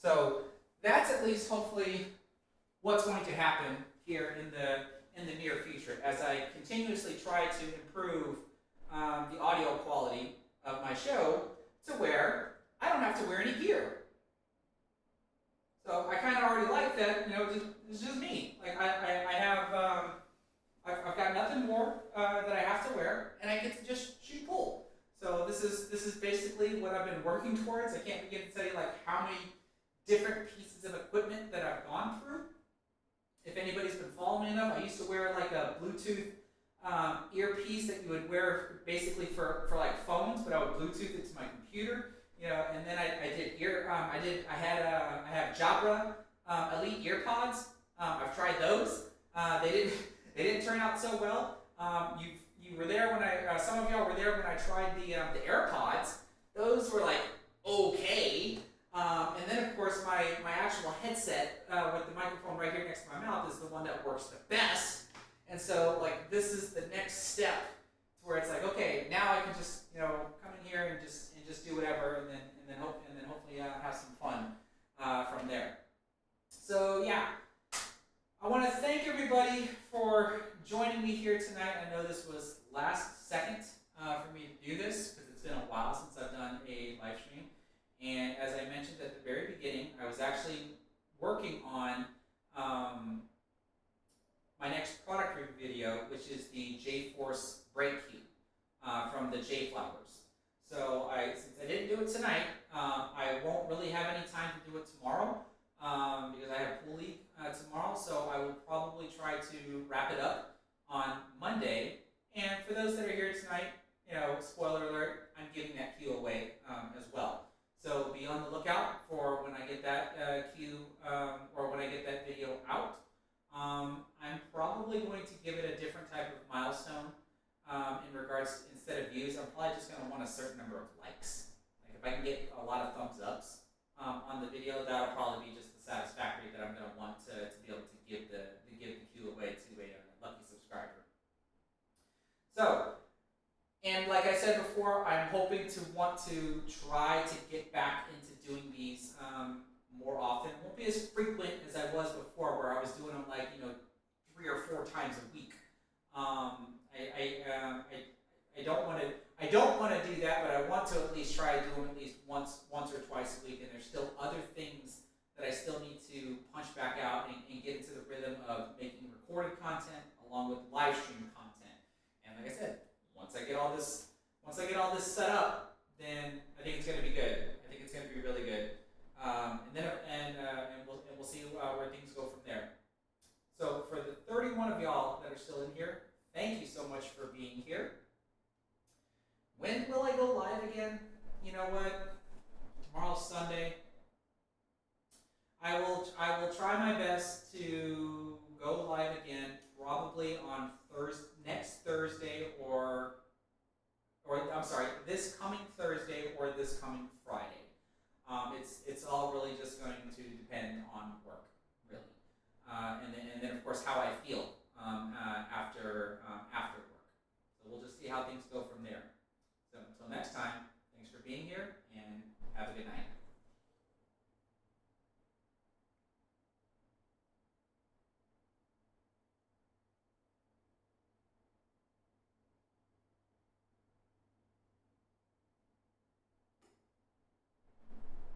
Speaker 1: So that's at least hopefully what's going to happen here in the near future, as I continuously try to improve the audio quality of my show to where I don't have to wear any gear. So I kind of already like that. You know, it's just me. Like I have I've got nothing more that I have to wear, and I get to just shoot pool. So this is basically what I've been working towards. I can't begin to tell you like how many different pieces of equipment that I've gone through. If anybody's been following me enough, I used to wear like a Bluetooth earpiece that you would wear basically for like phones, but I would Bluetooth it to my computer, you know. And then I have Jabra Elite earpods. I've tried those. They didn't turn out so well. You were there when some of y'all were there when I tried the AirPods. Those were like okay. And then, of course, my actual headset with the microphone right here next to my mouth is the one that works the best. And so, like, this is the next step to where it's like, okay, now I can just, you know, come in here and just do whatever, and then hopefully have some fun from there. So yeah, I want to thank everybody for joining me here tonight. I know this was last second for me to do this, because it's been a while since I've done a live stream. And as I mentioned at the very beginning, I was actually working on my next product review video, which is the J-Force brake key from the J-Flowers. So since I didn't do it tonight, I won't really have any time to do it tomorrow. because I have a pool league tomorrow. So I will probably try to wrap it up on Monday. And for those that are here tonight, spoiler alert, I'm giving that cue away as well. So be on the lookout for when I get that cue or when I get that video out. I'm probably going to give it a different type of milestone in regards to, instead of views, I'm probably just going to want a certain number of likes. Like if I can get a lot of thumbs ups on the video, that'll probably be just the satisfactory that I'm going to want to be able to give the cue away to a lucky subscriber. So, and like I said before, I'm hoping to want to try to get back into doing these more often. It won't be as frequent as I was before, where I was doing them like 3 or 4 times a week. I don't want to do that, but I want to at least try to do them at least once or twice a week. And there's still other things that I still need to punch back out and get into the rhythm of making recorded content along with live stream content. And like I said, once I get all this set up, then I think it's going to be good. I think it's going to be really good. And we'll see where things go from there. So for the 31 of y'all that are still in here, thank you so much for being here. When will I go live again? You know what? Tomorrow's Sunday. I will try my best to go live again, probably on next Thursday or I'm sorry, this coming Thursday or this coming Friday. It's all really just going to depend on work, really, and then of course how I feel